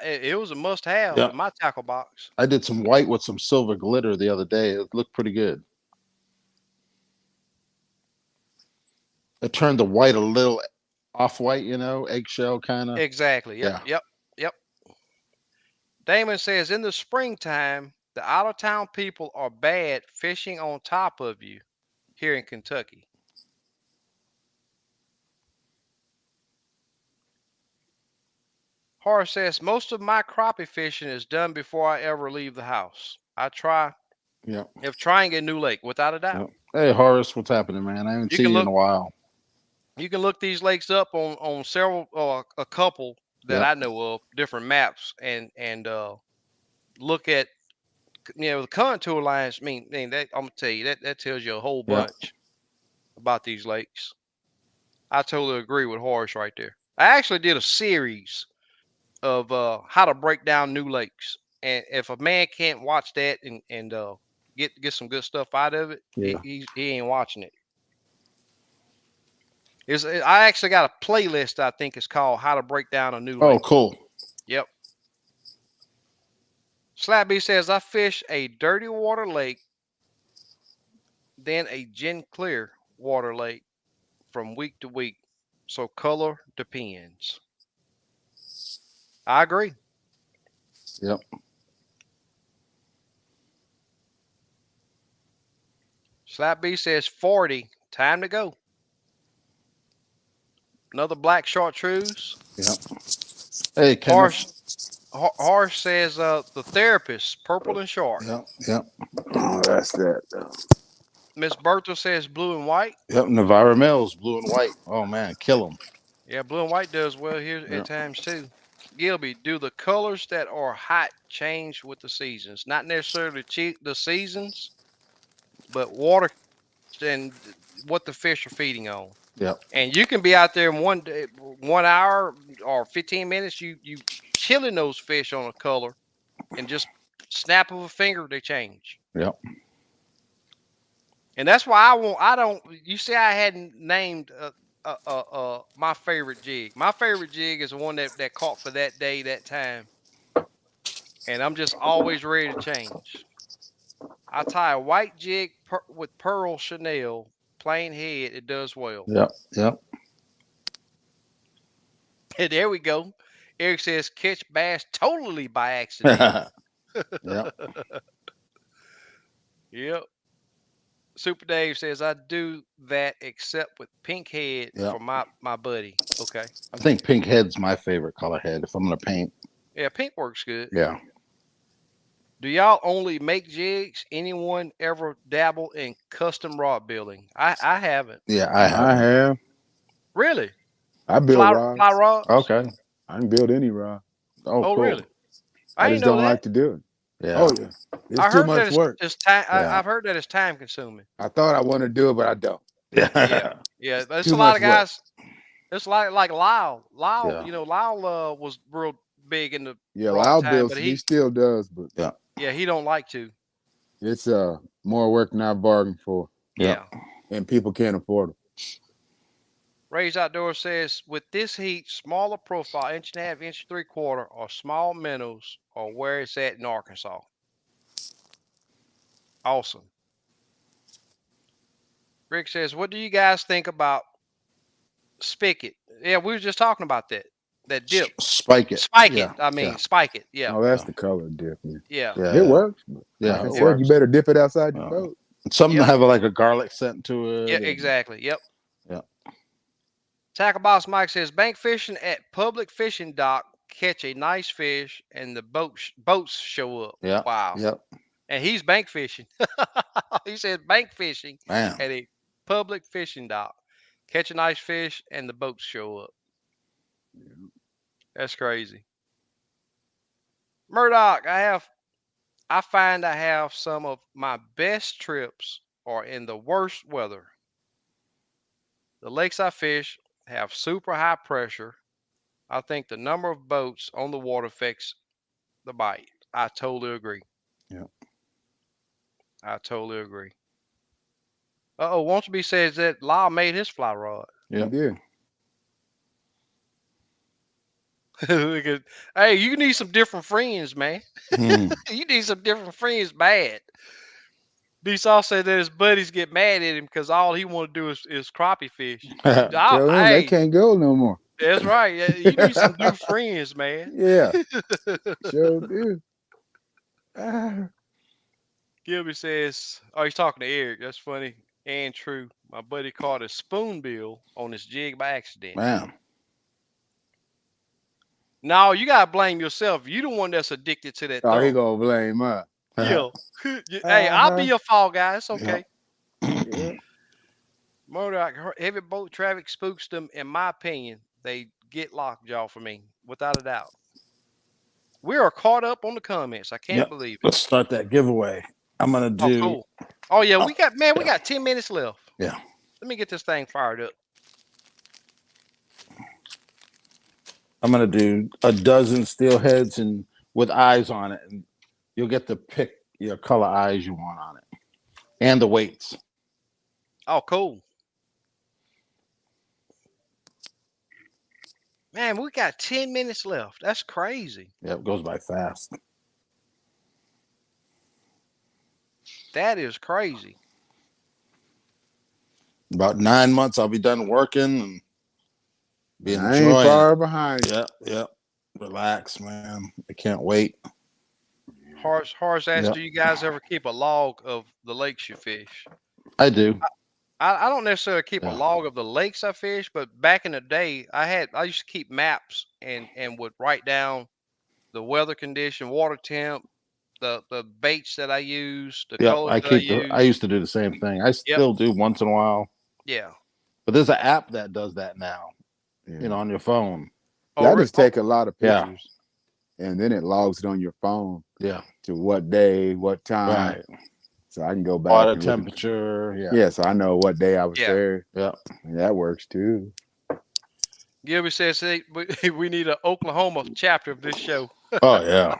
it was a must-have in my tackle box. I did some white with some silver glitter the other day. It looked pretty good. It turned the white a little off-white, eggshell kind of. Exactly. Yep. Damon says in the springtime, The out of town people are bad fishing on top of you here in Kentucky. Horace says, most of my crappie fishing is done before I ever leave the house. I try, Yep. if trying a new lake, without a doubt. Yep. Hey Horace, what's happening, man? I haven't You seen can you in look a while. you can look these lakes up on several a couple that Yep. I know of, different maps, and look at the contour lines. I mean that I'm gonna tell you that tells you a whole Yep. bunch about these lakes. I totally agree with Horace right there. I actually did a series of how to break down new lakes, and if a man can't watch that and get some good stuff out of it, Yeah. he ain't watching it. I actually got a playlist I think it's called "How to Break Down a New Oh, Lake." cool. Yep. Slabby says I fish a dirty water lake, then a gin clear water lake from week to week. So color depends. I agree. Yep. Slap B says 40. Time to go. Another black chartreuse. Yep. Hey, Harsh Kenneth. Harsh says the therapist, purple and shark. Yep. Yep. Oh, that's that. Miss Bertha says blue and white. Yep. Navarra Mills, blue and white. Oh man, kill them. Yeah, blue and white does well here at Yep. times too. Gilby, do the colors that are hot change with the seasons? Not necessarily the seasons, but water and what the fish are feeding on. Yep. And you can be out there in 1 hour or 15 minutes. You chilling those fish on a color, and just snap of a finger they change. Yep. And that's why I don't. You see, I hadn't named my favorite jig. My favorite jig is the one that caught for that day, that time, and I'm just always ready to change. I tie a white jig with pearl chenille, plain head. It does well. Yep. Yep. And there we go. Eric says catch bass totally by accident. Yep. Yep. Super Dave says I do that except with pink head Yep. for my buddy. Okay. I think pink head's my favorite color head if I'm gonna paint. Yeah, pink works good. Yeah. Do y'all only make jigs? Anyone ever dabble in custom rod building? I haven't. Yeah, I I have. have. Really? I build rods. Fly rods? Okay. I can build any rod. Oh, Oh, cool. really? I I just didn't know don't that. like to do it. Yeah. Oh yeah, it's I too heard much that work. it's time. Yeah. I've heard that it's time consuming. I thought I wanted to do it, but I don't. Yeah. Yeah. There's Too a lot much of work. guys. It's like Lyle. Yeah. Lyle was real big in the Yeah, rod Lyle time, builds. but He still does, but he don't like to. it's more work than I bargained for, Yeah. and people can't afford it. Raised Outdoors says, with this heat, smaller profile, 1.5 inch, 3/4, or small minnows, or where it's at in Arkansas. Awesome. Rick says, what do you guys think about spigot? Yeah, we were just talking about that. That dip. Spike it. Spike Yeah. it. I mean, spike it. Yeah. Oh, that's the color difference. Yeah. Yeah. It works. But Yeah, like I it said, works. you better dip it outside your Yeah. boat. Some Yep. have like a garlic scent to it. Yeah, and- exactly. Yep. Yeah. Tackle Boss Mike says, bank fishing at public fishing dock, catch a nice fish, and the boats show up. Yeah. Wow. Yep. And he's bank fishing. He said bank fishing Man. at a public fishing dock. Catch a nice fish and the boats show up. That's crazy. Murdoch, I find I have some of my best trips are in the worst weather. The lakes I fish have super high pressure. I think the number of boats on the water affects the bite. I totally agree. Yeah. I totally agree. Won't says that Lyle made his fly rod. Yeah. You did. Look at, hey, you need some different friends, man. Mhm. You need some different friends bad. D-Saw said that his buddies get mad at him because all he want to do is crappie fish. Tell them they Hey, can't go no more. that's right. You need some new friends, man. Yeah, sure do. Ah, Gilby says, oh, he's talking to Eric. That's funny and true. My buddy caught a spoonbill on his jig by accident. Man. No, you gotta blame yourself. You the one that's addicted to that Oh, he thumb. gonna blame us. Yeah. Hey, I'll be your fall guy. It's okay. Yeah. Motor heavy boat traffic spooks them. In my opinion, they get lockjaw for me, without a doubt. We are caught up on the comments. I can't Yep. believe it. Let's start that giveaway. I'm gonna Oh, do. cool. Oh yeah, Oh, we got 10 minutes left. Yeah. Let me get this thing fired up. I'm gonna do a dozen steel heads and with eyes on it, and you'll get to pick your color eyes you want on it, and the weights. Oh, cool. Man, we got 10 minutes left. That's crazy. Yeah, it goes by fast. That is crazy. About 9 months, I'll be done working and be I ain't enjoying far it. behind you. Yep. Relax, man. I can't wait. Horace asked, Yep. do you guys ever keep a log of the lakes you fish? I do. I don't necessarily keep a Yeah. log of the lakes I fish, but back in the day, I used to keep maps and would write down the weather condition, water temp, the baits that I use, the Yep. colors that I I use. used to do the same thing. I still do once in a while. Yeah. But there's an app that does that now. Yeah. You know, on your phone. Yeah, I just take a lot of Yeah. pictures, and then it logs it on your phone Yeah. to what day, what time, Right. so I can go back. Water and look at- temperature. Yeah. Yeah, so I know what day I was Yeah. there. Yeah. That works too. Gilby says, hey, we need an Oklahoma chapter of this show. Oh yeah.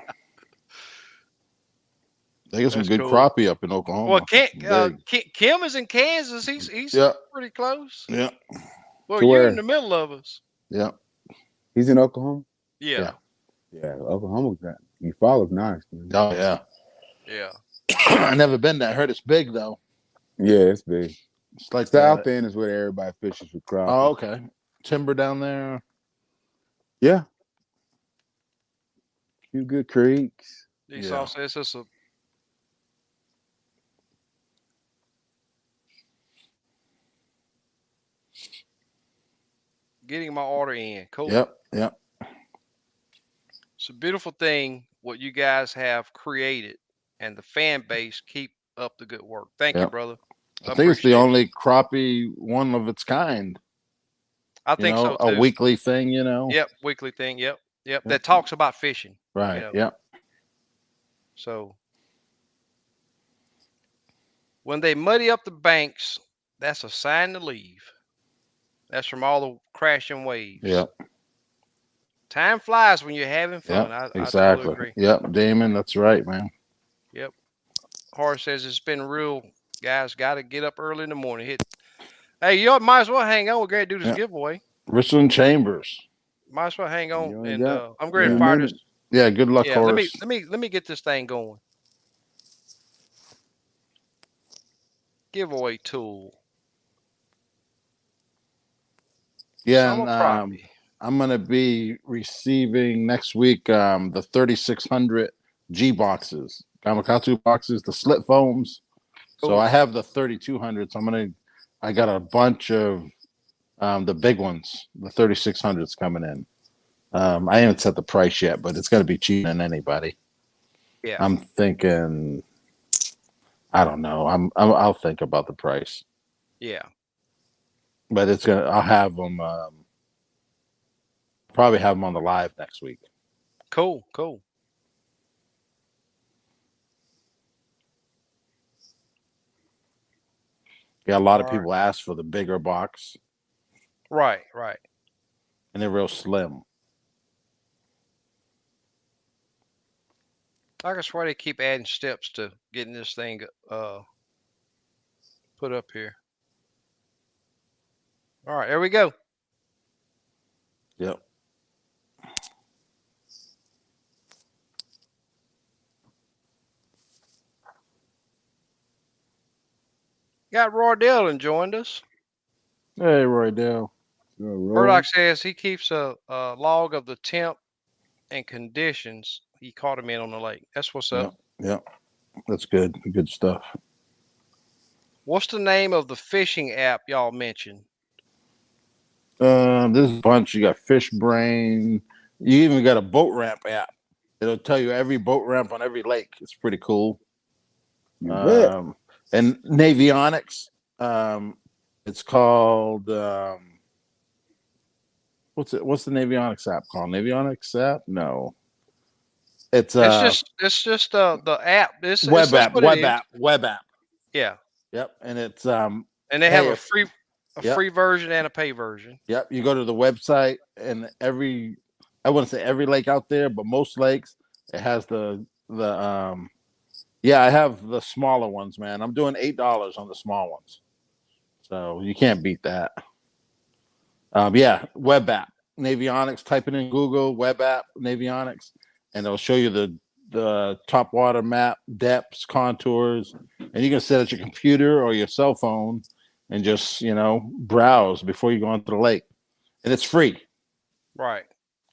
They get some That's good cool. crappie up in Oklahoma. Well, Kim is in Kansas. He's Yeah. pretty close. Yeah. Well, To you're where? in the middle of us. Yeah. He's in Oklahoma. Yeah. Yeah, Oklahoma. He follows nice. Man. Oh yeah. Yeah. I never been there. I heard it's big though. Yeah, it's big. It's like South End is where everybody fishes for crappie. Oh, okay. Timber down there. Yeah. Few good creeks. Esau says it's a getting my order in. Cool. Yep. It's a beautiful thing what you guys have created, and the fan base keep up the good work. Thank you, brother. I think it's the appreciate it. only crappie one of its kind. I think so too. A weekly thing, you know. Yep, weekly thing. Yep. That talks about fishing. Right. You know. Yep. So when they muddy up the banks, that's a sign to leave. That's from all the crashing waves. Yep. Time flies when you're having fun. Yep. I Exactly. totally agree. Yep, Damon, that's right, man. Yep. Horace says it's been real, guys. Got to get up early in the morning. Hey, you might as well hang on. We're going to do this giveaway. Richland Chambers. Might as well hang on, You only and got I'm going to fire this. Yeah, good luck, Yeah, Horace. let me get this thing going. Giveaway tool. Yeah, Summer and crappie. I'm gonna be receiving next week the 3600 G boxes, Gamakatsu boxes, the slit foams. So Cool. I have the 3200. So I got a bunch of the big ones, the 3600s coming in. I haven't set the price yet, but it's gonna be cheaper than anybody. Yeah. I'm thinking, I don't know. I'll think about the price, Yeah. but I'll have them. Probably have them on the live next week. Cool. Yeah, a lot of All right. people ask for the bigger box, Right. and they're real slim. I can swear they keep adding steps to getting this thing put up here. All right, there we go. Yep. Got Roy Dillon joined us. Hey, Roy Dale. Murdoch says he keeps a log of the temp and conditions he caught him in on the lake. That's what's up. Yep. That's good. Good stuff. What's the name of the fishing app y'all mentioned? There's a bunch. You got Fish Brain. You even got a boat ramp app. It'll tell you every boat ramp on every lake. It's pretty cool. You bet. And Navionics. It's called what's it? What's the Navionics app called? Navionics app? No, it's It's just the app. It's web just app. what it Web is. app. Web app. Yeah, Yep. And it's and they have hey, a if free yep, version and a pay version. yep. You go to the website, and I wouldn't say every lake out there, but most lakes, it has the yeah, I have the smaller ones, man. I'm doing $8 on the small ones, so you can't beat that. Yeah, web app Navionics. Type it in Google web app Navionics, and it'll show you the top water map, depths, contours, and you can set at your computer or your cell phone and just browse before you go onto the lake, and it's free. Right.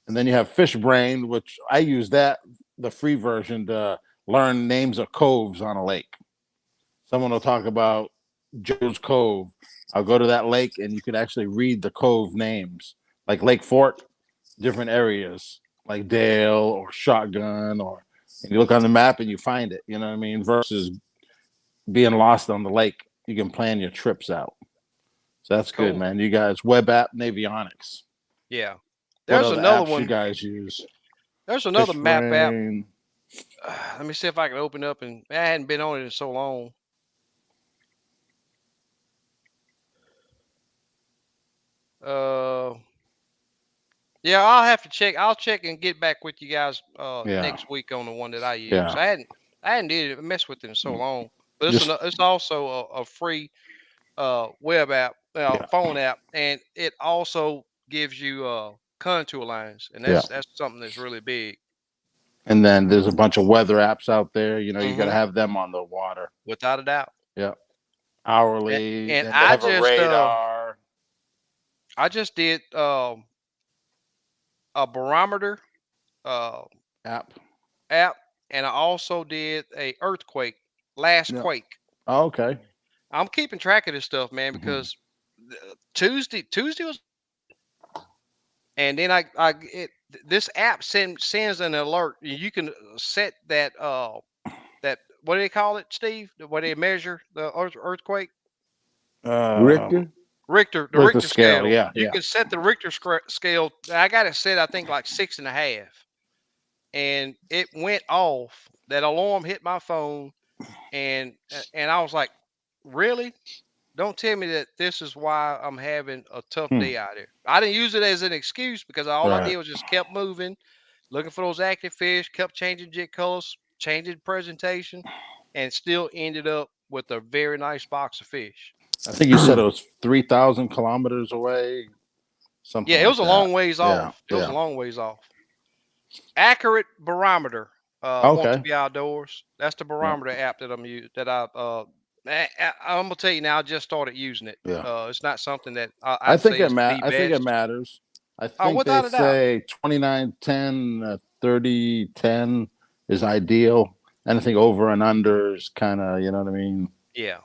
And then you have Fish Brain, which I use the free version to learn names of coves on a lake. Someone will talk about Joe's Cove. I'll go to that lake and you can actually read the cove names, like Lake Fork, different areas, like Dale or Shotgun, and you look on the map and you find it. You know what I mean? Versus being lost on the lake, you can plan your trips out. So that's good, Cool. man. You guys, web app Navionics. Yeah. What There's other another apps you one. guys use? There's another Fish map app. Brain. Let me see if I can open up, and I hadn't been on it in so long. Uh, yeah, I'll have to check. I'll check and get back with you guys Yeah, next week on the one that I use. yeah. I hadn't did it, messed with it in so long. But Just it's also a free web app, yeah, phone app, and it also gives you contour lines, and yeah. that's something that's really big. And then there's a bunch of weather apps out there. You got to Hmm. have them on the water. Without a doubt. Yeah, And, hourly. and Then they have a radar I just did a barometer uh, app. app, and I also did a earthquake last Yeah. quake. Oh, okay. I'm keeping track of this stuff, man, Mhm. because Tuesday was, and then this app sends an alert. You can set that what do they call it, Steve? What they measure the earthquake? Um, Richter. The with the Richter scale. scale. Yeah, You yeah. can set the Richter scale. I got it set, I think, like 6.5, and it went off. That alarm hit my phone, and I was like, really? Don't tell me that this is why I'm having a tough Hmm. day out here. I didn't use it as an excuse because all I Right. did was just kept moving, looking for those active fish, kept changing jig colors, changing presentation, and still ended up with a very nice box of fish. I think you said it was 3,000 kilometers away, something Yeah, it like was a that. long ways Yeah, off. It was a yeah. long ways off. Accurate barometer. Want to Okay. be outdoors. That's the Yeah, barometer app that I'm using. I'm gonna tell you now. I just started using it. yeah. It's not something that I I'd think say it is ma- the I think it best. matters. I Oh, think they without a doubt. say 2910, 3010 is ideal. Anything over and under is kind of, you know what I mean? Yeah.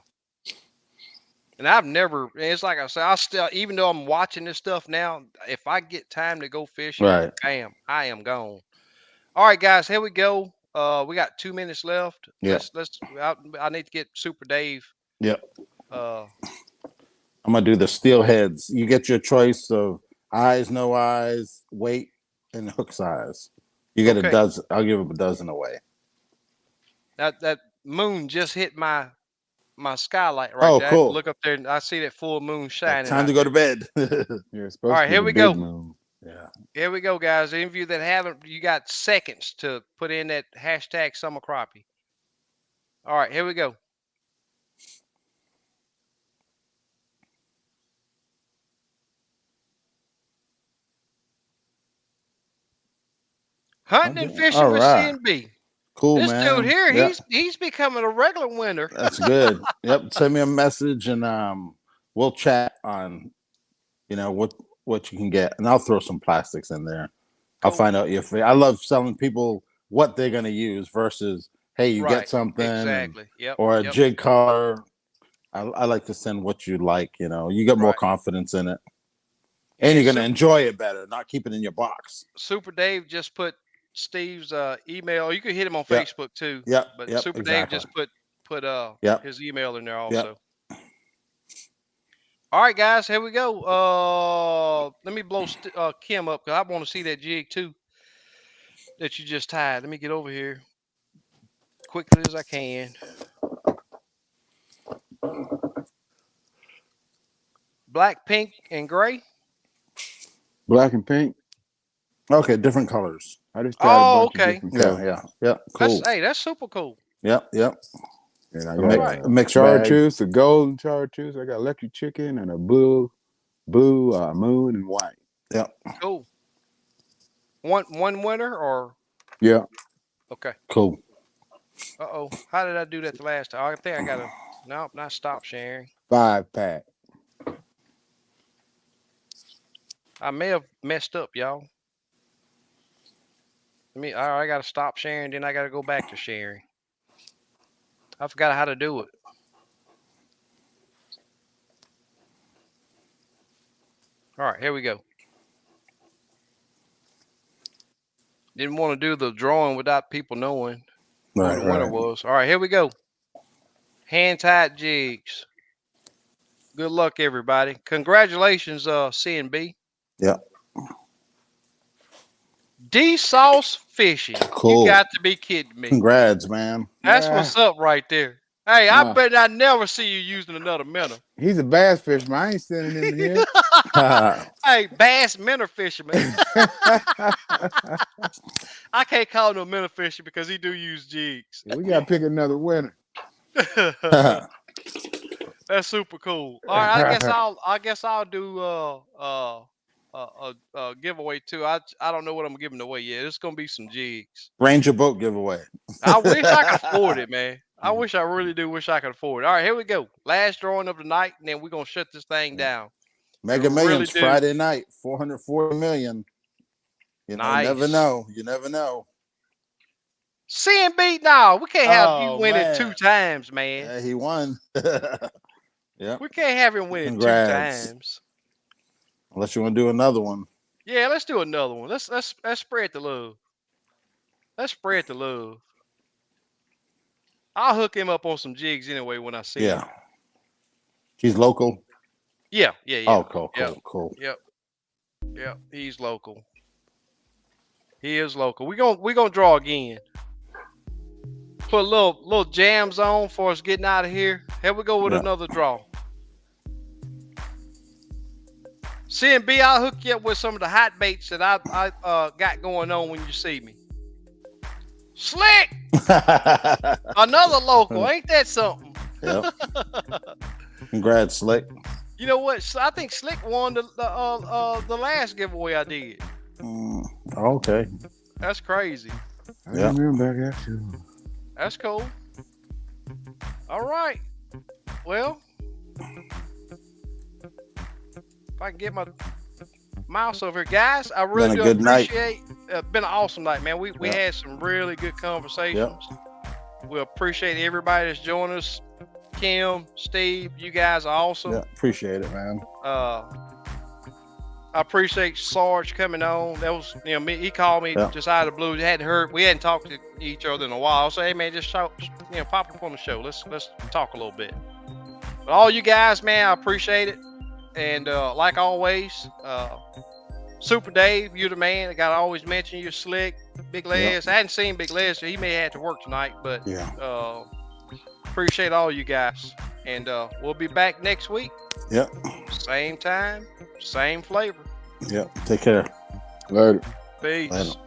And I've never. It's like I said. I still, even though I'm watching this stuff now, if I get time to go fishing, Right. bam, I am gone. All right, guys, here we go. We got 2 minutes left. Yeah. I need to get Super Dave. Yeah. Uh, I'm gonna do the steel heads. You get your choice of eyes, no eyes, weight, and hook size. You get a okay. dozen. I'll give them a dozen away. That moon just hit my skylight right Oh, there. I have to cool. look up there and I see that full moon shining Time out to go there. to bed. You're All supposed right, to be here the we big go. moon. Yeah. Here we go, guys. Any of you that haven't, you got seconds to put in that hashtag summer crappie. All right, here we go. Hunting and Okay. fishing All with right. CNB. Cool, This dude man. here, Yeah, he's becoming a regular winner. that's good. Yep. Send me a message and we'll chat on what you can get, and I'll throw some plastics in there. I'll Cool. find out if I love selling people what they're gonna use versus hey, you Right. get something, Exactly. Yep. or a Yep. jig color. I like to send what you like. You know, you get more Right. confidence in it, and And you're gonna enjoy it better. Not keep it in your box. Super Dave just put Steve's email. You can hit him on Yep. Facebook too. Yep. But Yep. Super Dave Exactly. just put Yep. his email in there Yep. also. All right, guys, here we go. Let me blow Kim up because I want to see that jig too that you just tied. Let me get over here quickly as I can. Black, pink, and gray. Black and pink. Okay. Different colors. I just tried a Oh, bunch of okay. different Yeah. colors. Yeah. Yeah. Cool. That's super cool. Yep. Yep. And I A got All mix, right. a mixed bag. chartreuse, a golden chartreuse. I got electric chicken and a blue moon and white. Yep. Cool. One winner or Yeah. okay. Cool. Uh-oh. How did I do that the last time? I think I gotta nope, not stop sharing. 5-pack. I may have messed up, y'all. I gotta stop sharing, then I gotta go back to sharing. I forgot how to do it. All right, here we go. Didn't want to do the drawing without people knowing who Right. the winner Right. was. All right, here we go. Hand-tied jigs. Good luck, everybody. Congratulations, CNB. Yep. D-Sauce Fishing. Cool. You got to be kidding me. Congrats, man. That's Yeah. what's up right there. Hey, I Nah. bet I never see you using another minnow. He's a bass fisherman. I ain't sending him here. Hey, bass minnow fisherman. I can't call him a minnow fisher because he do use jigs. We gotta pick another winner. That's super cool. All right, I guess I'll do a giveaway too. I don't know what I'm giving away yet. It's gonna be some jigs. Ranger boat giveaway. I wish I could afford it, man. I really do wish I could afford it. All right, here we go. Last drawing of the night, and then we're gonna shut this thing down. Mega I Millions really do. Friday night, 440 million. You know, never Nice. know. You never know. CNB, no, we can't have you Oh, winning man. 2 times, man. Yeah, he won. Yeah. We can't have him winning Congrats. 2 times. Unless you want to do another one. Yeah, let's do another one. Let's spread the love. Let's spread the love. I'll hook him up on some jigs anyway when I see him. Yeah. He's local. Yeah. Oh, cool. Yep. He's local. He is local. We gonna draw again. Put a little jams on for us getting out of here. Here we go with another draw. CNB, I'll hook you up with some of the hot baits that I got going on when you see me. Slick, another local. Ain't that something? Yep. Congrats, Slick. You know what? I think Slick won the last giveaway I did. Okay. That's crazy. I remember I got you. That's cool. All right. Well, if I can get my mouse over here, guys, I really Been a do good night. appreciate. Been an awesome night, man. We had some really good conversations. We appreciate everybody that's joined us. Kim, Steve, you guys are awesome. Yeah, appreciate it, man. I appreciate Sarge coming on. That was, me. He called me just out of the blue. We hadn't talked to each other in a while. So hey, man, just pop up on the show. Let's talk a little bit. But all you guys, man, I appreciate it. And like always, Super Dave, you're the man. I gotta always mention you, Slick, Big Les. I hadn't seen Big Les, so he may have to work tonight. But appreciate all you guys. And we'll be back next week. Yep. Same time, same flavor. Yep. Take care. Later. Peace. Later.